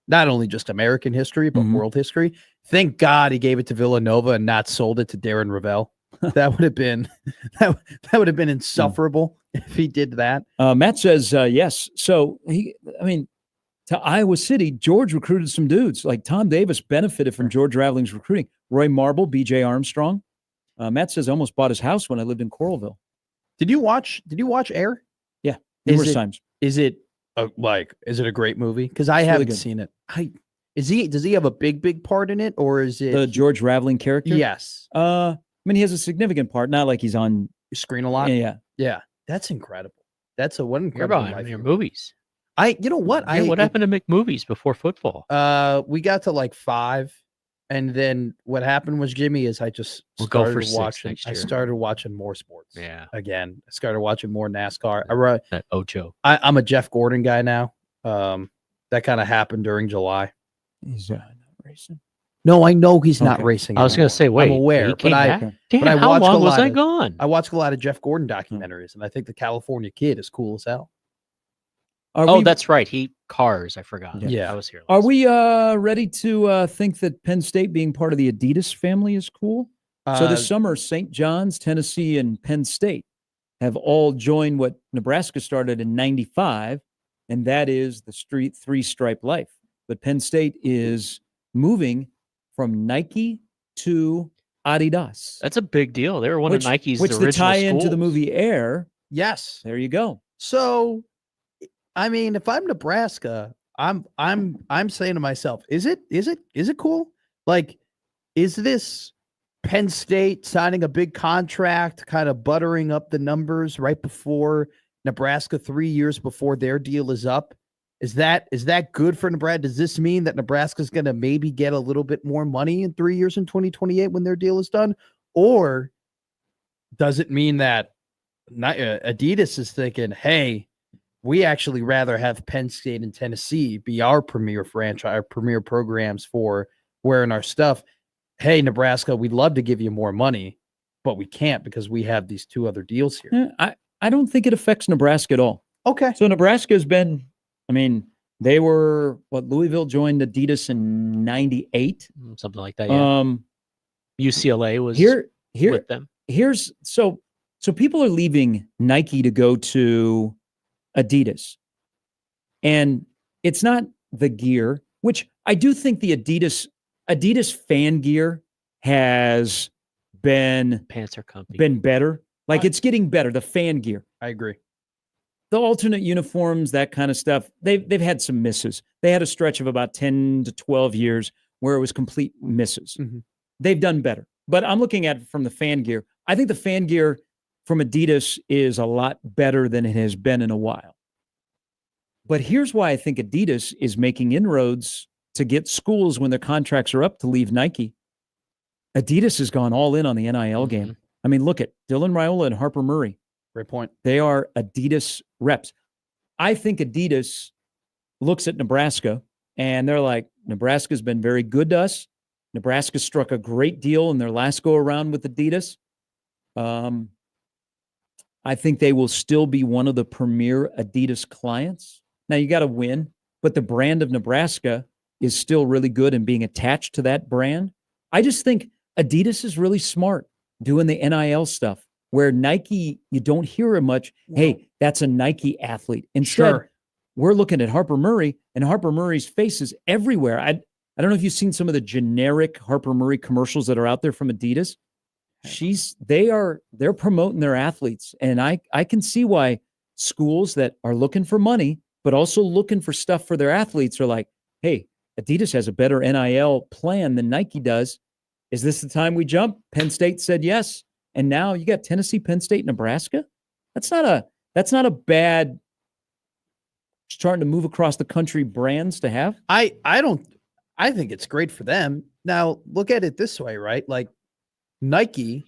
not only just American history, but world history. Thank God he gave it to Villanova and not sold it to Darren Ravel. That would have been insufferable if he did that. Matt says yes. So to Iowa City, George recruited some dudes. Like Tom Davis benefited from George Raveling's recruiting. Roy Marble, B.J. Armstrong. Matt says I almost bought his house when I lived in Coralville. Did you watch Air? Yeah, numerous times. Is it a great movie? Because I haven't seen it. Does he have a big part in it, or is it the George Raveling character? Yes. He has a significant part. Not like he's on screen a lot. Yeah. That's incredible. That's a incredible. You're behind your movies. You know what? What happened to make movies before football? We got to like 5, and then what happened was, Jimmy, is I just started watching. I started watching more sports. Yeah. Again, I started watching more NASCAR. That Ocho. I'm a Jeff Gordon guy now. That kind of happened during July. He's not racing. No, I know he's not racing. I was going to say, wait, I'm aware, but how long was I gone? I watched a lot of Jeff Gordon documentaries, and I think the California Kid is cool as hell. That's right. Cars. I forgot. Yeah. I was here. Are we ready to think that Penn State being part of the Adidas family is cool? So this summer, St. John's, Tennessee, and Penn State have all joined what Nebraska started in '95, and that is the three-stripe life. But Penn State is moving from Nike to Adidas. That's a big deal. They were one of Nike's which original to tie schools. into the movie Air. Yes. There you go. So, if I'm Nebraska, I'm saying to myself, is it cool? Like, is this Penn State signing a big contract, kind of buttering up the numbers right before Nebraska, 3 years before their deal is up? Is that good for Nebraska? Does this mean that Nebraska is going to maybe get a little bit more money in 3 years in 2028 when their deal is done? Or does it mean that Adidas is thinking, hey, we actually rather have Penn State and Tennessee be our premier franchise, our premier programs for wearing our stuff. Hey, Nebraska, we'd love to give you more money, but we can't because we have these 2 other deals here. I don't think it affects Nebraska at all. Okay. So Nebraska has been, they were, Louisville joined Adidas in '98. Something like that, yeah. UCLA was here with them. here's so people are leaving Nike to go to Adidas. And it's not the gear, which I do think the Adidas fan gear has been Pants are comfy. better. Like it's getting better, the fan gear. I agree. The alternate uniforms, that kind of stuff, they've had some misses. They had a stretch of about 10 to 12 years where it was complete misses. Mm-hmm. They've done better. But I'm looking at it from the fan gear. I think the fan gear from Adidas is a lot better than it has been in a while. But here's why I think Adidas is making inroads to get schools when their contracts are up to leave Nike. Adidas has gone all in on the NIL game. I mean, look at Dylan Raiola and Harper Murray. Great point. They are Adidas reps. I think Adidas looks at Nebraska and they're like, Nebraska's been very good to us. Nebraska struck a great deal in their last go around with Adidas. I think they will still be one of the premier Adidas clients. Now you got to win, but the brand of Nebraska is still really good and being attached to that brand. I just think Adidas is really smart doing the NIL stuff where Nike, you don't hear it much. Hey, that's a Nike athlete. Instead, we're looking at Harper Murray and Harper Murray's face is everywhere. I don't know if you've seen some of the generic Harper Murray commercials that are out there from Adidas. They're promoting their athletes. And I can see why schools that are looking for money, but also looking for stuff for their athletes are like, hey, Adidas has a better NIL plan than Nike does. Is this the time we jump? Penn State said yes. And now you got Tennessee, Penn State, Nebraska. That's not a bad starting to move across the country brands to have. I think it's great for them. Now look at it this way, right? Like Nike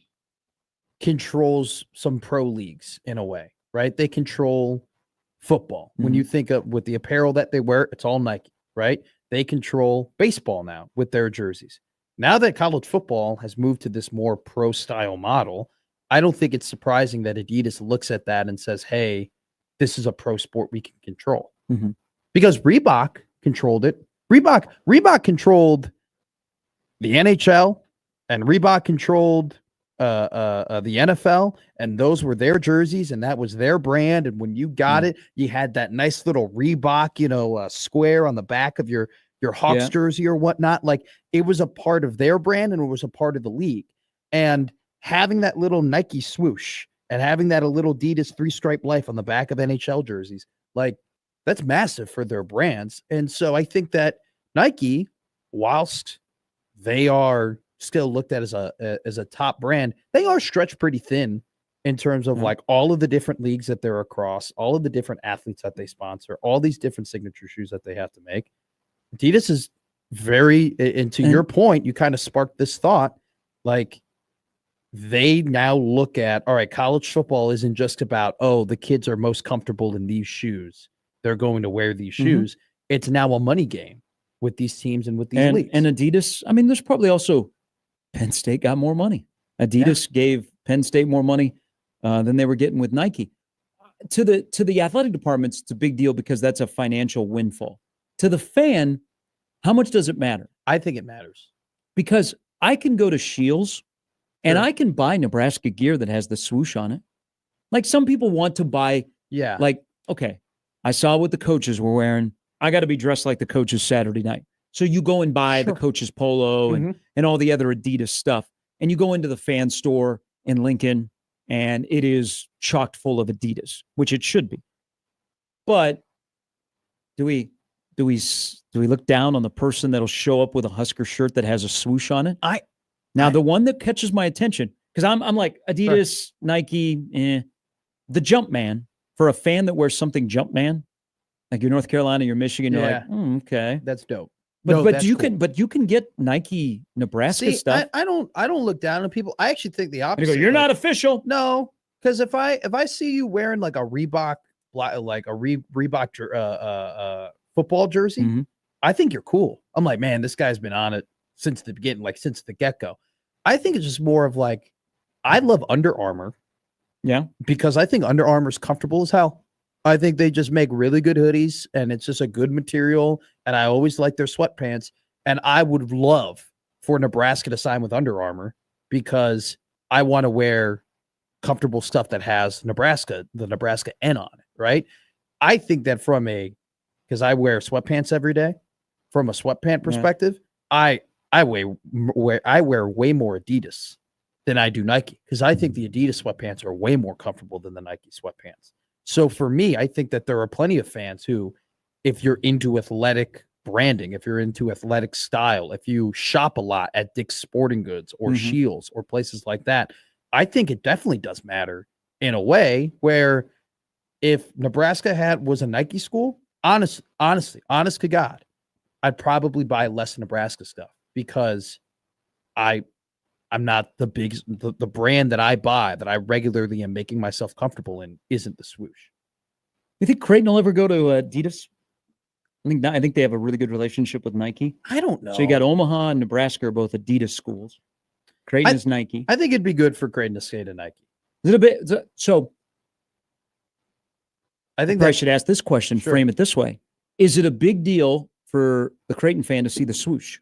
controls some pro leagues in a way, right? They control football. When you think of with the apparel that they wear, it's all Nike, right? They control baseball now with their jerseys. Now that college football has moved to this more pro style model, I don't think it's surprising that Adidas looks at that and says, hey, this is a pro sport we can control. Because Reebok controlled it. Reebok controlled the NHL and Reebok controlled the NFL, and those were their jerseys and that was their brand. And when you got it, you had that nice little Reebok, square on the back of your Hawks jersey or whatnot. Like it was a part of their brand and it was a part of the league. And having that little Nike swoosh and having that a little Adidas 3-stripe life on the back of NHL jerseys, like that's massive for their brands. And so I think that Nike, whilst they are still looked at as a top brand, they are stretched pretty thin in terms of like all of the different leagues that they're across, all of the different athletes that they sponsor, all these different signature shoes that they have to make. Adidas is very, and to your point, you kind of sparked this thought, like they now look at, all right, college football isn't just about, oh, the kids are most comfortable in these shoes, they're going to wear these shoes. It's now a money game with these teams and with these leagues. And Adidas, I mean, there's probably also Penn State got more money. Adidas gave Penn State more money than they were getting with Nike. To the athletic departments, it's a big deal because that's a financial windfall. To the fan, how much does it matter? I think it matters. Because I can go to Shields and I can buy Nebraska gear that has the swoosh on it. Like some people want to buy, like, okay, I saw what the coaches were wearing. I got to be dressed like the coaches Saturday night. So you go and buy the coach's polo and all the other Adidas stuff. And you go into the fan store in Lincoln and it is chocked full of Adidas, which it should be. But do we look down on the person that'll show up with a Husker shirt that has a swoosh on it? The one that catches my attention, because I'm like Adidas, Nike, the Jumpman, for a fan that wears something Jumpman, like you're North Carolina, you're Michigan, you're like, okay, that's dope. But you can get Nike Nebraska stuff. I don't look down on people. I actually think the opposite. You're not official. No, because if I see you wearing like a Reebok football jersey, I think you're cool. I'm like, man, this guy's been on it since the beginning, like since the get-go. I think it's just more of like, I love Under Armour. Yeah. Because I think Under Armour's comfortable as hell. I think they just make really good hoodies and it's just a good material. And I always like their sweatpants. And I would love for Nebraska to sign with Under Armour because I want to wear comfortable stuff that has the Nebraska N on it, right? I think that because I wear sweatpants every day, from a sweatpant perspective, I wear way more Adidas than I do Nike, because I think the Adidas sweatpants are way more comfortable than the Nike sweatpants. So for me, I think that there are plenty of fans who, if you're into athletic branding, if you're into athletic style, if you shop a lot at Dick's Sporting Goods or Shields or places like that, I think it definitely does matter in a way where if Nebraska was a Nike school, honest to God, I'd probably buy less Nebraska stuff, because I'm not the brand that I buy, that I regularly am making myself comfortable in, isn't the swoosh. You think Creighton will ever go to Adidas? I think they have a really good relationship with Nike. I don't know. So you got Omaha and Nebraska are both Adidas schools. Creighton is Nike. I think it'd be good for Creighton to stay to Nike. Is it a bit so? I think I should ask this question. Sure. Frame it this way: is it a big deal for the Creighton fan to see the swoosh?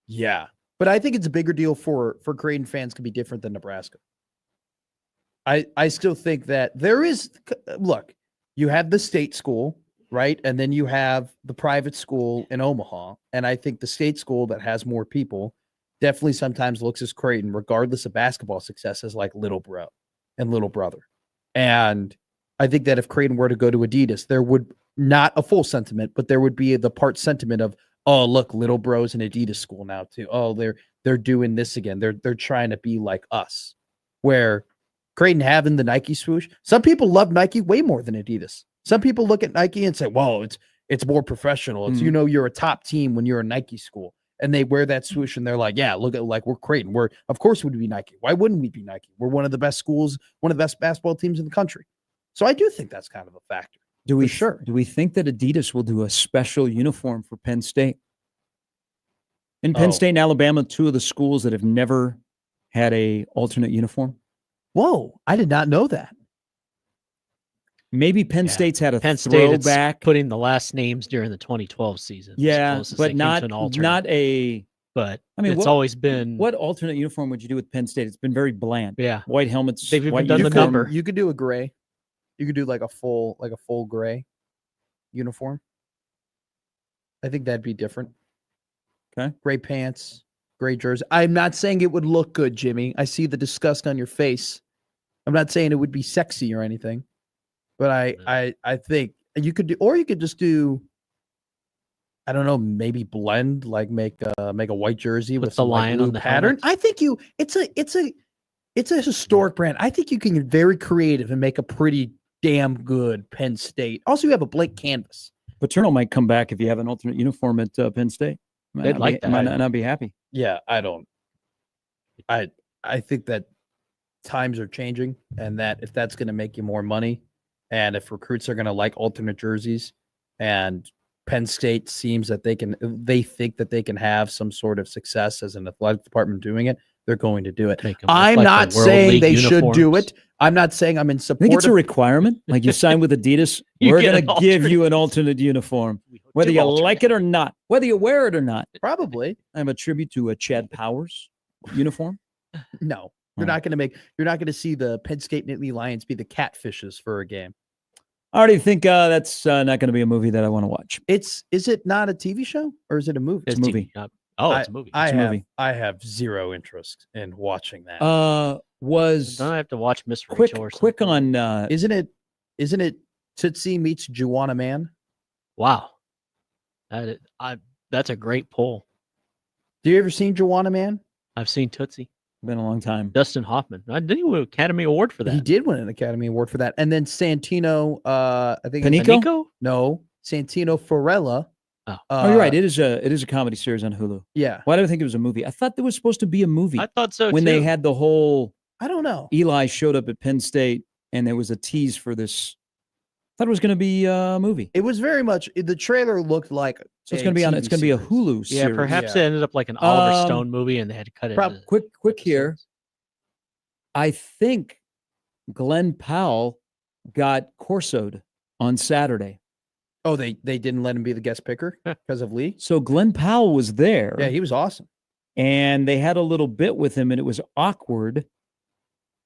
Yeah, but I think it's a bigger deal for Creighton fans to be different than Nebraska. I still think that there is. Look, you have the state school, right? And then you have the private school in Omaha. And I think the state school that has more people definitely sometimes looks as Creighton, regardless of basketball success, as like little bro and little brother. And I think that if Creighton were to go to Adidas, there would not a full sentiment, but there would be the part sentiment of, oh, look, little bro's an Adidas school now too. Oh, they're doing this again. They're trying to be like us. Where Creighton having the Nike swoosh, some people love Nike way more than Adidas. Some people look at Nike and say, "Whoa, it's more professional. It's you're a top team when you're a Nike school." And they wear that swoosh and they're like, "Yeah, look at we're Creighton. Of course we'd be Nike. Why wouldn't we be Nike? We're one of the best schools, one of the best basketball teams in the country." So I do think that's kind of a factor. Do we think that Adidas will do a special uniform for Penn State? In Penn State and Alabama, two of the schools that have never had a alternate uniform. Whoa, I did not know that. Maybe Penn State's had a Penn State throwback. putting the last names during the 2012 season. Yeah, but not a. But I mean, it's always been. What alternate uniform would you do with Penn State? It's been very bland. Yeah, white helmets. They've even white done the uniform. number. You could do a gray. You could do like a full gray uniform. I think that'd be different. Okay. Gray pants, gray jersey. I'm not saying it would look good, Jimmy. I see the disgust on your face. I'm not saying it would be sexy or anything, but I think you could do, or you could just do, I don't know, maybe blend, like make a white jersey with the some lion blue on the pattern. helmet. I think it's a historic brand. I think you can get very creative and make a pretty damn good Penn State. Also, you have a blank canvas. Paterno might come back if you have an alternate uniform at Penn State. They'd like that. Might not be happy. Yeah, I don't. I think that times are changing, and that if that's going to make you more money, and if recruits are going to like alternate jerseys, and Penn State seems that they think that they can have some sort of success as an athletic department doing it, they're going to do it. I'm not saying they should do it. I'm not saying I'm in support. I think it's a requirement. Like you sign with Adidas, we're going to give you an alternate uniform, whether you like it or not, whether you wear it or not. Probably. I'm a tribute to a Chad Powers uniform. No, you're not going to see the Penn State Nittany Lions be the catfishes for a game. I already think that's not going to be a movie that I want to watch. Is it not a TV show or is it a movie? It's a movie. It's a movie. I have zero interest in watching that. Don't I have to watch Miss Rachel or something? Quick on isn't it Tootsie meets Juwanna Mann? Wow. That's a great poll. Do you ever seen Juwanna Mann? I've seen Tootsie. Been a long time. Dustin Hoffman. Didn't he win an Academy Award for that? He did win an Academy Award for that. And then Santino, I think Panico? No, Santino Farella. Oh, you're right. It is a comedy series on Hulu. Yeah. Why did I think it was a movie? I thought there was supposed to be a movie. I thought so when too. they had the whole. I don't know. Eli showed up at Penn State, and there was a tease for this. I thought it was going to be a movie. It was very much. The trailer looked like. So it's going to be on. It's going to be a Hulu series. Yeah, perhaps it ended up like an Oliver Stone movie, and they had to cut it. Quick here. I think Glenn Powell got Corso'd on Saturday. Oh, they didn't let him be the guest picker because of Lee? So Glenn Powell was there. Yeah, he was awesome. and they had a little bit with him, and it was awkward.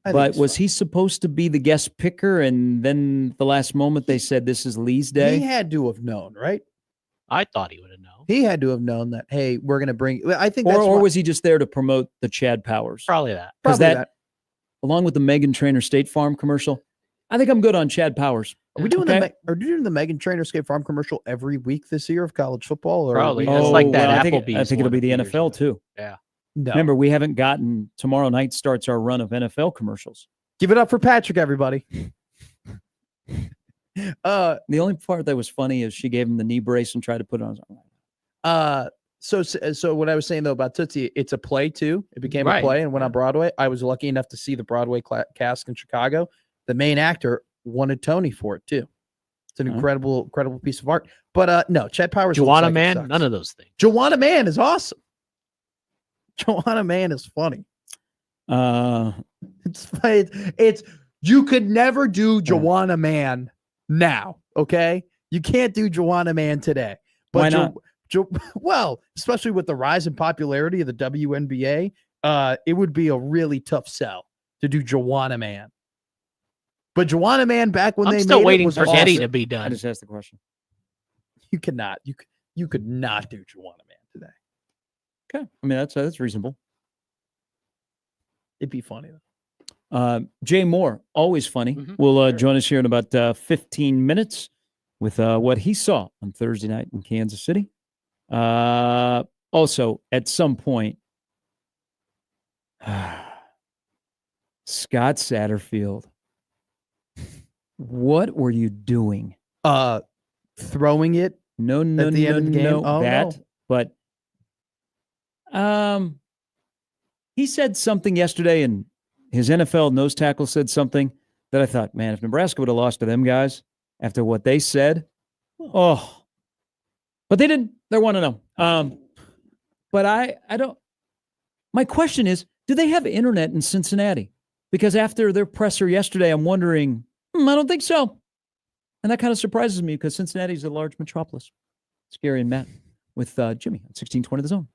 But was he supposed to be the guest picker? And then the last moment they said, this is Lee's day? He had to have known, right? I thought he would have known. He had to have known that, hey, we're going to bring, I think or was he just there to promote the Chad Powers? Probably that. Because that, along with the Meghan Trainor State Farm commercial, I think I'm good on Chad Powers. Are we doing are you doing the Meghan Trainor State Farm commercial every week this year of college football? Or Probably. It's like that Applebee's. I think it'll be the NFL too. Yeah. No. Remember, we haven't gotten, tomorrow night starts our run of NFL commercials. Give it up for Patrick, everybody. The only part that was funny is she gave him the knee brace and tried to put it on. So what I was saying though about Tootsie, it's a play too. It became a play and went on Broadway. I was lucky enough to see the Broadway cast in Chicago. The main actor won a Tony for it too. It's an incredible piece of art. But no, Chad Powers. Joanna Man, none of those things. Joanna Man is awesome. Joanna Man is funny. It's you could never do Joanna Man now. Okay, you can't do Joanna Man today. But why not? Well, especially with the rise in popularity of the WNBA, it would be a really tough sell to do Joanna Man. But Joanna Man back when I'm they still made waiting it was for awesome. Eddie to be done. I just asked the question. You could not do Joanna Man today. Okay, I mean that's reasonable. It'd be funny though. Jay Moore, always funny, will join us here in about 15 minutes with what he saw on Thursday night in Kansas City. Also, at some point, Scott Satterfield, what were you doing? Throwing it. No, at the end of the game. No, that. But he said something yesterday, and his NFL nose tackle said something that I thought, man, if Nebraska would have lost to them guys after what they said, but they didn't. They're 1-0. But I don't. My question is, do they have internet in Cincinnati? Because after their presser yesterday, I'm wondering, I don't think so. And that kind of surprises me because Cincinnati is a large metropolis. Scary and Matt with Jimmy on 1620 The Zone.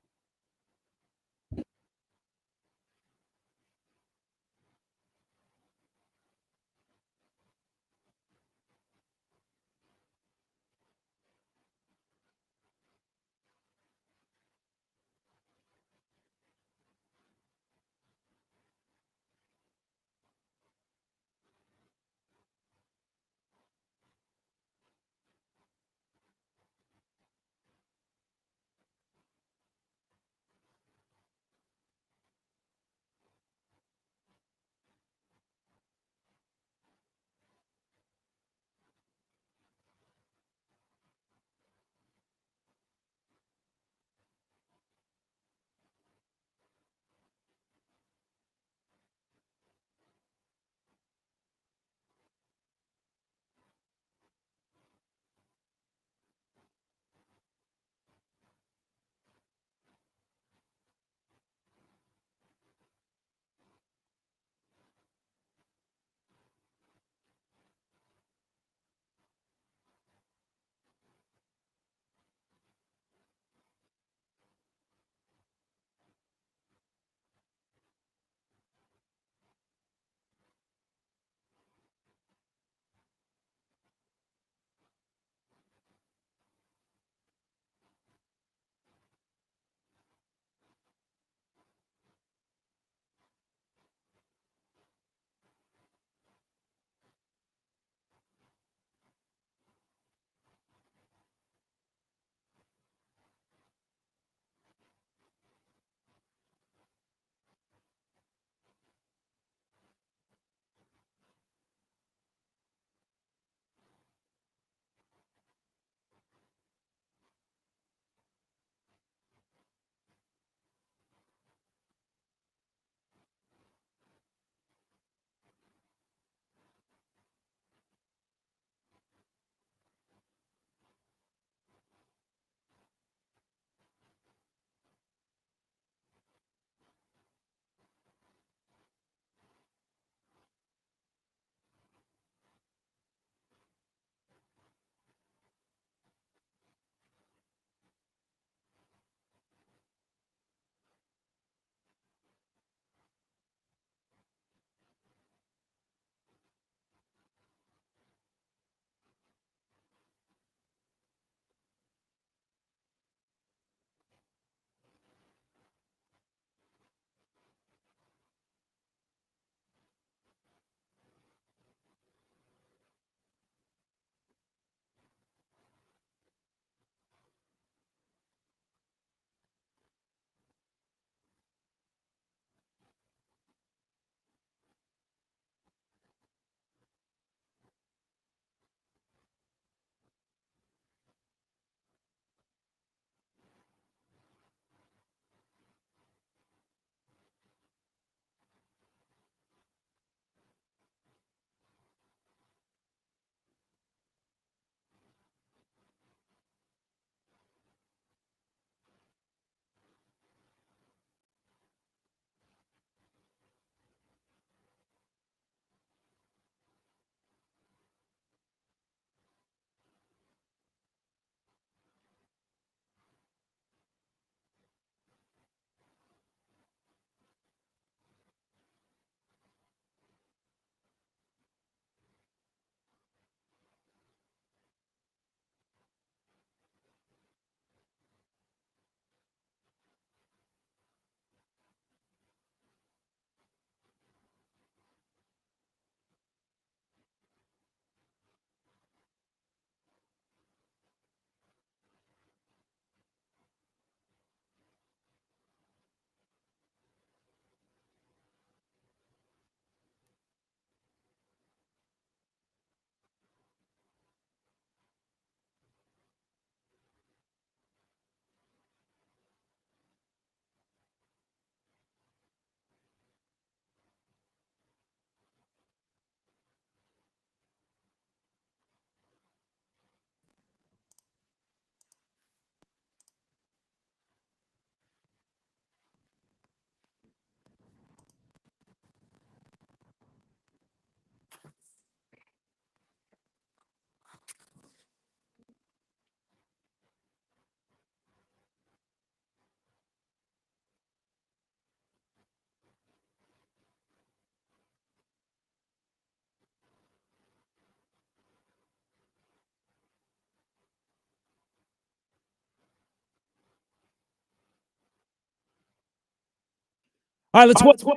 All right, let's welcome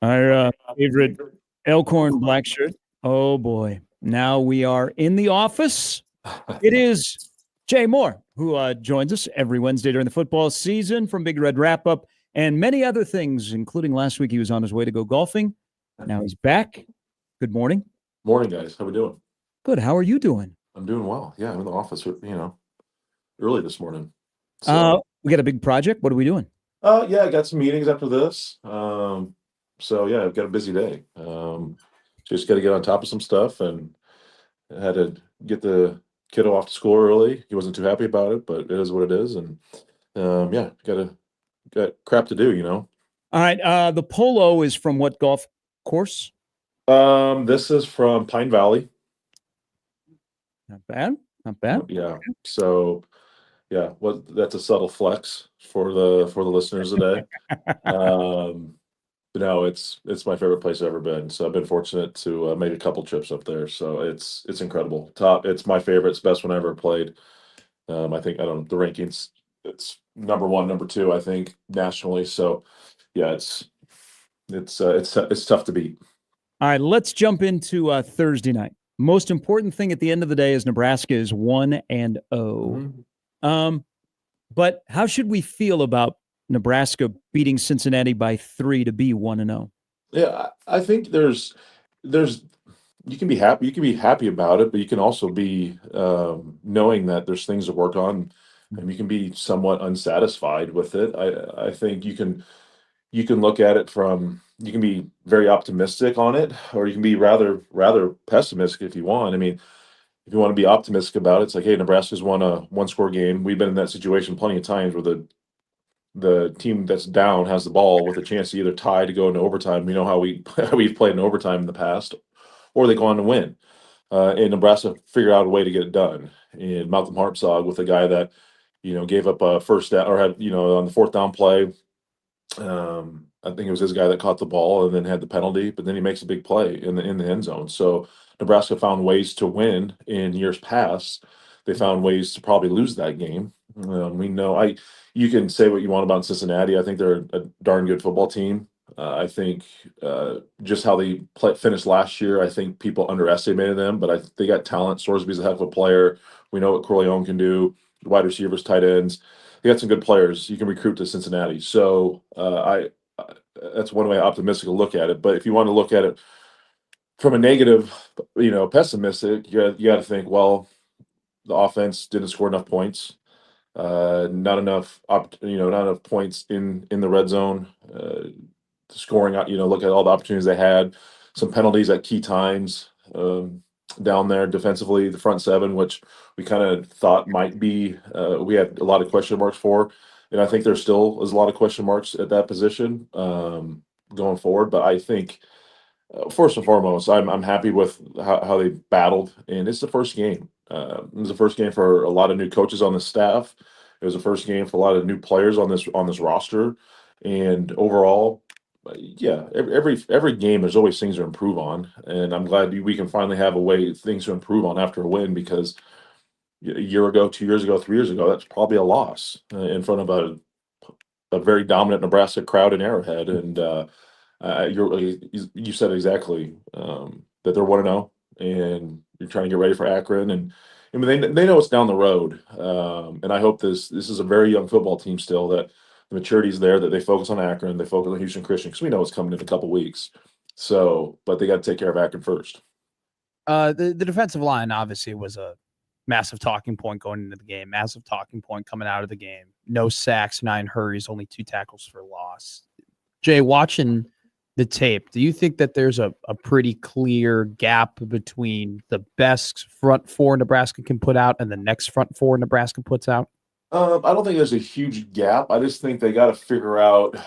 our favorite Elkhorn black shirt. Oh boy, now we are in the office. It is Jay Moore, who joins us every Wednesday during the football season from Big Red Wrap Up and many other things, including last week he was on his way to go golfing. Now he's back. Good morning. Morning, guys. How we doing? Good. How are you doing? I'm doing well. Yeah, I'm in the office, early this morning. We got a big project. What are we doing? Yeah, I got some meetings after this. So yeah, I've got a busy day. Just got to get on top of some stuff, and I had to get the kiddo off to school early. He wasn't too happy about it, but it is what it is, and yeah, got crap to do. All right. The polo is from what golf course? This is from Pine Valley. Not bad. Not bad. Yeah. So yeah, that's a subtle flex for the listeners today. But no, it's my favorite place I've ever been. So I've been fortunate to make a couple trips up there. So it's incredible. It's my favorite. It's the best one I ever played. I think I don't know the rankings. It's number one, number two, I think nationally. So yeah, it's tough to beat. All right, let's jump into Thursday night. Most important thing at the end of the day is Nebraska is 1-0. Mm-hmm. But how should we feel about Nebraska beating Cincinnati by 3 to be 1-0? Yeah, I think there's you can be happy. You can be happy about it, but you can also be knowing that there's things to work on, and you can be somewhat unsatisfied with it. I think you can look at it from, you can be very optimistic on it, or you can be rather pessimistic if you want. I mean, if you want to be optimistic about it, it's like, hey, Nebraska's won a one-score game. We've been in that situation plenty of times where the team that's down has the ball with a chance to either tie to go into overtime. We know how we've played in overtime in the past, or they go on to win. And Nebraska figured out a way to get it done. And Malcolm Harpsog with a guy that gave up a first down, or had on the fourth down play. I think it was his guy that caught the ball and then had the penalty, but then he makes a big play in the end zone. So Nebraska found ways to win in years past. They found ways to probably lose that game. We know you can say what you want about Cincinnati. I think they're a darn good football team. I think just how they finished last year, I think people underestimated them, but they got talent. Sorsby's a heck of a player. We know what Corleone can do. Wide receivers, tight ends. They got some good players you can recruit to Cincinnati. So that's one way optimistic to look at it. But if you want to look at it from a negative, pessimistic, you got to think, well, the offense didn't score enough points. Not enough points in the red zone. Scoring, look at all the opportunities they had. Some penalties at key times down there defensively, the front seven, which we kind of thought might be, we had a lot of question marks for. And I think there still is a lot of question marks at that position going forward. But I think, first and foremost, I'm happy with how they battled. And it's the first game. It was the first game for a lot of new coaches on the staff. It was the first game for a lot of new players on this roster. And overall, yeah, every game there's always things to improve on. And I'm glad we can finally have a way things to improve on after a win, because a year ago, 2 years ago, 3 years ago, that's probably a loss in front of a very dominant Nebraska crowd in Arrowhead. And you said exactly that they're 1-0, and you're trying to get ready for Akron. And I mean, they know it's down the road. And I hope this is a very young football team still, that the maturity is there, that they focus on Akron, they focus on Houston Christian, because we know it's coming in a couple weeks. So, but they got to take care of Akron first. The defensive line obviously was a massive talking point going into the game, massive talking point coming out of the game. No sacks, 9 hurries, only 2 tackles for loss. Jay, watching the tape, do you think that there's a pretty clear gap between the best front four Nebraska can put out and the next front four Nebraska puts out? I don't think there's a huge gap. I just think they got to figure out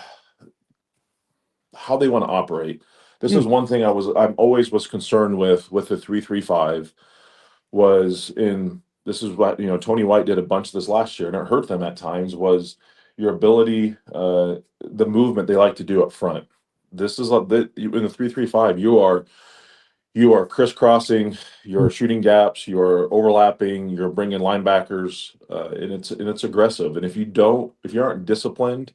how they want to operate. This is one thing I'm always was concerned with the 3-3-5 was in. This is what Tony White did a bunch of this last year, and it hurt them at times. Was your ability, the movement they like to do up front. This is in the 3-3-5. You are crisscrossing, you're shooting gaps, you're overlapping, you're bringing linebackers, and it's aggressive. And if you aren't disciplined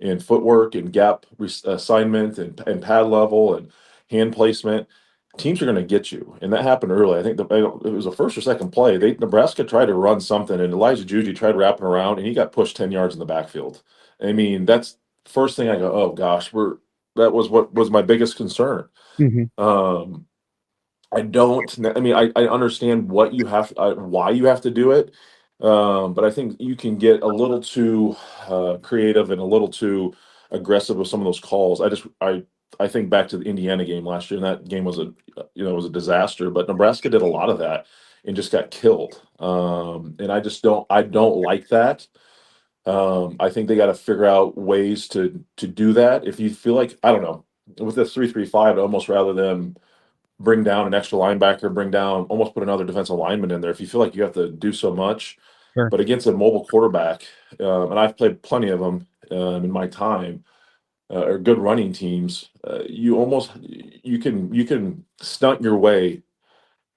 and footwork and gap assignment and pad level and hand placement, teams are going to get you. And that happened early. I think it was the first or second play. Nebraska tried to run something, and Elijah Judy tried wrapping around, and he got pushed 10 yards in the backfield. I mean, that's first thing I go, oh gosh, that was what was my biggest concern. I understand what you have, why you have to do it. But I think you can get a little too creative and a little too aggressive with some of those calls. I think back to the Indiana game last year, and that game was a disaster. But Nebraska did a lot of that and just got killed. And I don't like that. I think they got to figure out ways to do that. If you feel like, I don't know, with this 3-3-5, I'd almost rather them bring down an extra linebacker, almost put another defensive lineman in there. If you feel like you have to do so much, Sure. But against a mobile quarterback, and I've played plenty of them in my time, or good running teams, you can stunt your way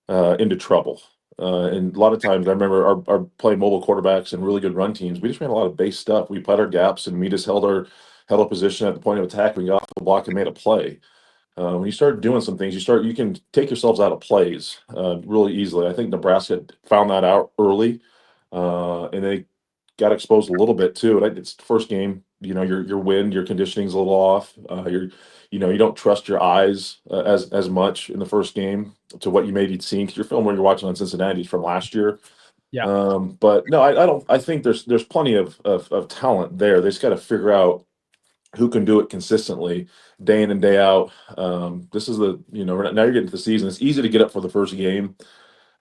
into trouble. And a lot of times, I remember our playing mobile quarterbacks and really good run teams. We just ran a lot of base stuff. We played our gaps, and we just held a position at the point of attack. We got off the block and made a play. When you start doing some things, you can take yourselves out of plays really easily. I think Nebraska found that out early, and they got exposed a little bit too. And it's the first game. Your wind, your conditioning's a little off. You don't trust your eyes as much in the first game to what you maybe seen, because your film where you're watching on Cincinnati from last year. Yeah. But no, I don't. I think there's plenty of talent there. They just got to figure out who can do it consistently day in and day out. This is now you're getting to the season. It's easy to get up for the first game,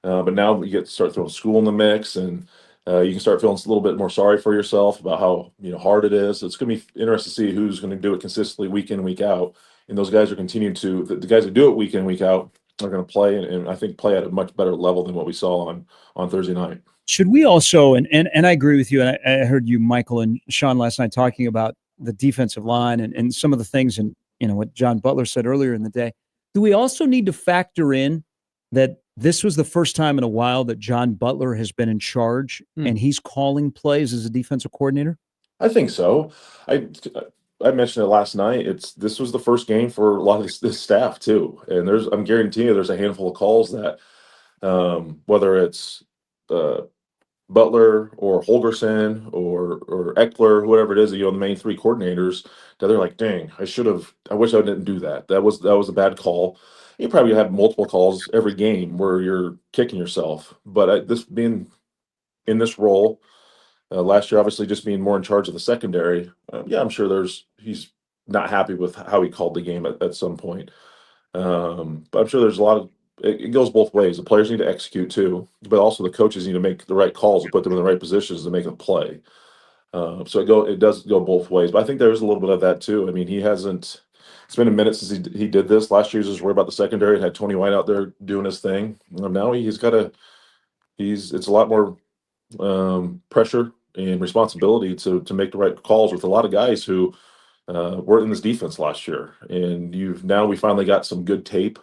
but now you get to start throwing school in the mix, and you can start feeling a little bit more sorry for yourself about how hard it is. It's going to be interesting to see who's going to do it consistently week in, week out. And those guys are continuing to the guys that do it week in, week out are going to play, and I think play at a much better level than what we saw on Thursday night. Should we also, and I agree with you, and I heard you, Michael, and Sean last night talking about the defensive line and some of the things, and what John Butler said earlier in the day. Do we also need to factor in that this was the first time in a while that John Butler has been in charge and he's calling plays as a defensive coordinator? I think so. I mentioned it last night. This was the first game for a lot of this staff too, and I'm guaranteeing you there's a handful of calls that whether it's Butler or Holgerson or Eckler, whatever it is, the main three coordinators, that they're like, dang, I wish I didn't do that. That was a bad call. You probably have multiple calls every game where you're kicking yourself. But this being in this role, last year obviously just being more in charge of the secondary, I'm sure he's not happy with how he called the game at some point. But I'm sure there's a lot of, it goes both ways. The players need to execute too, but also the coaches need to make the right calls and put them in the right positions to make a play. So it does go both ways. But I think there's a little bit of that too. I mean, it's been a minute since he did this. Last year he was just worried about the secondary and had Tony White out there doing his thing. Now it's a lot more pressure and responsibility to make the right calls with a lot of guys who were in this defense last year. And we finally got some good tape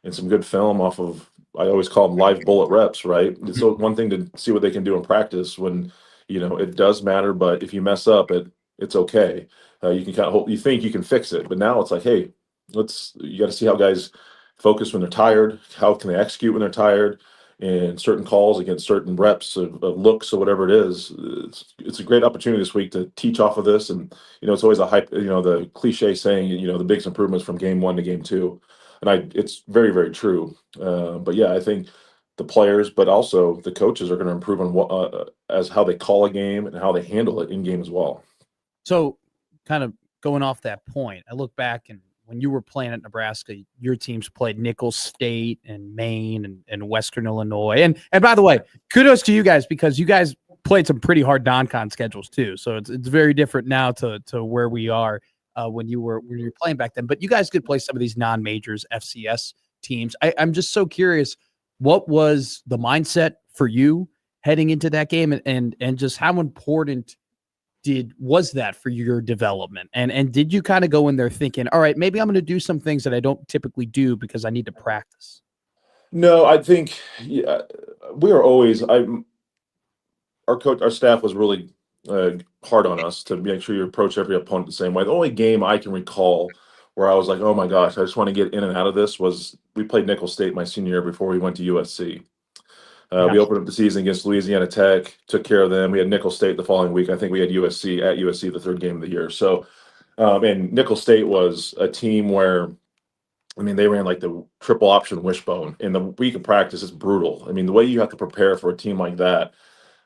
and some good film off of, I always call them live bullet reps, right? It's one thing to see what they can do in practice when, it does matter, but if you mess up, it's okay. You can kind of you think you can fix it, but now it's like, hey, you got to see how guys focus when they're tired. How can they execute when they're tired? And certain calls against certain reps of looks or whatever it is. It's a great opportunity this week to teach off of this. And, it's always a hype, the cliche saying, the biggest improvements from game 1 to game 2. And it's very, very true. But yeah, I think the players, but also the coaches are going to improve on as how they call a game and how they handle it in game as well. So kind of going off that point, I look back, and when you were playing at Nebraska, your teams played Nicholls State and Maine and Western Illinois. And by the way, kudos to you guys, because you guys played some pretty hard non-con schedules too. So it's very different now to where we are when you were playing back then. But you guys could play some of these non-majors FCS teams. I'm just so curious, what was the mindset for you heading into that game, and just how important was that for your development? And did you kind of go in there thinking, all right, maybe I'm going to do some things that I don't typically do because I need to practice? No, I think we are always, our staff was really hard on us to make sure you approach every opponent the same way. The only game I can recall where I was like, oh my gosh, I just want to get in and out of this was we played Nickel State my senior year before we went to USC. We opened up the season against Louisiana Tech, took care of them. We had Nickel State the following week. I think we had USC at USC the third game of the year. So, and Nickel State was a team where, I mean, they ran like the triple option wishbone. In the week of practice, it's brutal. I mean, the way you have to prepare for a team like that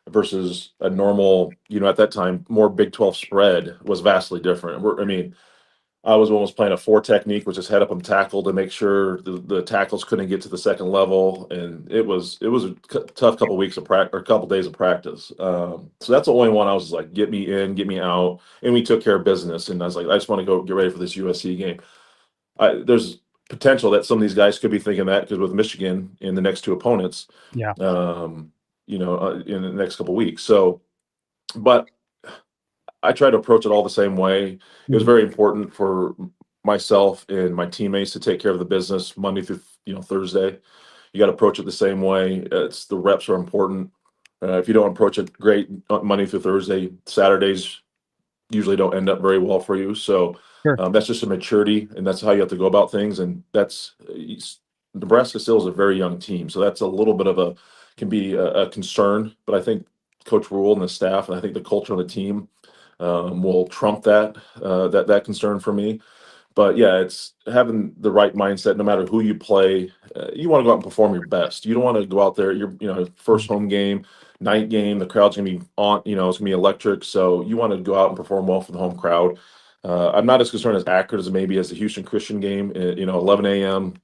versus a normal, at that time, more Big 12 spread was vastly different. I mean, I was almost playing a 4 technique, which is head up and tackle to make sure the tackles couldn't get to the second level, and it was a tough couple weeks of practice or a couple days of practice. So that's the only one I was like, get me in, get me out, and we took care of business. And I was like, I just want to go get ready for this USC game. There's potential that some of these guys could be thinking that because with Michigan in the next 2 opponents, Yeah. in the next couple weeks. So, but I try to approach it all the same way. It was very important for myself and my teammates to take care of the business Monday through Thursday. You got to approach it the same way. The reps are important. If you don't approach it great Monday through Thursday, Saturdays usually don't end up very well for you. So Sure. That's just a maturity, and that's how you have to go about things. And Nebraska still is a very young team, so that's a little bit of can be a concern. But I think Coach Rule and the staff, and I think the culture of the team will trump that concern for me. But yeah, it's having the right mindset. No matter who you play, you want to go out and perform your best. You don't want to go out there. First home game, night game. The crowd's gonna be on. It's gonna be electric. So you want to go out and perform well for the home crowd. I'm not as concerned as Akron as maybe as the Houston Christian game. 11 a.m.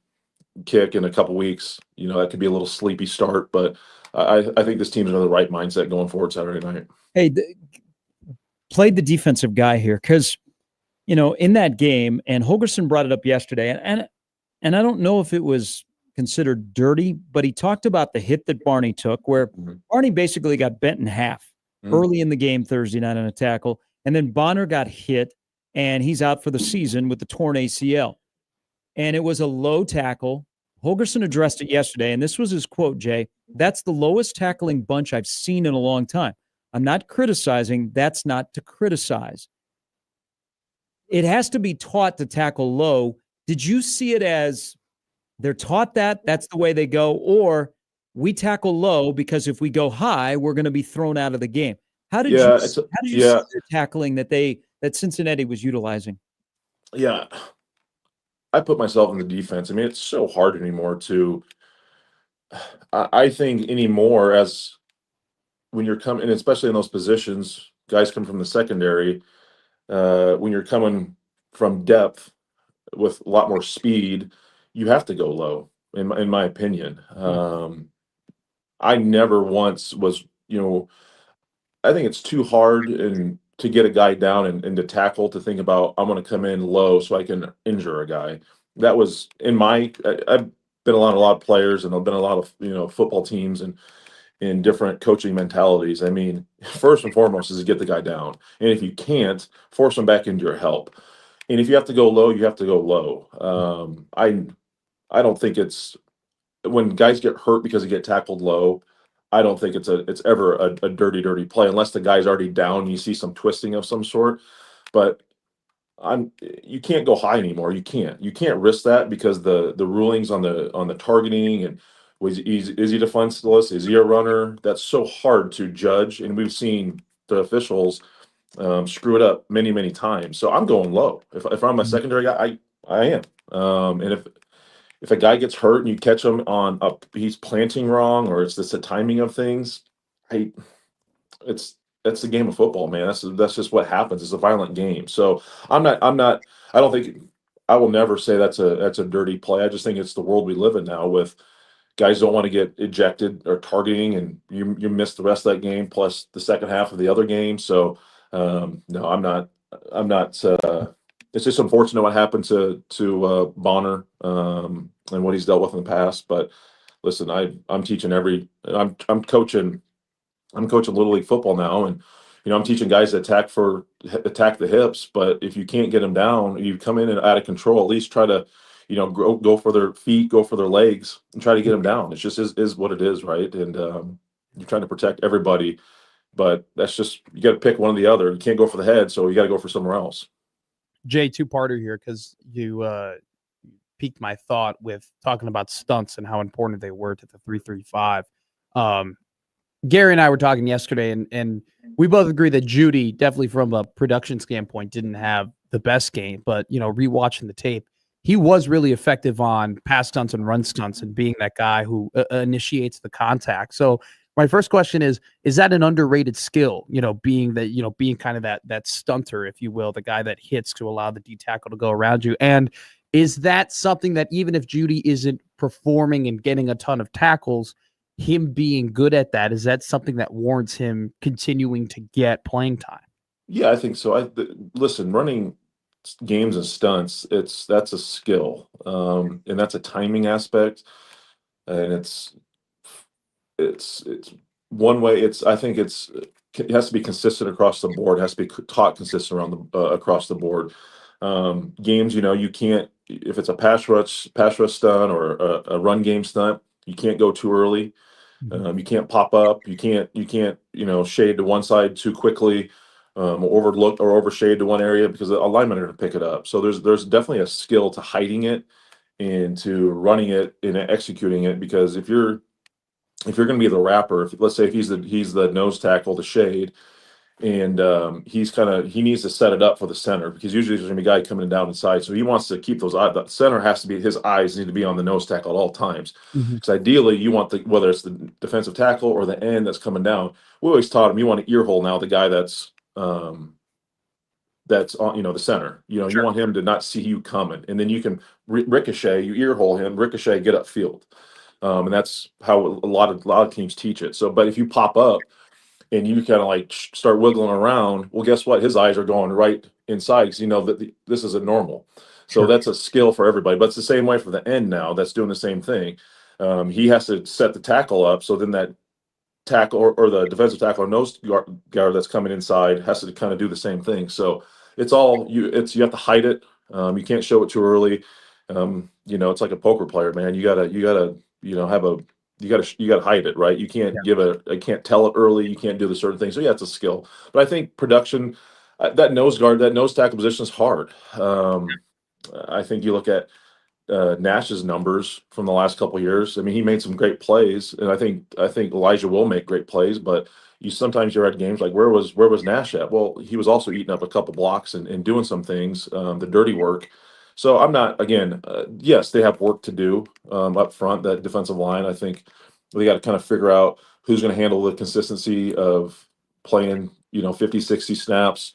kick in a couple weeks. That could be a little sleepy start, but I think this team's in the right mindset going forward Saturday night. Hey, played the defensive guy here because, in that game, and Holgerson brought it up yesterday, and I don't know if it was considered dirty, but he talked about the hit that Barney took, where Barney basically got bent in half early in the game Thursday night on a tackle, and then Bonner got hit, and he's out for the season with the torn ACL. And it was a low tackle. Holgerson addressed it yesterday, and this was his quote, Jay. That's the lowest tackling bunch I've seen in a long time. I'm not criticizing. That's not to criticize. It has to be taught to tackle low. Did you see it as they're taught that's the way they go, or we tackle low because if we go high, we're going to be thrown out of the game? How did you see the tackling that Cincinnati was utilizing? Yeah, I put myself in the defense. I mean, it's so hard anymore I think anymore as when you're coming, and especially in those positions, guys come from the secondary, when you're coming from depth with a lot more speed, you have to go low, in my opinion. I never once was, I think it's too hard to get a guy down and to tackle, to think about, I'm going to come in low so I can injure a guy. That was I've been around a lot of players, and I've been a lot of, football teams and in different coaching mentalities. I mean, first and foremost is to get the guy down. And if you can't, force him back into your help. And if you have to go low, you have to go low. I don't think it's when guys get hurt because they get tackled low. I don't think it's ever a dirty play unless the guy's already down and you see some twisting of some sort. But you can't go high anymore. You can't risk that because the rulings on the targeting and is he defenseless? Is he a runner? That's so hard to judge, and we've seen the officials screw it up many times. So I'm going low. If I'm a secondary guy, I am. And if a guy gets hurt and you catch him he's planting wrong, or it's just the timing of things, that's the game of football, man. That's just what happens. It's a violent game. So I don't think I will never say that's a dirty play. I just think it's the world we live in now, with guys don't want to get ejected or targeting, and you miss the rest of that game plus the second half of the other game. So no, I'm not. It's just unfortunate what happened to Bonner and what he's dealt with in the past. But listen, I'm teaching I'm coaching Little League football now, and I'm teaching guys to attack the hips. But if you can't get them down, you come in and out of control. At least try to go for their feet, go for their legs, and try to get them down. It's just is what it is, right? And you're trying to protect everybody, But that's just, you got to pick one or the other. You can't go for the head, so you got to go for somewhere else. Jay, two-parter here because you piqued my thought with talking about stunts and how important they were to the 3-3-5. Gary and I were talking yesterday, and we both agree that Judy, definitely from a production standpoint, didn't have the best game. But, rewatching the tape, he was really effective on pass stunts and run stunts and being that guy who initiates the contact. So my first question is that an underrated skill, being kind of that stunter, if you will, the guy that hits to allow the D tackle to go around you? And is that something that even if Judy isn't performing and getting a ton of tackles, him being good at that, is that something that warrants him continuing to get playing time? Yeah, I think so. Listen, running games and stunts, that's a skill, and that's a timing aspect, and it's one way. I think it has to be consistent across the board. It has to be taught consistent around the across the board. Games, you can't, if it's a pass rush stunt or a run game stunt, you can't go too early. You can't pop up. You can't shade to one side too quickly, or overlook or overshade to one area because the alignment are going to pick it up. So there's definitely a skill to hiding it and to running it and executing it. Because if you're going to be the wrapper, let's say if he's the nose tackle, the shade, and he needs to set it up for the center because usually there's going to be a guy coming down inside, so he wants to keep those eyes. The center has to be, his eyes need to be on the nose tackle at all times, because ideally you want whether it's the defensive tackle or the end that's coming down. We always taught him you want an ear hole now, the guy that's on the center. You want him to not see you coming, and then you can ricochet, you ear hole him, ricochet, get upfield, and that's how a lot of teams teach it. So, but if you pop up and you kind of like start wiggling around, well, guess what? His eyes are going right inside because that this isn't normal. So that's a skill for everybody. But it's the same way for the end now. That's doing the same thing. He has to set the tackle up, so then that tackle or the defensive tackle or nose guard that's coming inside has to kind of do the same thing. So it's all you have to hide it. You can't show it too early. It's like a poker player, man. You gotta have a you gotta hide it, right? You can't I can't tell it early. You can't do the certain things. So yeah, it's a skill. But I think production, that nose guard, that nose tackle position is hard. I think you look at Nash's numbers from the last couple of years. I mean, he made some great plays, and I think Elijah will make great plays. But sometimes you're at games like, where was Nash at? Well, he was also eating up a couple blocks and doing some things, the dirty work. So I'm not, again, yes, they have work to do up front. That defensive line, I think they got to kind of figure out who's going to handle the consistency of playing 50, 60 snaps.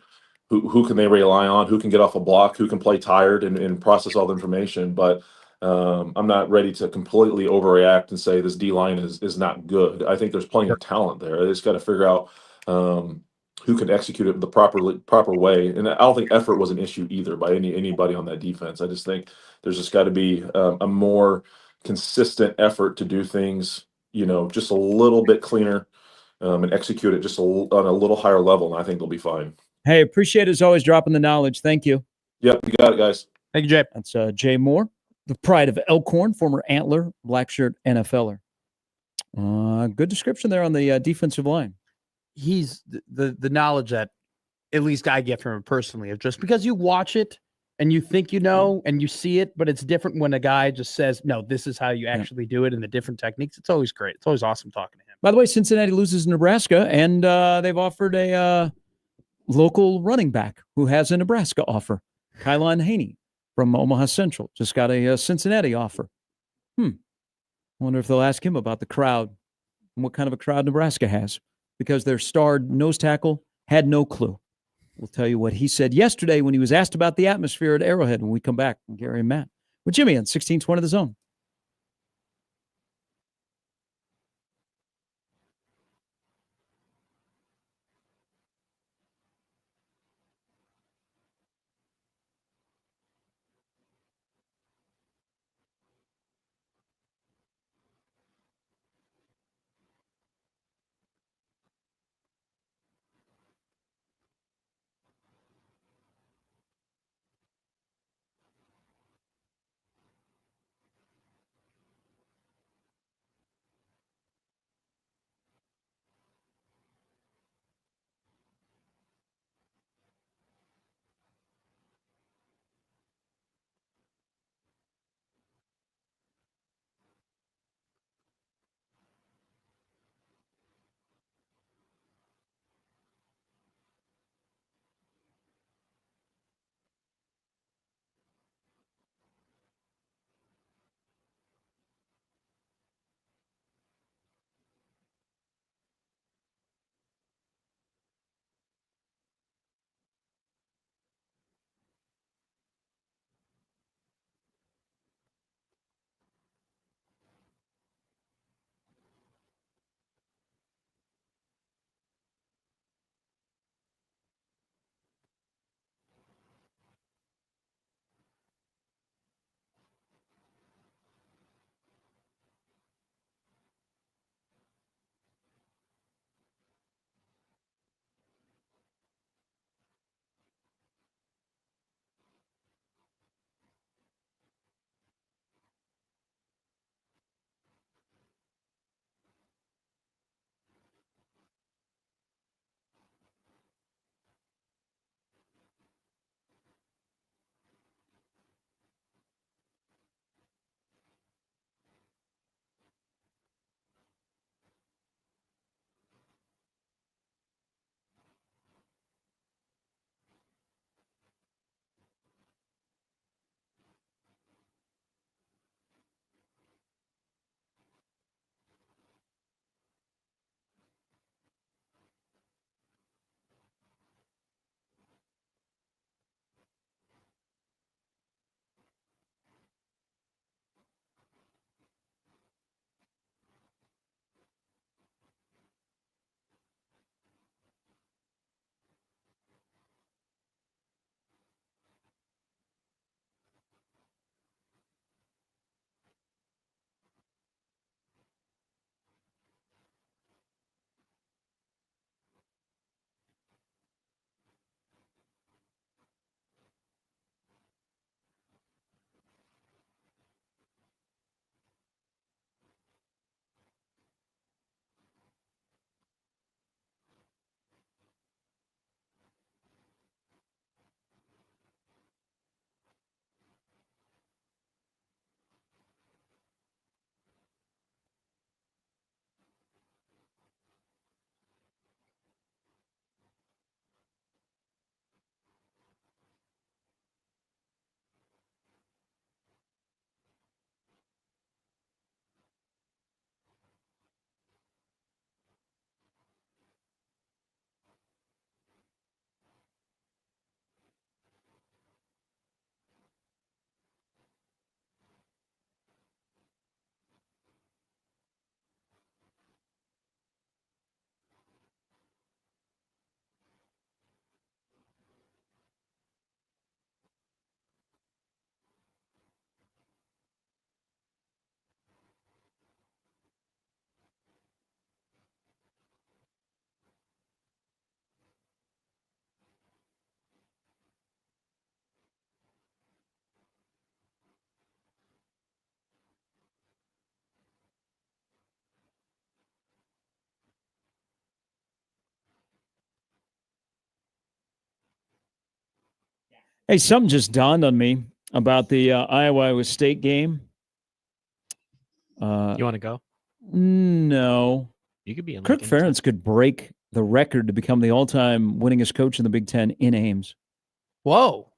Who can they rely on? Who can get off a block? Who can play tired and process all the information? But I'm not ready to completely overreact and say this D line is not good. I think there's plenty of talent there. They just got to figure out who can execute it the proper way. And I don't think effort was an issue either by anybody on that defense. I just think there's just got to be a more consistent effort to do things, just a little bit cleaner, and execute it just on a little higher level. And I think they'll be fine. Hey, appreciate it as always dropping the knowledge. Thank you. Yep, you got it, guys. Thank you, Jay. That's Jay Moore, the pride of Elkhorn, former Antler, black shirt NFLer. Good description there on the defensive line. He's the knowledge that at least I get from him personally of just because you watch it and you think and you see it, but it's different when a guy just says, no, this is how you actually do it and the different techniques. It's always great. It's always awesome talking to him. By the way, Cincinnati loses Nebraska, and they've offered a local running back who has a Nebraska offer. Kylan Haney from Omaha Central just got a Cincinnati offer. I wonder if they'll ask him about the crowd and what kind of a crowd Nebraska has, because their starred nose tackle had no clue. We'll tell you what he said yesterday when he was asked about the atmosphere at Arrowhead when we come back. Gary and Matt with Jimmy on 1620 The Zone. Hey, something just dawned on me about the Iowa State game. You want to go? No. You could be in. Kirk Like anytime. Ferentz could break the record to become the all-time winningest coach in the Big Ten in Ames. Whoa.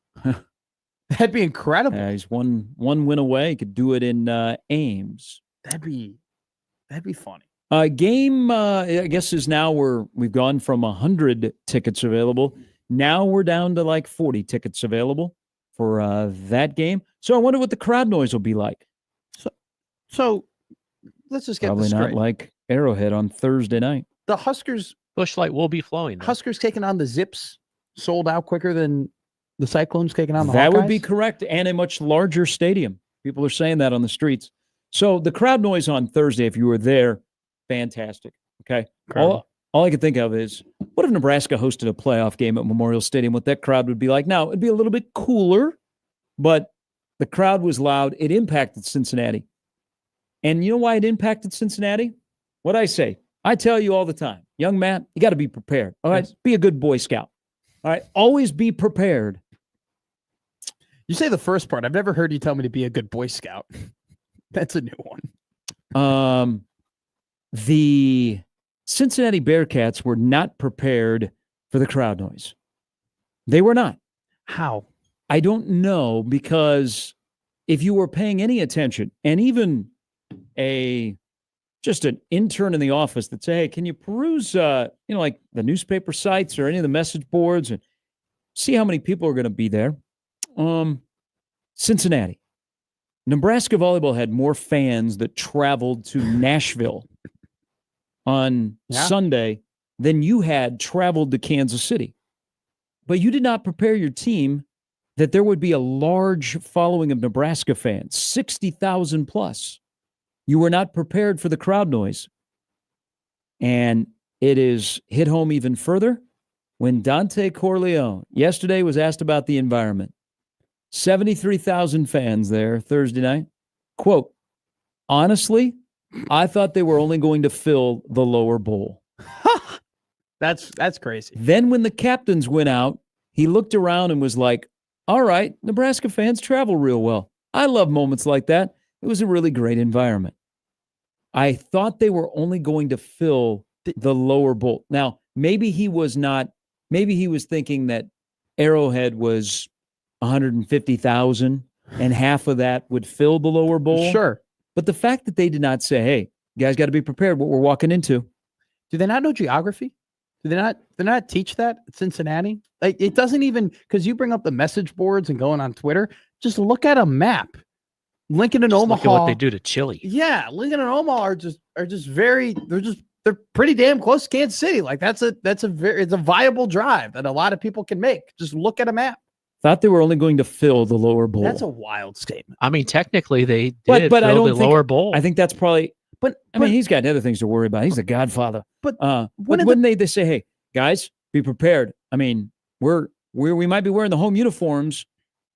That'd be incredible. He's one win away. He could do it in Ames. That'd be funny. Game, I guess, is now we've gone from 100 tickets available. Now we're down to like 40 tickets available for that game. So I wonder what the crowd noise will be like. So let's just get Probably this not straight. like Arrowhead on Thursday night. The Huskers Busch Light will be flowing. Though. Huskers taking on the Zips sold out quicker than the Cyclones taking on the That Hawkeyes? would be correct, and a much larger stadium. People are saying that on the streets. So the crowd noise on Thursday, if you were there, fantastic. Okay. Incredible. All I could think of is, what if Nebraska hosted a playoff game at Memorial Stadium? What that crowd would be like? Now, it'd be a little bit cooler, but the crowd was loud. It impacted Cincinnati. And you know why it impacted Cincinnati? What I say. I tell you all the time, young man, you got to be prepared. All right. Yes. Be a good Boy Scout. All right. Always be prepared. You say the first part. I've never heard you tell me to be a good Boy Scout. That's a new one. The Cincinnati Bearcats were not prepared for the crowd noise. They were not. How? I don't know, because if you were paying any attention, and even just an intern in the office that say, hey, can you peruse, like the newspaper sites or any of the message boards and see how many people are going to be there? Cincinnati. Nebraska volleyball had more fans that traveled to Nashville on Sunday than you had traveled to Kansas City. But you did not prepare your team that there would be a large following of Nebraska fans, 60,000 plus. You were not prepared for the crowd noise. And it is hit home even further when Dante Corleone yesterday was asked about the environment. 73,000 fans there Thursday night. Quote, honestly, I thought they were only going to fill the lower bowl. That's crazy. Then when the captains went out, he looked around and was like, all right, Nebraska fans travel real well. I love moments like that. It was a really great environment. I thought they were only going to fill the lower bowl. Now, maybe he was thinking that Arrowhead was 150,000 and half of that would fill the lower bowl. Sure. But the fact that they did not say, hey, you guys got to be prepared what we're walking into. Do they not know geography? Do they not teach that at Cincinnati? Like, it doesn't even, because you bring up the message boards and going on Twitter, just look at a map. Lincoln and Just Omaha. Look at what they do to Chile. Yeah, Lincoln and Omaha they're pretty damn close to Kansas City. Like it's a viable drive that a lot of people can make. Just look at a map. Thought they were only going to fill the lower bowl. That's a wild statement. I mean, technically they did but fill I don't the think, lower bowl. I think that's probably, But I mean, he's got other things to worry about. He's the Godfather. But wouldn't they say, hey, guys, be prepared. I mean, we might be wearing the home uniforms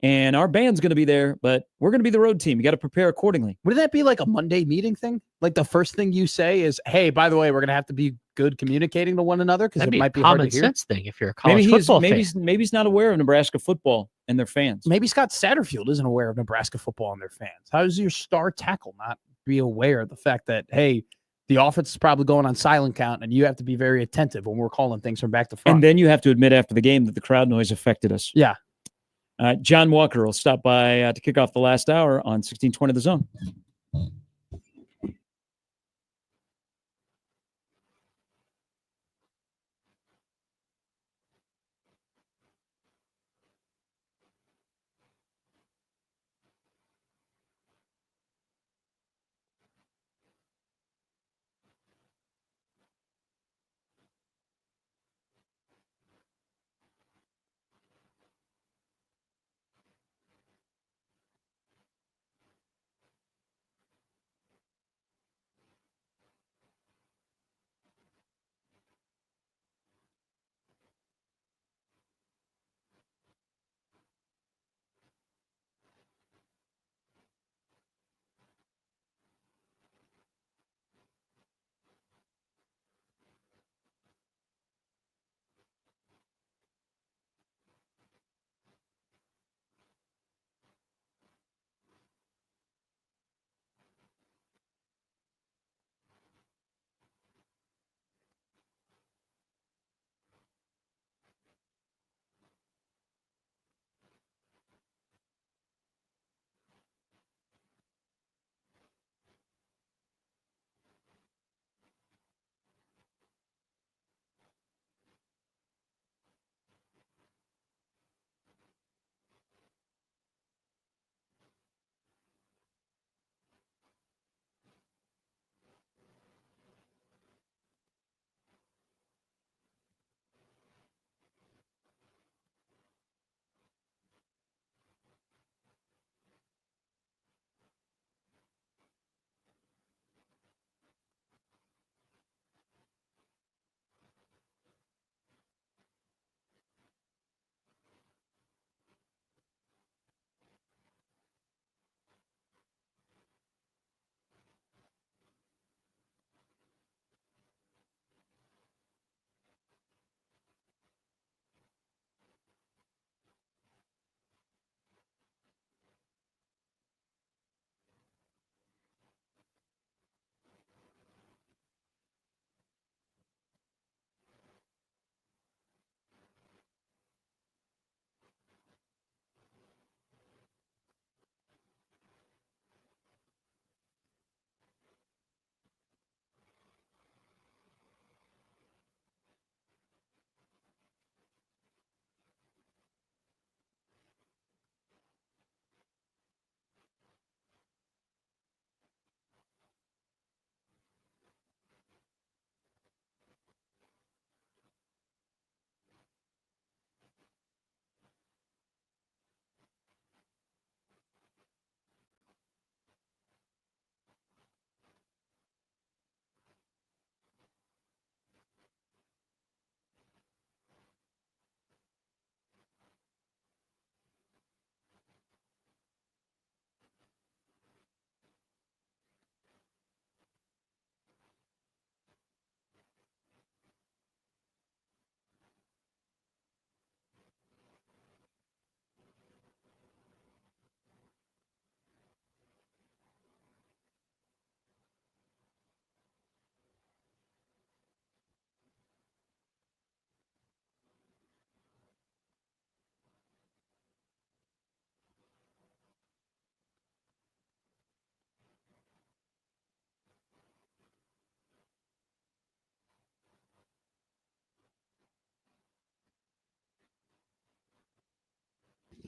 and our band's going to be there, but we're going to be the road team. You got to prepare accordingly. Wouldn't that be like a Monday meeting thing? Like the first thing you say is, hey, by the way, we're going to have to be good communicating to one another because it might be hard to hear. Sense thing if you're a college football fan. Maybe he's not aware of Nebraska football and their fans. Maybe Scott Satterfield isn't aware of Nebraska football and their fans. How does your star tackle not be aware of the fact that, hey, the offense is probably going on silent count and you have to be very attentive when we're calling things from back to front. And then you have to admit after the game that the crowd noise affected us. Yeah. John Walker will stop by to kick off the last hour on 1620 The Zone.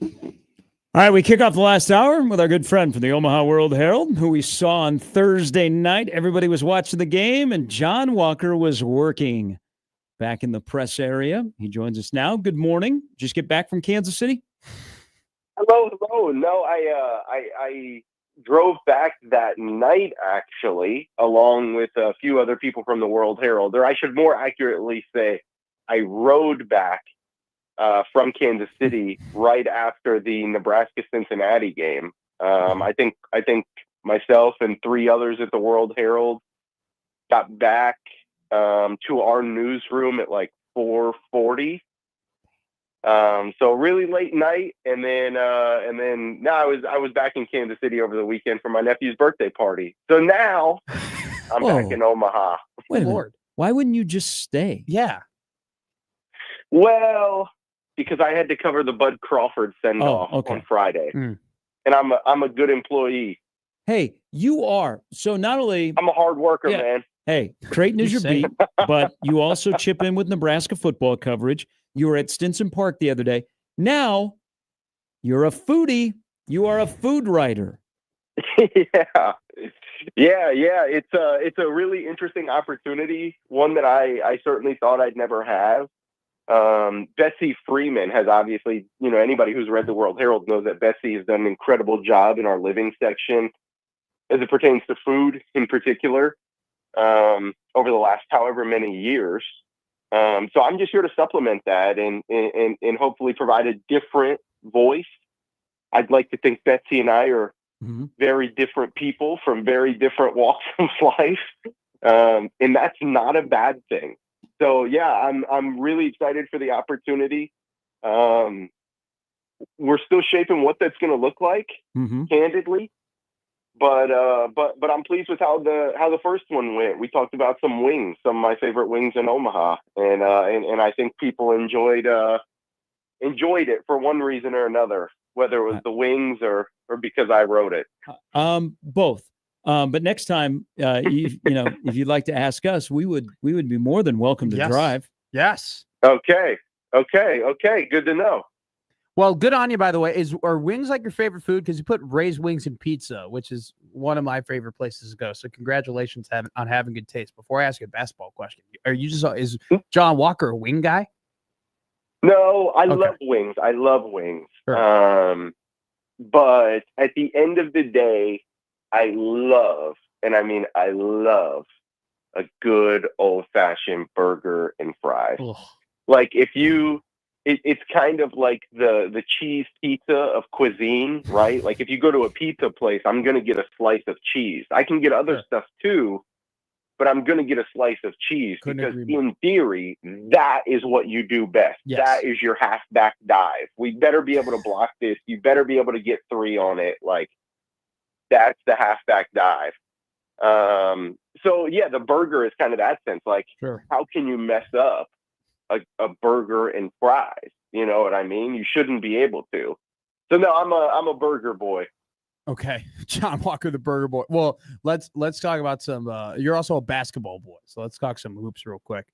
All right, we kick off the last hour with our good friend from the Omaha World Herald, who we saw on Thursday night. Everybody was watching the game, and John Walker was working back in the press area. He joins us now. Good morning. Just get back from Kansas City? Hello. No, I drove back that night, actually, along with a few other people from the World Herald. Or I should more accurately say I rode back from Kansas City right after the Nebraska-Cincinnati game. I think myself and three others at the World Herald got back to our newsroom at like 4:40. So really late night, and then now I was back in Kansas City over the weekend for my nephew's birthday party. So now I'm back in Omaha. Wait a minute. Why wouldn't you just stay? Yeah. Well, because I had to cover the Bud Crawford send-off on Friday, and I'm a good employee. Hey, you are. So not only I'm a hard worker, man. Hey, Creighton is your beat, but you also chip in with Nebraska football coverage. You were at Stinson Park the other day. Now you're a foodie. You are a food writer. Yeah. It's a really interesting opportunity. One that I certainly thought I'd never have. Betsy Freeman has obviously, anybody who's read the World Herald knows that Betsy has done an incredible job in our living section as it pertains to food in particular, over the last however many years. So I'm just here to supplement that and hopefully provide a different voice. I'd like to think Betsy and I are very different people from very different walks of life. And that's not a bad thing. So yeah, I'm really excited for the opportunity. We're still shaping what that's going to look like, candidly. But I'm pleased with how the first one went. We talked about some wings, some of my favorite wings in Omaha, and I think people enjoyed it for one reason or another, whether it was the wings or because I wrote it. Both. But next time, if you'd like to ask us, we would be more than welcome to drive. Yes. Okay. Good to know. Well, good on you, by the way. Are wings like your favorite food? Because you put Ray's Wings and Pizza, which is one of my favorite places to go. So congratulations on having good taste. Before I ask you a basketball question, is John Walker a wing guy? No, I love wings. I love wings. Sure. But at the end of the day, I love a good old-fashioned burger and fries. Ugh. Like it's kind of like the cheese pizza of cuisine, right? Like if you go to a pizza place, I'm going to get a slice of cheese. I can get other stuff too, but I'm going to get a slice of cheese because in theory, that is what you do best. Yes. That is your halfback dive. We better be able to block this. You better be able to get 3 on it. Like that's the halfback dive. So yeah, the burger is kind of that sense. Like how can you mess up a burger and fries? You know what I mean? You shouldn't be able to. So no, I'm a burger boy. Okay, John Walker, the burger boy. Well, let's talk about some. You're also a basketball boy, so let's talk some hoops real quick.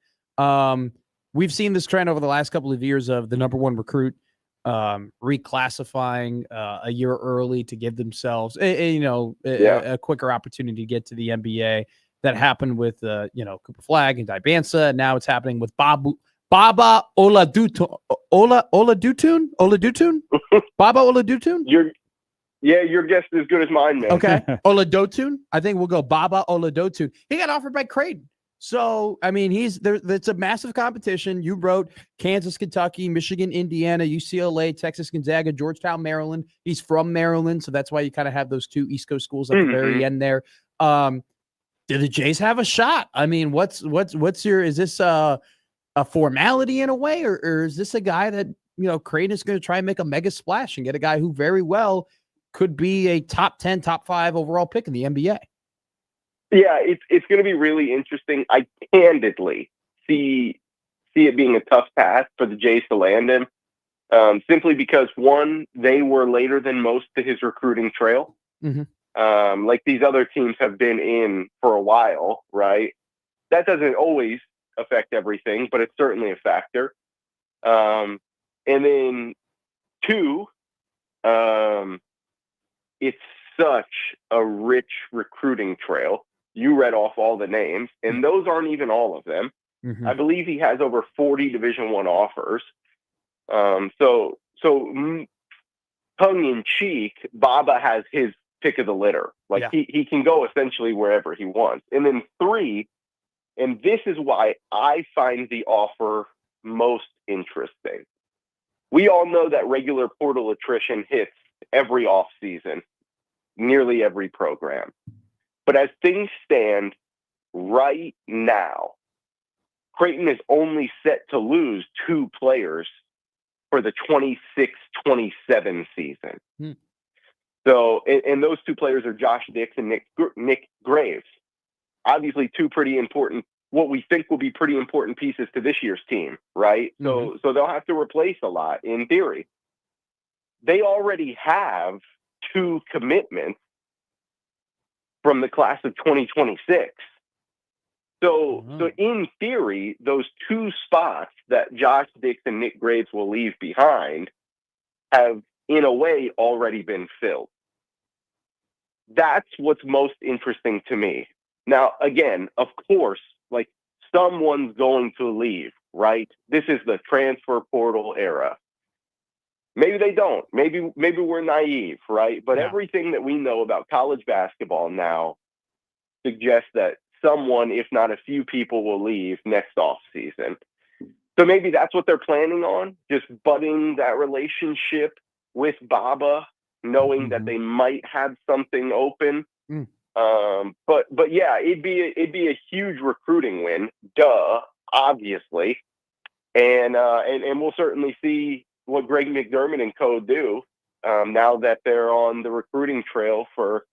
We've seen this trend over the last couple of years of the number one recruit reclassifying a year early to give themselves a quicker opportunity to get to the NBA. That happened with Cooper Flagg and Dibansa. Now it's happening with Baba Oladutun. Baba Oladutun. Your guess is as good as mine, man. Okay. Oladotun. I think we'll go Baba Oladotun. He got offered by Creighton. So, I mean, it's a massive competition. You wrote Kansas, Kentucky, Michigan, Indiana, UCLA, Texas, Gonzaga, Georgetown, Maryland. He's from Maryland, so that's why you kind of have those two East Coast schools at the very end there. Do the Jays have a shot? I mean, is this a formality in a way, or is this a guy that, Creighton is going to try and make a mega splash and get a guy who very well could be a top 10, top 5 overall pick in the NBA? Yeah, it's going to be really interesting. I candidly see it being a tough path for the Jays to land him, simply because, one, they were later than most to his recruiting trail. Like these other teams have been in for a while, right? That doesn't always affect everything, but it's certainly a factor. And then 2, It's such a rich recruiting trail. You read off all the names, and those aren't even all of them. Mhm. I believe he has over 40 Division I offers. Tongue in cheek, Baba has his pick of the litter. Like Yeah. he can go essentially wherever he wants. And then 3, and this is why I find the offer most interesting. We all know that regular portal attrition hits every off season, nearly every program. But as things stand right now, Creighton is only set to lose 2 players for the 26-27 season. Hmm. So, and those 2 players are Josh Dix and Nick Graves. Obviously, 2 pretty important, what we think will be pretty important pieces to this year's team, right? So they'll have to replace a lot in theory. They already have 2 commitments from the class of 2026. So in theory, those 2 spots that Josh Dix and Nick Graves will leave behind have, in a way, already been filled. That's what's most interesting to me. Now, again, of course, like someone's going to leave, right? This is the transfer portal era. Maybe they don't. Maybe we're naive, right? But everything that we know about college basketball now suggests that someone, if not a few people, will leave next off season. So maybe that's what they're planning on, just budding that relationship with Baba, knowing that they might have something open. But yeah, it'd be a huge recruiting win, obviously, and we'll certainly see what Greg McDermott and co do now that they're on the recruiting trail for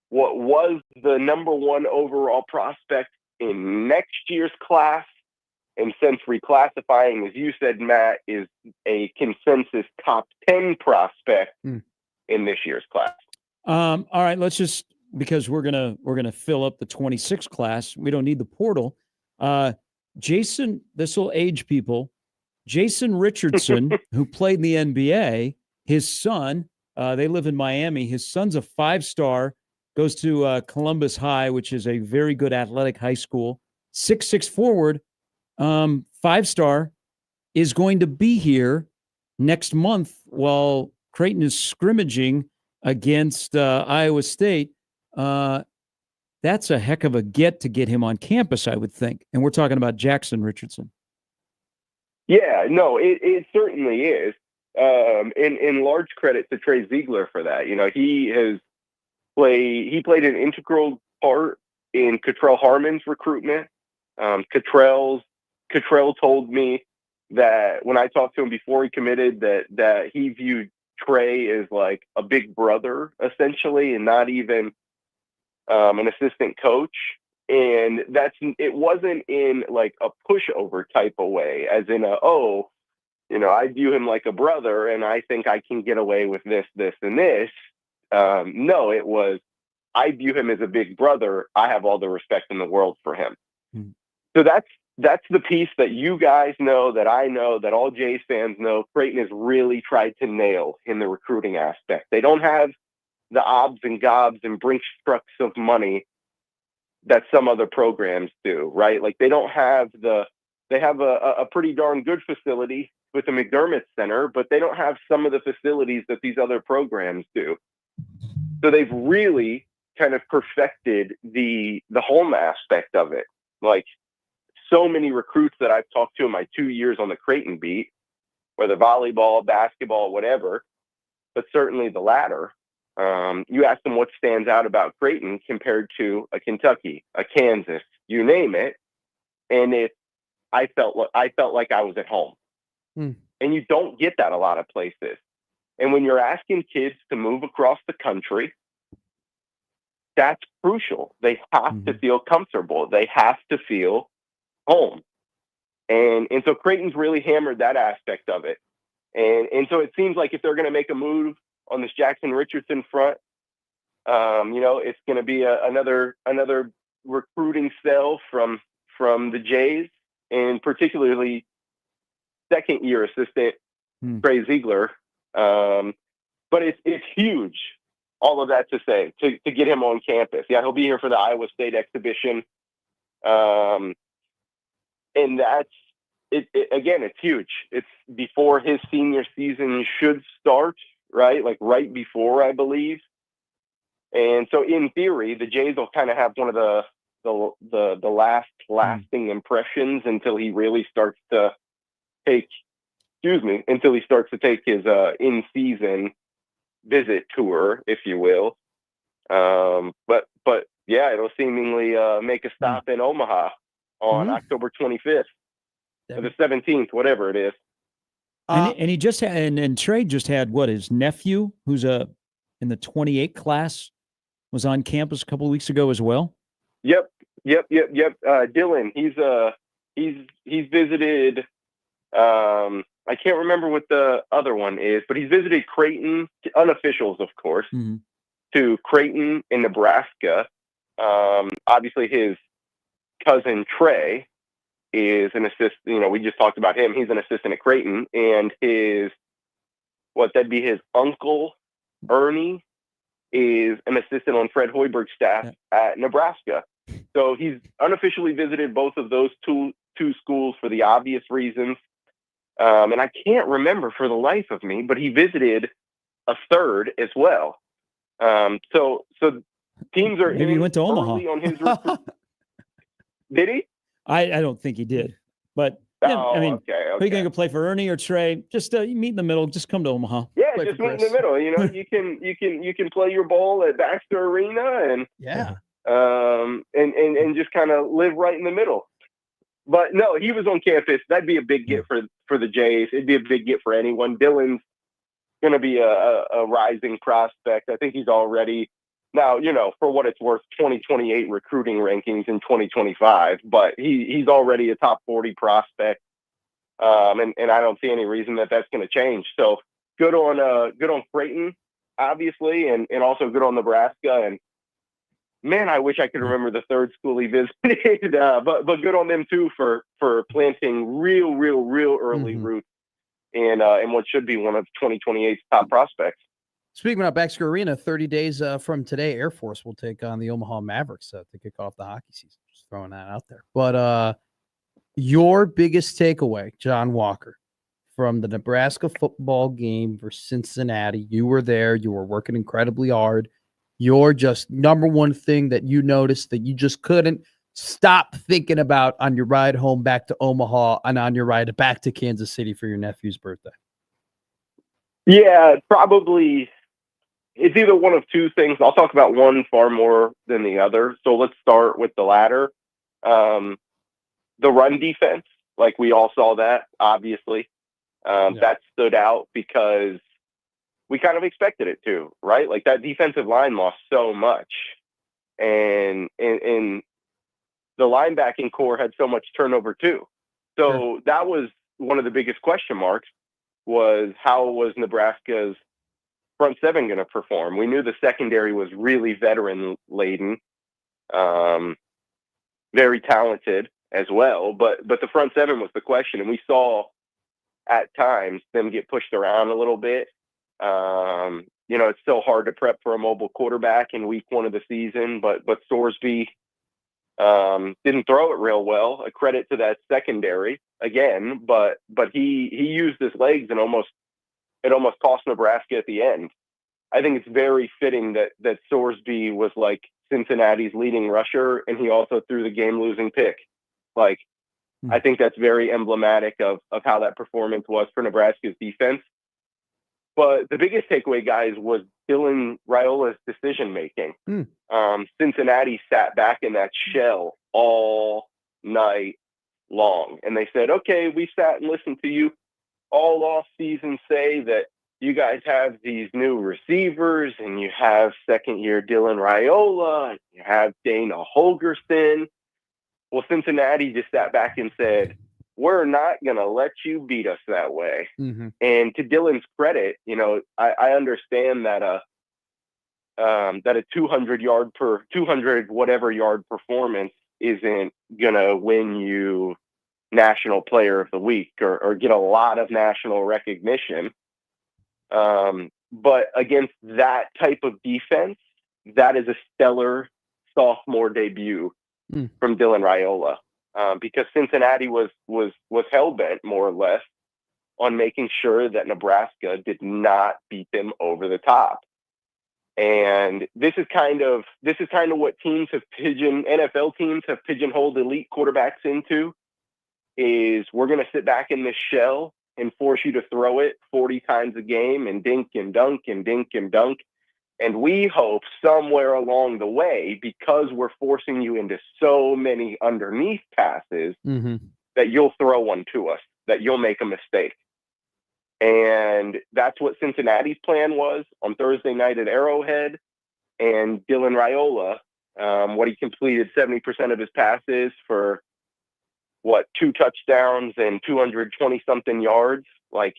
what was the number 1 overall prospect in next year's class, and since reclassifying, as you said, Matt, is a consensus top 10 prospect in this year's class. All right, let's just, because we're gonna fill up the 26 class. We don't need the portal. Jason, this will age people. Jason Richardson, who played in the NBA, his son, they live in Miami. His son's a 5-star, goes to Columbus High, which is a very good athletic high school. 6'6" forward, 5-star, is going to be here next month while Creighton is scrimmaging against Iowa State. That's a heck of a get to get him on campus, I would think. And we're talking about Jackson Richardson. Yeah, no, it certainly is. In large credit to Trey Ziegler for that. You know, he played an integral part in Cottrell Harmon's recruitment. Cottrell told me that when I talked to him before he committed, that he viewed Trey as like a big brother, essentially, and not even an assistant coach. And it wasn't in like a pushover type of way, as in I view him like a brother and I think I can get away with this, this, and this. No, it was, I view him as a big brother. I have all the respect in the world for him. So that's the piece that you guys know, that I know, that all Jays fans know. Creighton has really tried to nail in the recruiting aspect. They don't have the obs and gobs and Brinks trucks of money that some other programs do, right? Like they have a pretty darn good facility with the McDermott Center, but they don't have some of the facilities that these other programs do. So they've really kind of perfected the home aspect of it. Like so many recruits that I've talked to in my 2 years on the Creighton beat, whether volleyball, basketball, whatever, but certainly the latter. You ask them what stands out about Creighton compared to a Kentucky, a Kansas, you name it, and I felt like I was at home. And you don't get that a lot of places. And when you're asking kids to move across the country, that's crucial. They have to feel comfortable. They have to feel home. And so Creighton's really hammered that aspect of it. And so it seems like if they're going to make a move on this Jackson Richardson front, it's going to be another recruiting sell from the Jays, and particularly second-year assistant Trey Ziegler. but it's huge. All of that to say to get him on campus. Yeah, he'll be here for the Iowa State exhibition, and that's it. Again, it's huge. It's before his senior season should start, right? Like right before, I believe. And so, in theory, the Jays will kind of have one of the last lasting impressions until he really starts to take. Until he starts to take his in-season visit tour, if you will. But yeah, it'll seemingly make a stop in Omaha on October 25th or the 17th, whatever it is. And he just had, and Trey just had his nephew, who's in the 28 class, was on campus a couple of weeks ago as well. Yep. Dylan, he's visited. I can't remember what the other one is, but he's visited Creighton, unofficials, of course, to Creighton in Nebraska. Obviously, his cousin Trey is an assistant. We just talked about him. He's an assistant at Creighton, and that'd be his uncle Ernie is an assistant on Fred Hoiberg's staff at Nebraska. So he's unofficially visited both of those two schools for the obvious reasons. And I can't remember for the life of me, but he visited a third as well. So teams are maybe he went to Omaha on his Did he? I don't think he did, but I mean, okay. are you going to go play for Ernie or Trey? Just you meet in the middle. Just come to Omaha. Yeah, just meet in the middle. You can play your ball at Baxter Arena and and just kind of live right in the middle. But no, he was on campus. That'd be a big get for the Jays. It'd be a big get for anyone. Dylan's going to be a rising prospect. I think he's already now, for what it's worth, 2028 recruiting rankings in 2025. But he's already a top 40 prospect, and I don't see any reason that's going to change. So good on Creighton, obviously, and also good on Nebraska. And man, I wish I could remember the third school he visited, but good on them too for planting real early roots in what should be one of 2028's top prospects. Speaking about Baxter Arena, 30 days from today, Air Force will take on the Omaha Mavericks to kick off the hockey season. Just throwing that out there. But your biggest takeaway, John Walker, from the Nebraska football game versus Cincinnati, you were there. You were working incredibly hard. Your just number one thing that you noticed that you just couldn't stop thinking about on your ride home back to Omaha and on your ride back to Kansas City for your nephew's birthday? Yeah, probably it's either one of two things. I'll talk about one far more than the other. So let's start with the latter. The run defense, like we all saw that, obviously. That stood out because we kind of expected it to, right? Like that defensive line lost so much. And the linebacking core had so much turnover too. So that was one of the biggest question marks, was how was Nebraska's front seven going to perform? We knew the secondary was really veteran laden, very talented as well, but the front seven was the question. And we saw at times them get pushed around a little bit. It's still hard to prep for a mobile quarterback in week one of the season, but Sorsby didn't throw it real well. A credit to that secondary again, but he used his legs and it almost cost Nebraska at the end. I think it's very fitting that Sorsby was like Cincinnati's leading rusher, and he also threw the game-losing pick. I think that's very emblematic of how that performance was for Nebraska's defense. But the biggest takeaway, guys, was Dylan Raiola's decision-making. Cincinnati sat back in that shell all night long. And they said, okay, we sat and listened to you all off season say that you guys have these new receivers and you have second-year Dylan Raiola and you have Dana Holgerson. Well, Cincinnati just sat back and said, we're not going to let you beat us that way. And to Dylan's credit, I understand that a 200 yard performance isn't going to win you National Player of the Week or get a lot of national recognition. But against that type of defense, that is a stellar sophomore debut from Dylan Raiola, because Cincinnati was hell-bent, more or less, on making sure that Nebraska did not beat them over the top. And this is kind of what NFL teams have pigeonholed elite quarterbacks into, is we're going to sit back in this shell and force you to throw it 40 times a game and dink and dunk and dink and dunk. And we hope somewhere along the way, because we're forcing you into so many underneath passes, that you'll throw one to us, that you'll make a mistake. And that's what Cincinnati's plan was on Thursday night at Arrowhead. And Dylan Raiola, what he completed 70% of his passes for 2 touchdowns and 220-something yards. Like,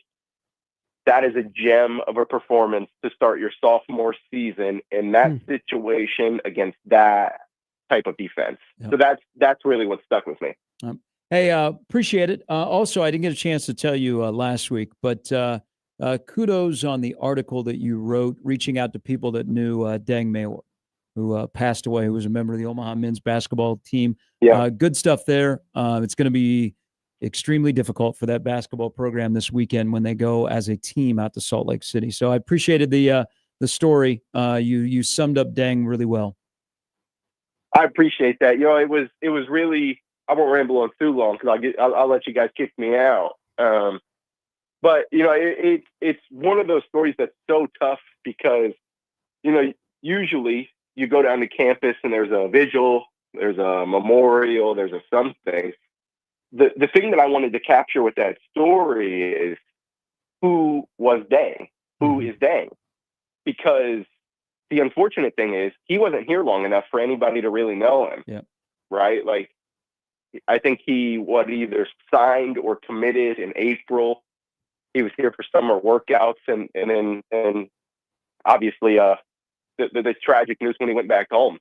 that is a gem of a performance to start your sophomore season in that situation against that type of defense. Yep. So that's really what stuck with me. Hey, appreciate it. Also, I didn't get a chance to tell you last week, but kudos on the article that you wrote, reaching out to people that knew Dang Mayor, who passed away, who was a member of the Omaha men's basketball team. Yeah. Good stuff there. It's going to be extremely difficult for that basketball program this weekend when they go as a team out to Salt Lake City. So I appreciated the story. You summed up Dang really well. I appreciate that. It was really. I won't ramble on too long because I'll let you guys kick me out. But it's one of those stories that's so tough because usually you go down to campus and there's a vigil, there's a memorial, there's a something. The thing that I wanted to capture with that story is who was Dang, who is Dang, because the unfortunate thing is he wasn't here long enough for anybody to really know him. Yeah. Right, like. I think he either signed or committed in April. He was here for summer workouts, and then obviously the tragic news when he went back home.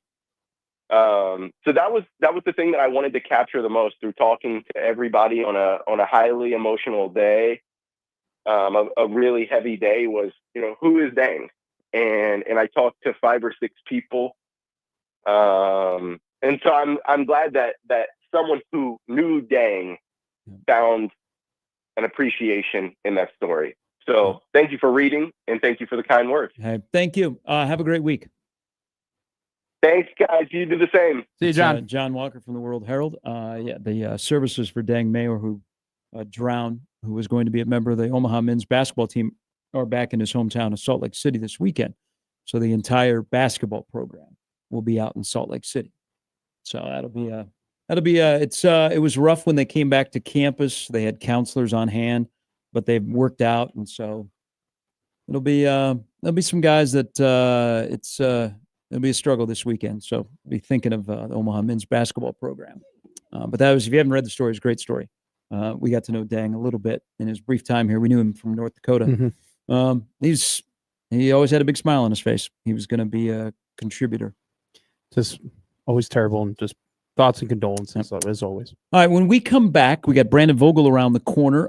So that was the thing that I wanted to capture the most through talking to everybody on a highly emotional day. A really heavy day was, who is Dang? And I talked to 5 or 6 people. And so I'm glad that someone who knew Dang found an appreciation in that story. So thank you for reading, and thank you for the kind words. Hey, thank you. Have a great week. Thanks, guys. You do the same. See you, John. John Walker from the World Herald. The services for Dang Mayor, who drowned, who was going to be a member of the Omaha men's basketball team, are back in his hometown of Salt Lake City this weekend. So the entire basketball program will be out in Salt Lake City. So it was rough when they came back to campus. They had counselors on hand, but they've worked out. And so there'll be some guys that it'll be a struggle this weekend. So be thinking of the Omaha men's basketball program. But that was, if you haven't read the story, it's a great story. We got to know Dang a little bit in his brief time here. We knew him from North Dakota. He always had a big smile on his face. He was going to be a contributor. Just always terrible, and just thoughts and condolences, as always. All right, when we come back, we got Brandon Vogel around the corner.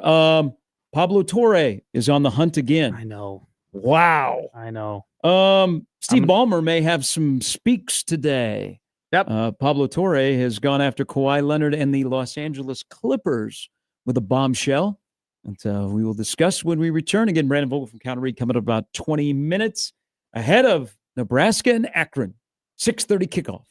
Pablo Torre is on the hunt again. I know. Wow. I know. Steve Ballmer may have some speaks today. Yep. Pablo Torre has gone after Kawhi Leonard and the Los Angeles Clippers with a bombshell. And we will discuss when we return. Again, Brandon Vogel from Counter Read coming up about 20 minutes ahead of Nebraska and Akron. 6:30 kickoff.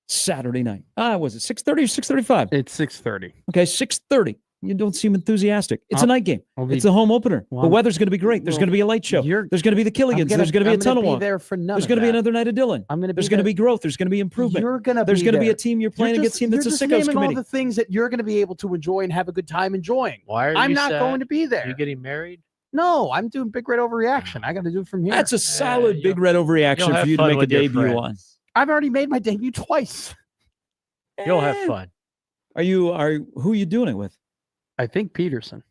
Saturday night. Was it 6:30 or 6:35? It's 6:30. Okay, 6:30. You don't seem enthusiastic. It's a night game. It's a home opener. Well, the weather's going to be great. There's going to be a light show. There's going to be the Killigans. There's going to be a tunnel walk. There for none There's going to be another night of Dylan. There's going to be growth. There's going to be improvement. There's going to be a team you're playing against, team that's a sickos committee. All the things that you're going to be able to enjoy and have a good time enjoying. Why are I'm you not sad? going to be there. You getting married? No, I'm doing Big Red Overreaction. I got to do it from here. That's a solid Big Red Overreaction for you to make a debut on. I've already made my debut twice. You'll have fun. Who are you doing it with? I think Peterson.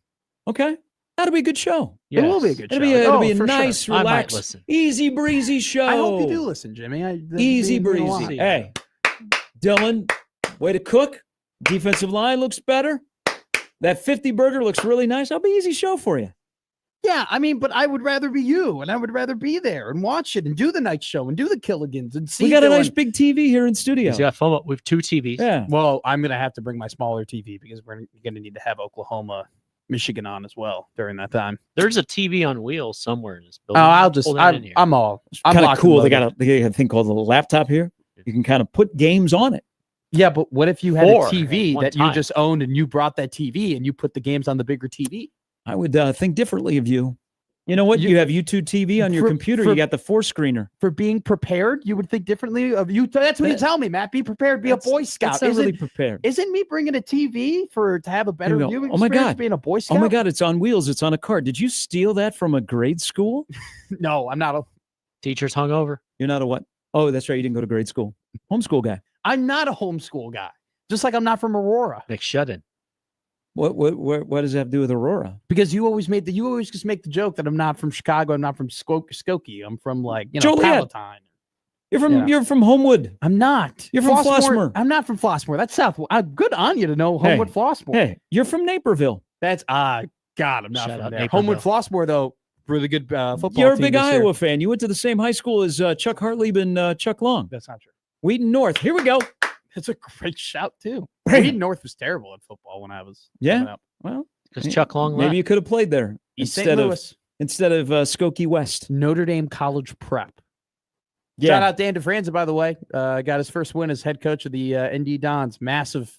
Okay. That'll be a good show. Yes. It will be a good show. It'll be a nice, sure. relaxed, easy breezy show. I hope you do listen, Jimmy. Easy breezy. Hey, Dylan, way to cook. Defensive line looks better. That 50 burger looks really nice. That'll be an easy show for you. Yeah, I mean, but I would rather be you, and I would rather be there and watch it and do the night show and do the Killigans and see. We got a nice going, big TV here in studio. He's got fun. We have 2 TVs. Yeah. Well, I'm gonna have to bring my smaller TV because we're gonna need to have Oklahoma, Michigan on as well during that time. There's a TV on wheels somewhere in this Oh, building. I'll just Pull that in here. I'm Kind of locked and cool. They loaded. got a thing called a laptop here. You can kind of put games on it. Yeah, but what if you had Four a TV at one that you time. just owned and you brought that TV and you put the games on the bigger TV? I would think differently of you. You know what? You have YouTube TV on your computer. You got the 4-screener. For being prepared, you would think differently of you. That's what you tell me, Matt. Be prepared. Be a Boy Scout. That's not really prepared. Isn't me bringing a TV to have a better Here we go. viewing Oh my experience God. being a Boy Scout? Oh my God! It's on wheels. It's on a cart. Did you steal that from a grade school? No, I'm not. Teachers hung over. You're not a what? Oh, that's right. You didn't go to grade school. Homeschool guy. I'm not a homeschool guy. Just like I'm not from Aurora. Nick shut-in. What does that have to do with Aurora? Because you always just make the joke that I'm not from Chicago. I'm not from Skokie. I'm from Joliet. Palatine. You're from Homewood. I'm not. You're from Flossmoor. I'm not from Flossmoor. That's South. Good on you to know Homewood, Flossmoor. Hey, you're from Naperville. That's God. I'm not Shout from out there. Naperville. Homewood, Flossmoor, though, really good football. You're a team big this year. Iowa fan. You went to the same high school as Chuck Hartlieb and Chuck Long. That's not true. Wheaton North. Here we go. That's a great shout too. Bam. Wheaton North was terrible at football when I was Yeah? coming up. Well, Because Chuck Long maybe left. you could have played there East St. Louis, instead of Skokie West. Notre Dame College Prep. Yeah. Shout out Dan DeFranza, by the way. Got his first win as head coach of the ND Dons. Massive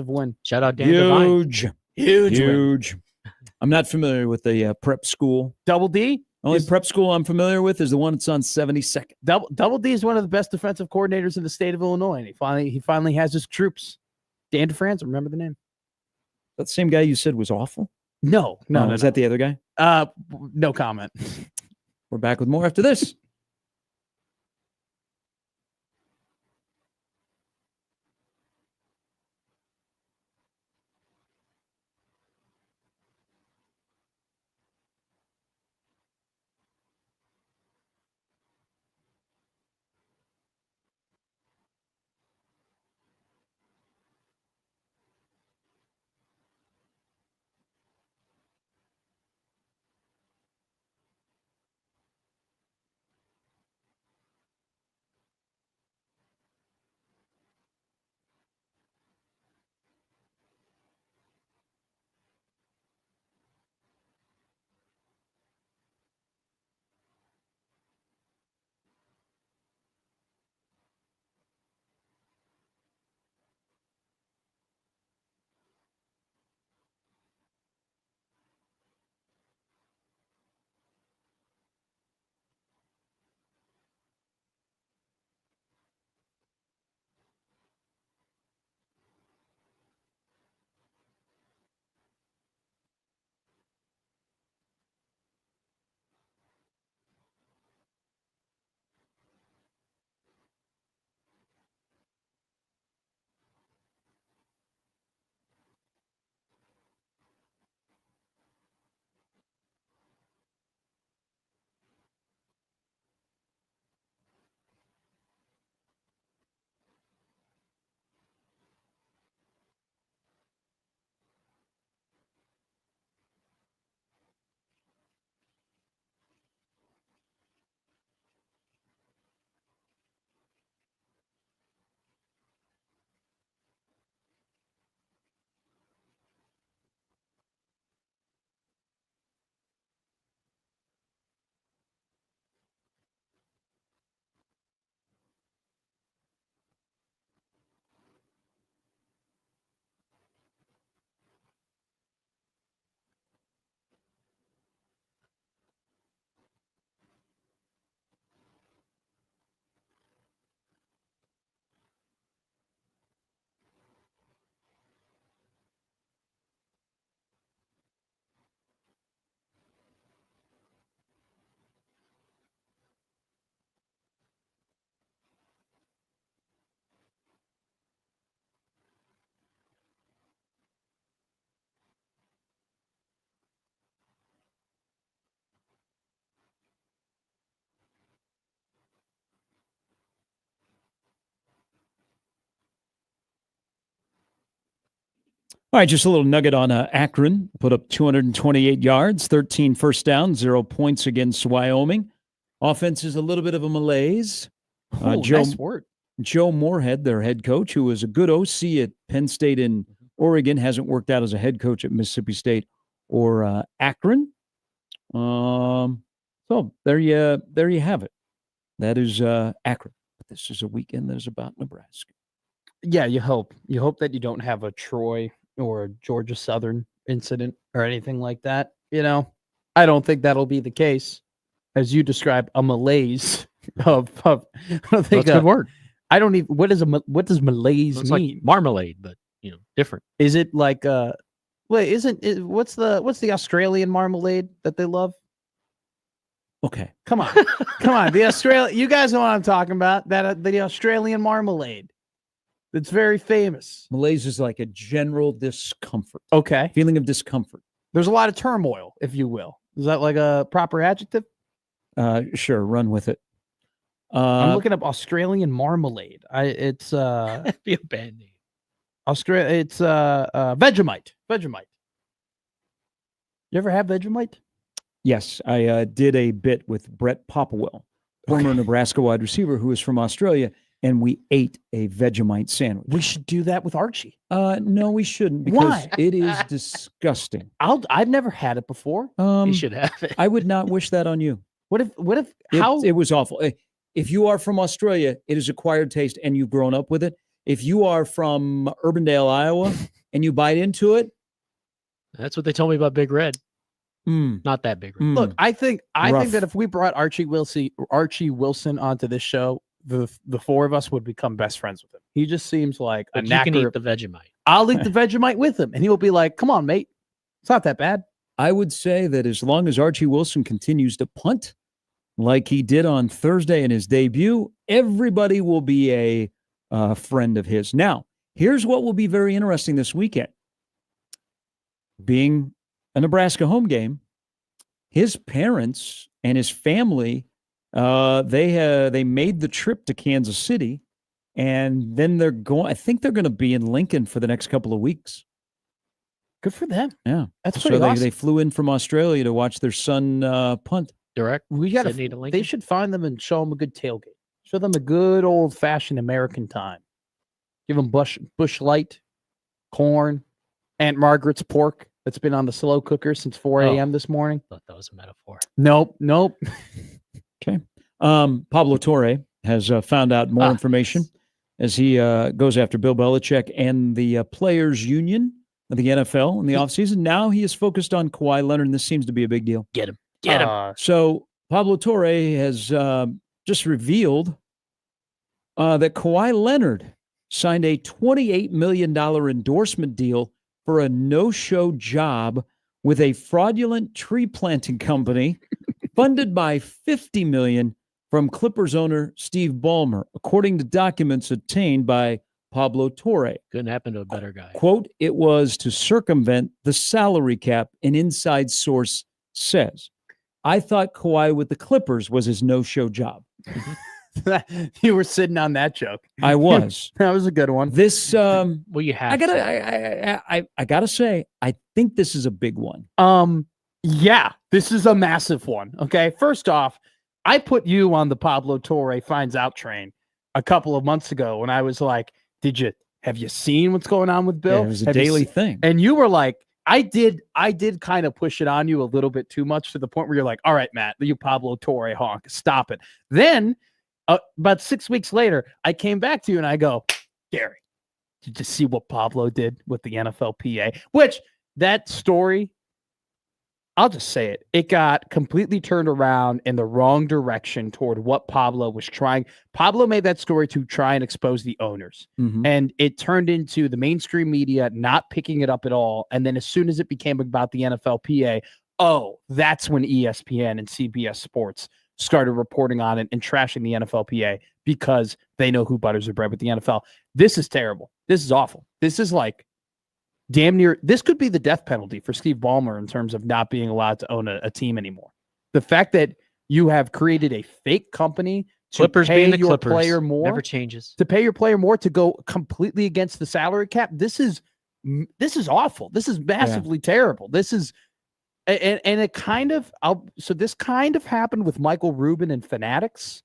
win. Shout out Dan Devine. Huge win. Huge. I'm not familiar with the prep school. Double D. Only prep school I'm familiar with is the one that's on 72nd. Double D is one of the best defensive coordinators in the state of Illinois. And he finally has his troops. Dan DeFranza, remember the name? That same guy you said was awful? No. Is that the other guy? No comment. We're back with more after this. All right, just a little nugget on Akron. Put up 228 yards, 13 first downs, 0 points against Wyoming. Offense is a little bit of a malaise. Nice word. Joe Moorhead, their head coach, who was a good OC at Penn State in Oregon, hasn't worked out as a head coach at Mississippi State or Akron. So there you have it. That is Akron. But this is a weekend that is about Nebraska. Yeah, you hope that you don't have a Troy or a Georgia Southern incident or anything like that. I don't think that'll be the case, as you describe a malaise of I don't think That's a good word. I don't even what does malaise It's mean? like marmalade, but different. Is it like what's the Australian marmalade that they love? Okay. Come on. You guys know what I'm talking about. That the Australian marmalade. It's very famous. Malaise is like a general discomfort. Okay. Feeling of discomfort. There's a lot of turmoil, if you will. Is that like a proper adjective? Sure, run with it. I'm looking up Australian marmalade. It's That'd be a bad name. It's Vegemite. Vegemite. You ever have Vegemite? Yes, I did a bit with Brett Popplewell, former Nebraska wide receiver who is from Australia, and we ate a Vegemite sandwich. We should do that with Archie. No, we shouldn't, because Why? it is disgusting. I've never had it before. You should have it. I would not wish that on you. What if how It was awful. If you are from Australia, it is acquired taste and you've grown up with it. If you are from Urbandale, Iowa, and you bite into it, That's what they told me about Big Red. Not that Big Red. Look, I think Rough. that if we brought Archie Wilson onto this show, the four of us would become best friends with him. He just seems like But a you can knacker. eat the Vegemite. I'll eat the Vegemite with him, and he will be like, "Come on, mate, it's not that bad." I would say that as long as Archie Wilson continues to punt like he did on Thursday in his debut, everybody will be a friend of his. Now, here's what will be very interesting this weekend. Being a Nebraska home game, his parents and his family, they made the trip to Kansas City, and then I think they're going to be in Lincoln for the next couple of weeks. Good for them. Yeah. That's So pretty awesome. they flew in from Australia to watch their son punt. Direct. We got Sydney to Lincoln. They should find them and show them a good tailgate. Show them a good old fashioned American time. Give them Bush Light, corn, Aunt Margaret's pork that's been on the slow cooker since 4 a.m. this morning. I thought that was a metaphor. Nope. Okay. Pablo Torre has found out more information as he goes after Bill Belichick and the Players Union of the NFL in the offseason. Now he is focused on Kawhi Leonard, and this seems to be a big deal. Get him. Get him. So Pablo Torre has just revealed that Kawhi Leonard signed a $28 million endorsement deal for a no-show job with a fraudulent tree planting company funded by $50 million from Clippers owner Steve Ballmer, according to documents obtained by Pablo Torre. Couldn't happen to a better guy. Quote, it was to circumvent the salary cap, an inside source says. I thought Kawhi with the Clippers was his no-show job. You were sitting on that joke. I was. That was a good one. This Well, you have. I gotta say, I think this is a big one. Yeah, this is a massive one. Okay, first off, I put you on the Pablo Torre finds out train a couple of months ago when I was like, have you seen what's going on with Bill? Yeah, it was a Have you daily se-" thing. And you were like, I did kind of push it on you a little bit too much, to the point where you're like, all right, Matt, you Pablo Torre honk, stop it. Then about 6 weeks later, I came back to you and I go, Gary, did you see what Pablo did with the NFLPA? Which that story, I'll just say it. It got completely turned around in the wrong direction toward what Pablo was trying. Pablo made that story to try and expose the owners. Mhm. And it turned into the mainstream media not picking it up at all. And then as soon as it became about the NFLPA, that's when ESPN and CBS Sports started reporting on it and trashing the NFLPA because they know who butters their bread with the NFL. This is terrible. This is awful. This is like damn near, this could be the death penalty for Steve Ballmer in terms of not being allowed to own a team anymore. The fact that you have created a fake company to Clippers pay being the your Clippers player more, never changes. to pay your player more to go completely against the salary cap. This is this is awful. This is massively terrible. This is, and it kind of, so this kind of happened with Michael Rubin and Fanatics,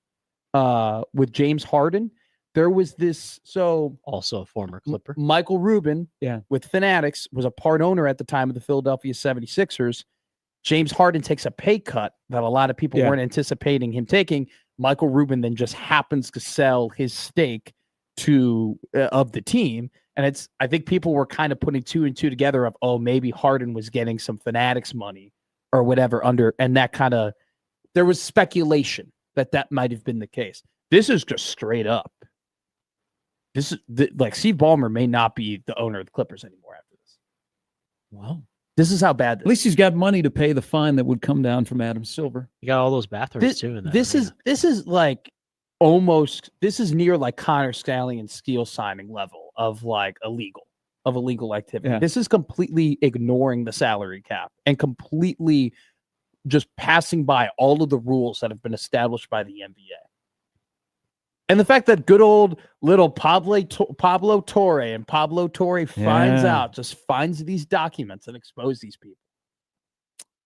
with James Harden. There was this, so Also a former Clipper. Michael Rubin, with Fanatics, was a part owner at the time of the Philadelphia 76ers. James Harden takes a pay cut that a lot of people weren't anticipating him taking. Michael Rubin then just happens to sell his stake to of the team. And I think people were kind of putting 2 and 2 together of, oh, maybe Harden was getting some Fanatics money or whatever and that kind of, there was speculation that might have been the case. This is just straight up. This is like Steve Ballmer may not be the owner of the Clippers anymore after this. Wow. This is how bad this At least he's got money to pay the fine that would come down from Adam Silver. You got all those bathrooms too. In that this is like almost, this is near like Connor Stallion's Steele signing level of like illegal activity. Yeah. This is completely ignoring the salary cap and completely just passing by all of the rules that have been established by the NBA. And the fact that good old little Pablo Torre and Pablo Torre finds these documents and expose these people.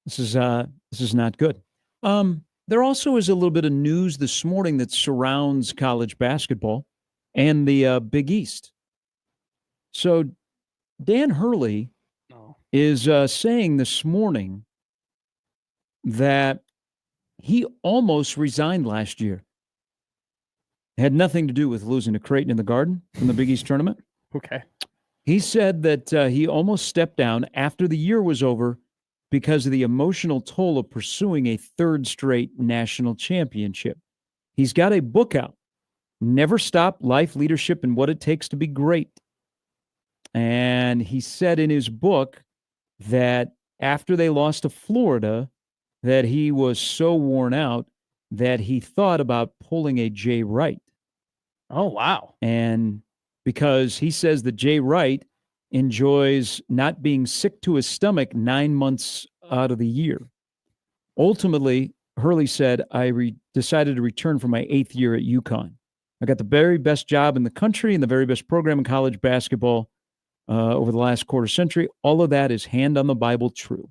This is not good. There also is a little bit of news this morning that surrounds college basketball and the Big East. So Dan Hurley is saying this morning that he almost resigned last year. It had nothing to do with losing to Creighton in the Garden from the Big East tournament. Okay. He said that he almost stepped down after the year was over because of the emotional toll of pursuing a third straight national championship. He's got a book out, Never Stop: Life, Leadership, and What It Takes to Be Great. And he said in his book that after they lost to Florida, that he was so worn out that he thought about pulling a Jay Wright. Oh, wow. And because he says that Jay Wright enjoys not being sick to his stomach 9 months out of the year. Ultimately, Hurley said, I decided to return for my 8th year at UConn. I got the very best job in the country and the very best program in college basketball over the last quarter century. All of that is hand on the Bible true.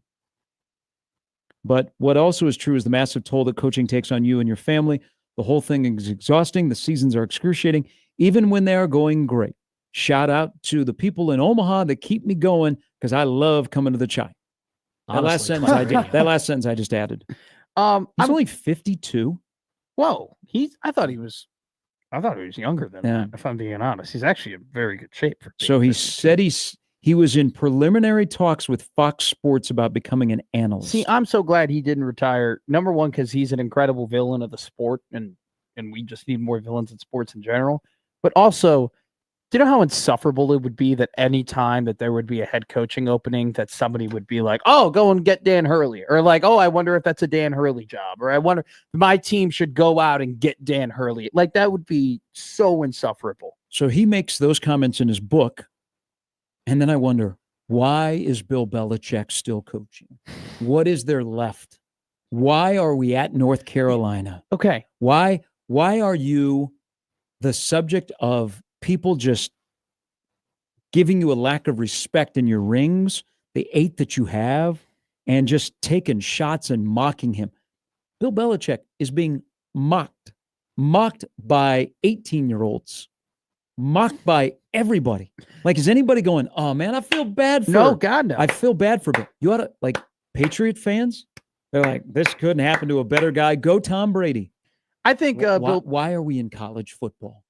But what also is true is the massive toll that coaching takes on you and your family. The whole thing is exhausting. The seasons are excruciating, even when they are going great. Shout out to the people in Omaha that keep me going because I love coming to the Chai. That last sentence I just added. He's only 52. Whoa, I thought he was younger than that, if I'm being honest. He's actually in very good shape for So he said he was in preliminary talks with Fox Sports about becoming an analyst. See, I'm so glad he didn't retire. Number one, because he's an incredible villain of the sport, and we just need more villains in sports in general. But also, do you know how insufferable it would be that any time that there would be a head coaching opening that somebody would be like, oh, go and get Dan Hurley, or like, oh, I wonder if that's a Dan Hurley job, or I wonder my team should go out and get Dan Hurley. Like, that would be so insufferable. So he makes those comments in his book. And then I wonder, why is Bill Belichick still coaching? What is there left? Why are we at North Carolina? Okay. Why are you the subject of people just giving you a lack of respect in your rings, the 8 that you have, and just taking shots and mocking him? Bill Belichick is being mocked by 18-year-olds. Mocked by everybody. Like, is anybody going, oh man, I feel bad for No, God, no. I feel bad for Bill. You ought to, like, Patriot fans, they're like, this couldn't happen to a better guy. Go Tom Brady. I think why are we in college football?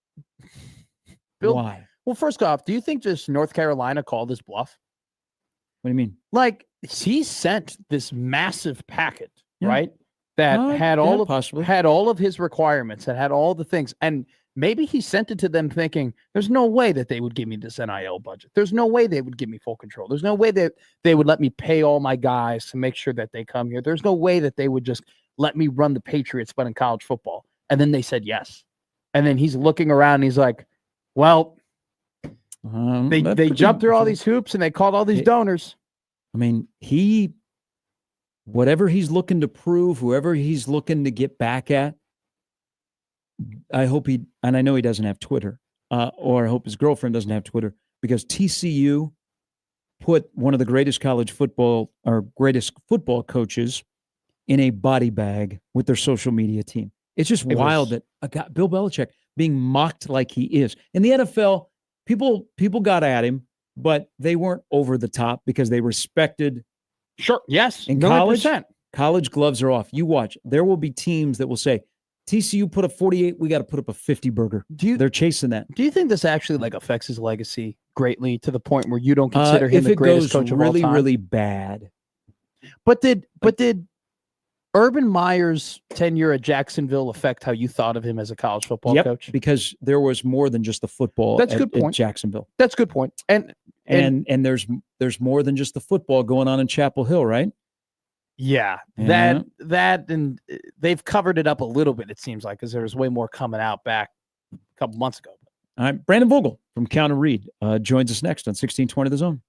Bill, why? Well, first off, do you think just North Carolina called this bluff? What do you mean? Like, he sent this massive packet, Yeah. right? That had all of his requirements, that had all the things. And maybe he sent it to them thinking, there's no way that they would give me this NIL budget. There's no way they would give me full control. There's no way that they would let me pay all my guys to make sure that they come here. There's no way that they would just let me run the Patriots, but in college football. And then they said yes. And then he's looking around and he's like, well, they jumped through all these hoops and they called all these donors. I mean, whatever he's looking to prove, whoever he's looking to get back at, I hope and I know he doesn't have Twitter, or I hope his girlfriend doesn't have Twitter, because TCU put one of the greatest college football or greatest football coaches in a body bag with their social media team. It's just wild that Bill Belichick being mocked like he is. In the NFL, people got at him, but they weren't over the top because they respected. Sure. Yes. In college gloves are off. You watch. There will be teams that will say, TCU put up 48, we got to put up a 50 burger. They're chasing that. Do you think this actually like affects his legacy greatly to the point where you don't consider him the greatest coach of all time? If it goes really, really bad. But did Urban Meyer's tenure at Jacksonville affect how you thought of him as a college football coach? Because there was more than just the football at Jacksonville. That's a good point. And there's more than just the football going on in Chapel Hill, right? Yeah, that and they've covered it up a little bit, it seems like, because there was way more coming out back a couple months ago. All right, Brandon Vogel from Counter Reed joins us next on 1620 The Zone.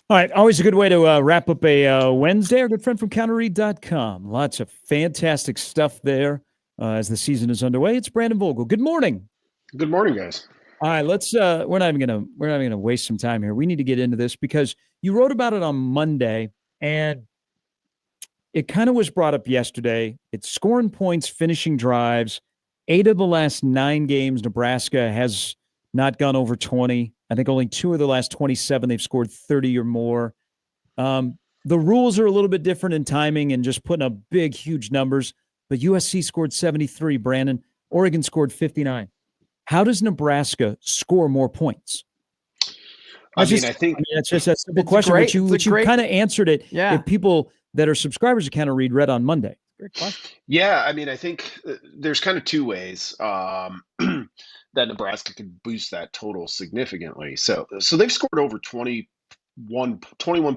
All right, always a good way to wrap up a Wednesday. Our good friend from counterread.com. Lots of fantastic stuff there as the season is underway. It's Brandon Vogel. Good morning. Good morning, guys. All right, let's we're not even gonna waste some time here. We need to get into this because you wrote about it on Monday, and it kind of was brought up yesterday. It's scoring points, finishing drives. 8 of the last 9 games, Nebraska has not gone over 20. I think only 2 of the last 27 they've scored 30 or more. The rules are a little bit different in timing and just putting up big, huge numbers. But USC scored 73, Brandon. Oregon scored 59. How does Nebraska score more points? I think it's just a simple question, great, but you kind of answered it. Yeah. If people that are subscribers to Counter Read read on Monday. Great question. Yeah, I think there's kind of 2 ways that Nebraska could boost that total significantly. So they've scored over 21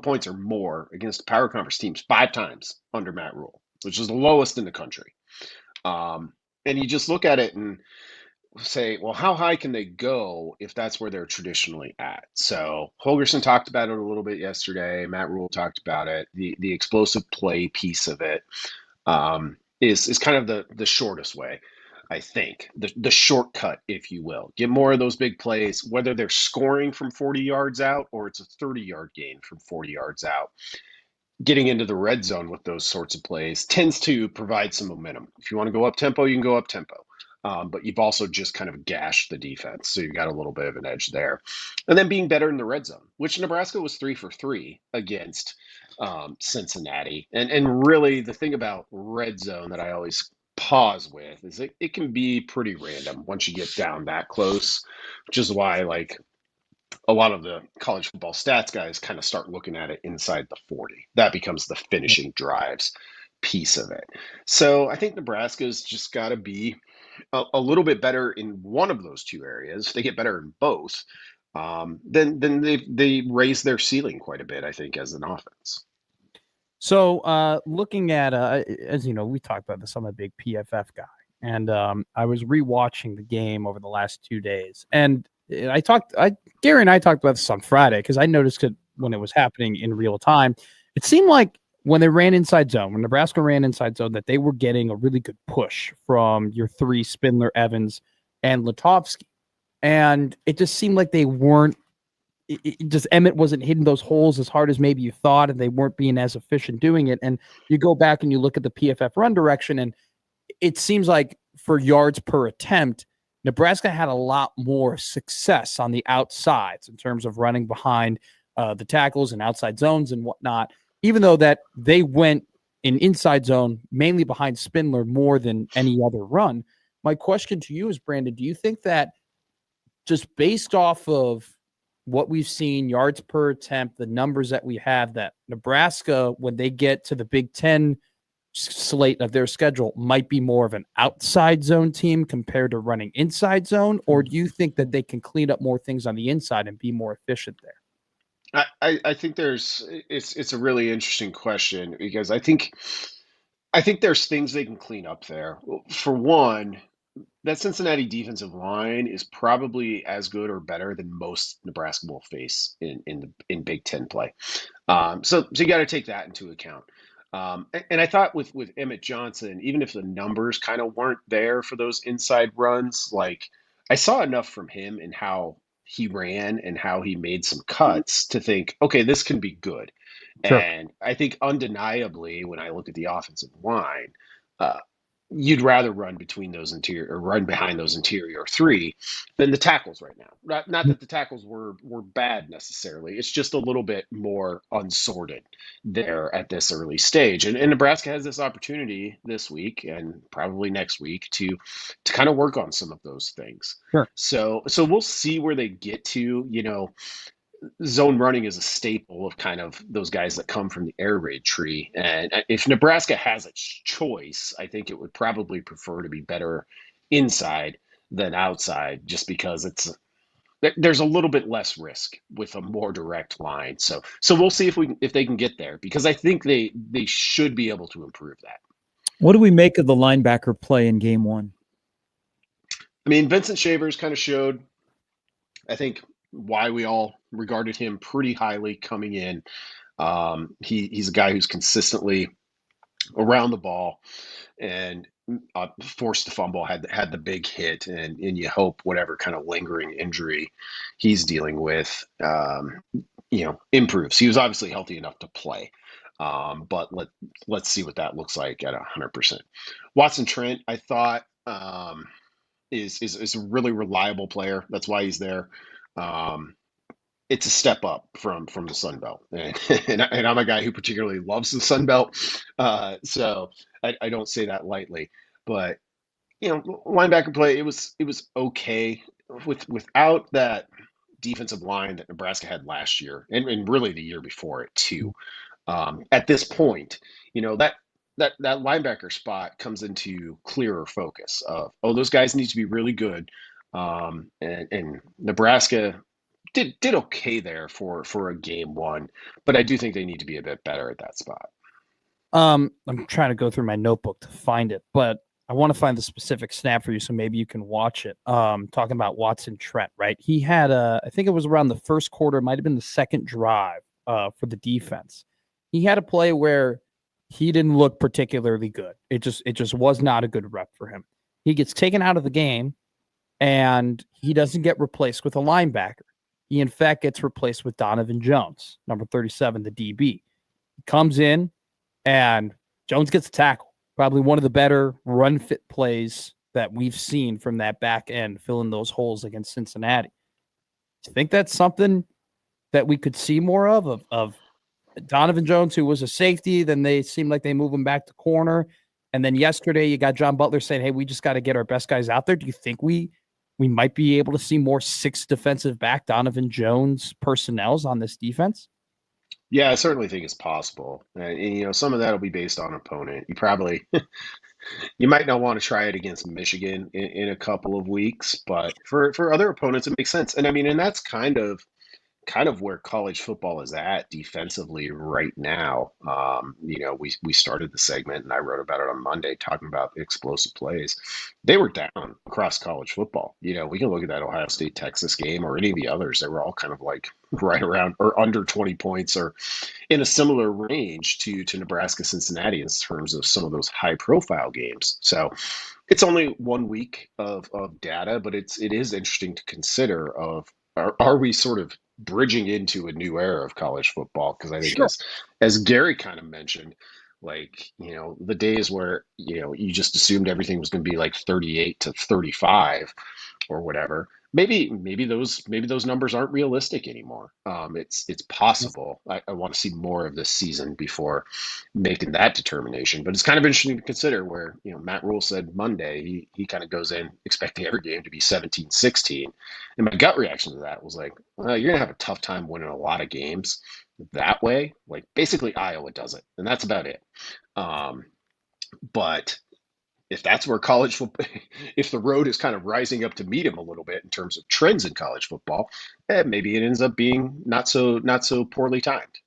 points or more against power conference teams 5 times under Matt Rule, which is the lowest in the country. And you just look at it and say, well, how high can they go if that's where they're traditionally at? So Holgerson talked about it a little bit yesterday. Matt Rule talked about it. The explosive play piece of it is kind of the shortest way, I think, the shortcut, if you will. Get more of those big plays, whether they're scoring from 40 yards out or it's a 30-yard gain from 40 yards out. Getting into the red zone with those sorts of plays tends to provide some momentum. If you want to go up tempo, you can go up tempo. But you've also just kind of gashed the defense. So you've got a little bit of an edge there. And then being better in the red zone, which Nebraska was 3 for 3 against Cincinnati. And really the thing about red zone that I always pause with is it can be pretty random once you get down that close, which is why like a lot of the college football stats guys kind of start looking at it inside the 40. That becomes the finishing drives piece of it. So I think Nebraska's just got to be a little bit better in one of those 2 areas. If they get better in both, then they raise their ceiling quite a bit, I think, as an offense. So looking at, as you know, we talked about this. I'm a big PFF guy. And I was rewatching the game over the last 2 days. And Gary and I talked about this on Friday because I noticed it when it was happening in real time. It seemed like when they ran inside zone, when Nebraska ran inside zone, that they were getting a really good push from your 3, Spindler, Evans, and Latovsky. And it just seemed like they weren't, Emmett wasn't hitting those holes as hard as maybe you thought, and they weren't being as efficient doing it. And you go back and you look at the PFF run direction, and it seems like for yards per attempt, Nebraska had a lot more success on the outsides in terms of running behind the tackles and outside zones and whatnot, even though that they went in inside zone mainly behind Spindler more than any other run. My question to you is, Brandon, do you think that just based off of what we've seen, yards per attempt, the numbers that we have, that Nebraska, when they get to the Big Ten slate of their schedule, might be more of an outside zone team compared to running inside zone? Or do you think that they can clean up more things on the inside and be more efficient there? I think it's a really interesting question because I think there's things they can clean up there. For one, that Cincinnati defensive line is probably as good or better than most Nebraska will face in Big Ten play. So you got to take that into account. And I thought with Emmett Johnson, even if the numbers kind of weren't there for those inside runs, like I saw enough from him in how he ran and how he made some cuts to think, okay, this can be good. Sure. And I think undeniably, when I look at the offensive line, you'd rather run behind those interior 3 than the tackles right now. Not that the tackles were bad necessarily. It's just a little bit more unsorted there at this early stage. And Nebraska has this opportunity this week and probably next week to kind of work on some of those things. Sure. So we'll see where they get to. Zone running is a staple of kind of those guys that come from the air raid tree. And if Nebraska has its choice, I think it would probably prefer to be better inside than outside, just because there's a little bit less risk with a more direct line. So we'll see if they can get there, because I think they should be able to improve that. What do we make of the linebacker play in game 1? I mean, Vincent Shavers kind of showed, I think, why we all regarded him pretty highly coming in. He's a guy who's consistently around the ball and forced the fumble, had the big hit, and you hope whatever kind of lingering injury he's dealing with, improves. He was obviously healthy enough to play, but let's see what that looks like at 100%. Watson Trent, I thought, is a really reliable player. That's why he's there. It's a step up from the Sun Belt, and I'm a guy who particularly loves the Sun Belt, so I don't say that lightly. But linebacker play, it was okay without that defensive line that Nebraska had last year, and really the year before it too. At this point, that linebacker spot comes into clearer focus of, oh, those guys need to be really good, and Nebraska did okay there for a game one, but I do think they need to be a bit better at that spot. I'm trying to go through my notebook to find it, but I want to find the specific snap for you, so maybe you can watch it. Talking about Watson Trent, right? He had I think it was around the first quarter, it might have been the second drive for the defense. He had a play where he didn't look particularly good. It just was not a good rep for him. He gets taken out of the game, and he doesn't get replaced with a linebacker. He, in fact, gets replaced with Donovan Jones, number 37, the DB. He comes in, and Jones gets a tackle. Probably one of the better run-fit plays that we've seen from that back end, filling those holes against Cincinnati. Do you think that's something that we could see more of Donovan Jones, who was a safety, then they seemed like they move him back to corner, and then yesterday you got John Butler saying, hey, we just got to get our best guys out there. Do you think we might be able to see more 6 defensive back Donovan Jones personnels on this defense? Yeah, I certainly think it's possible. And some of that will be based on opponent. You might not want to try it against Michigan in a couple of weeks, but for other opponents, it makes sense. And I mean, and that's kind of where college football is at defensively right now. We started the segment, and I wrote about it on Monday, talking about explosive plays. They were down across college football. We can look at that Ohio State Texas game or any of the others. They were all kind of like right around or under 20 points, or in a similar range to Nebraska Cincinnati in terms of some of those high profile games. So it's only 1 week of data, but it is interesting to consider of, are we sort of bridging into a new era of college football? Because I think, Sure. as Gary kind of mentioned, like, the days where, you just assumed everything was going to be like 38-35 or whatever. Maybe those numbers aren't realistic anymore. It's possible. I want to see more of this season before making that determination. But it's kind of interesting to consider where, Matt Rule said Monday, he kind of goes in expecting every game to be 17-16. And my gut reaction to that was like, well, you're going to have a tough time winning a lot of games that way. Like basically Iowa does it, and that's about it. But if that's where college football, if the road is kind of rising up to meet him a little bit in terms of trends in college football, maybe it ends up being not so poorly timed.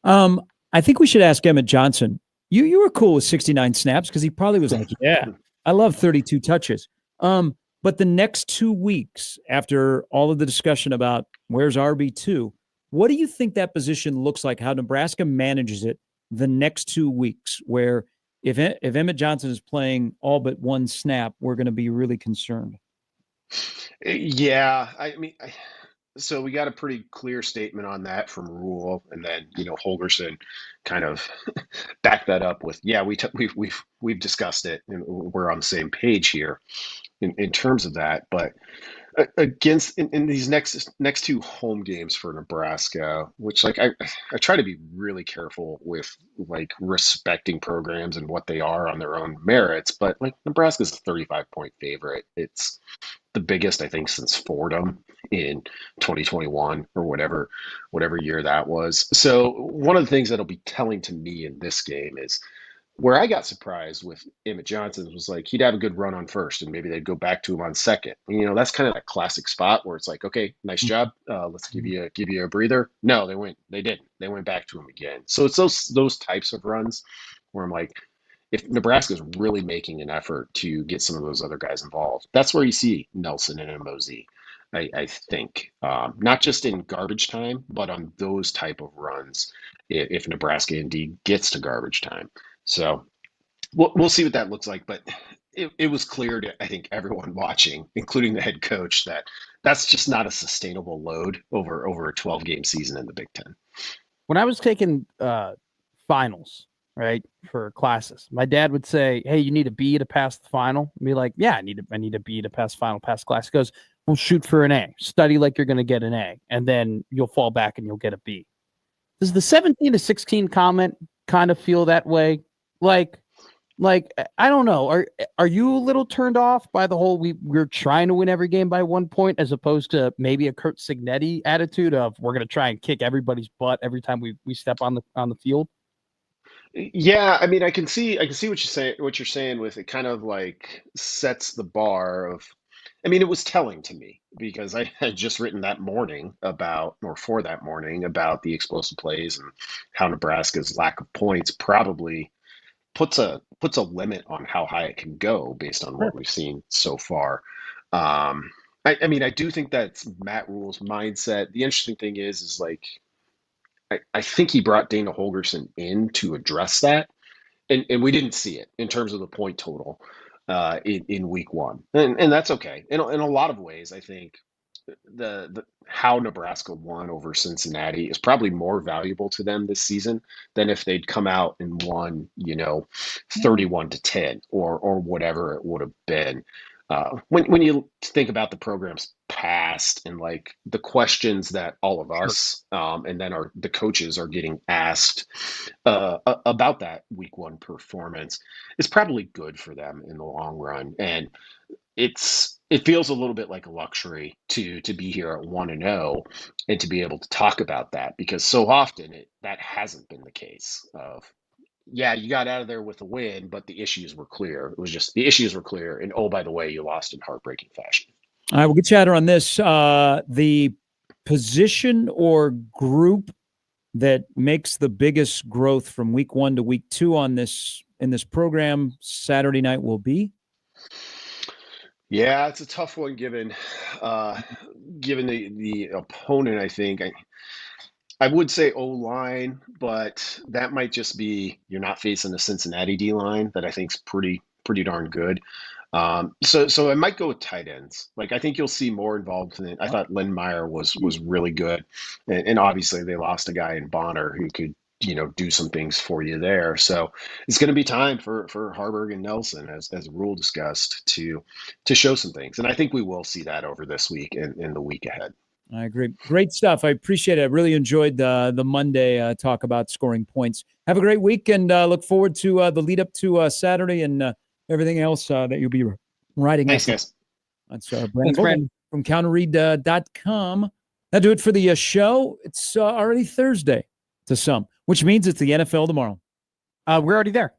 I think we should ask Emmett Johnson. You were cool with 69 snaps because he probably was like, yeah, I love 32 touches. But the next 2 weeks, after all of the discussion about where's RB2, what do you think that position looks like? How Nebraska manages it the next 2 weeks, where if Emmett Johnson is playing all but one snap, we're going to be really concerned. Yeah, I mean, so we got a pretty clear statement on that from Rule, and then Holgerson kind of backed that up with, yeah, we've discussed it, and we're on the same page here in terms of that. But against in these next 2 home games for Nebraska, which like I try to be really careful with like respecting programs and what they are on their own merits, but like Nebraska's a 35-point favorite. It's the biggest I think since Fordham in 2021 or whatever year that was. So one of the things that'll be telling to me in this game is where I got surprised with Emmett Johnson was like he'd have a good run on first, and maybe they'd go back to him on second. That's kind of that classic spot where it's like, okay, nice job, let's give you a breather. No, they didn't. They went back to him again. So it's those types of runs where I'm like, if Nebraska's really making an effort to get some of those other guys involved, that's where you see Nelson and Mosey. I think, not just in garbage time, but on those type of runs, if Nebraska indeed gets to garbage time. So we'll see what that looks like. But it was clear to, I think, everyone watching, including the head coach, that that's just not a sustainable load over a 12-game season in the Big Ten. When I was taking finals, right, for classes, my dad would say, "Hey, you need a B to pass the final." I'd be like, "Yeah, I need a B to pass final, pass class." He goes, "Well, shoot for an A. Study like you're going to get an A, and then you'll fall back and you'll get a B." Does the 17 to 16 comment kind of feel that way? Like I don't know. Are you a little turned off by the whole we're trying to win every game by 1 point, as opposed to maybe a Kurt Signetti attitude of we're going to try and kick everybody's butt every time we step on the field? Yeah, I mean, I can see what you're saying with it kind of like sets the bar of. I mean, it was telling to me because I had just written that morning about, or for that morning, about the explosive plays and how Nebraska's lack of points probably puts a limit on how high it can go based on what we've seen so far. I mean, I do think that's Matt Rule's mindset. The interesting thing is like I think he brought Dana Holgerson in to address that, and we didn't see it in terms of the point total in week one, and that's okay. In a lot of ways, I think the how Nebraska won over Cincinnati is probably more valuable to them this season than if they'd come out and won, 31-10 or whatever it would have been. When you think about the program's past and like the questions that all of us and then the coaches are getting asked about that week one performance, it's probably good for them in the long run. And it feels a little bit like a luxury to be here at 1-0 and to be able to talk about that, because so often that hasn't been the case of, yeah, you got out of there with a win, but the issues were clear. It was just the issues were clear. And oh, by the way, you lost in heartbreaking fashion. All right, we'll get chatter on this. The position or group that makes the biggest growth from week 1 to week 2 in this program Saturday night will be? Yeah, it's a tough one given the opponent. I think I would say O-line, but that might just be you're not facing a Cincinnati D-line that I think is pretty darn good. So I might go with tight ends. Like I think you'll see more involved in it. I thought Lynn Meyer was really good, and obviously they lost a guy in Bonner who could do some things for you there. So it's going to be time for Harburg and Nelson, as Rule discussed, to show some things, and I think we will see that over this week and in the week ahead. I agree. Great stuff. I appreciate it. I really enjoyed the Monday talk about scoring points. Have a great week, and look forward to the lead up to Saturday and everything else that you'll be writing. Thanks, guys. That's Brandon from counterread.com. That'll do it for the show. It's already Thursday to some, which means it's the NFL tomorrow. We're already there.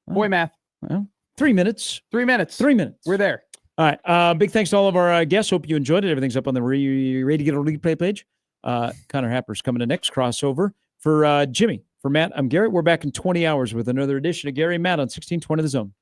Boy math. Well, 3 minutes. 3 minutes. 3 minutes. We're there. All right. Big thanks to all of our guests. Hope you enjoyed it. Everything's up on the Ready to Get a Replay page. Connor Happer's coming to next crossover. For Jimmy, for Matt, I'm Garrett. We're back in 20 hours with another edition of Gary and Matt on 1620 The Zone.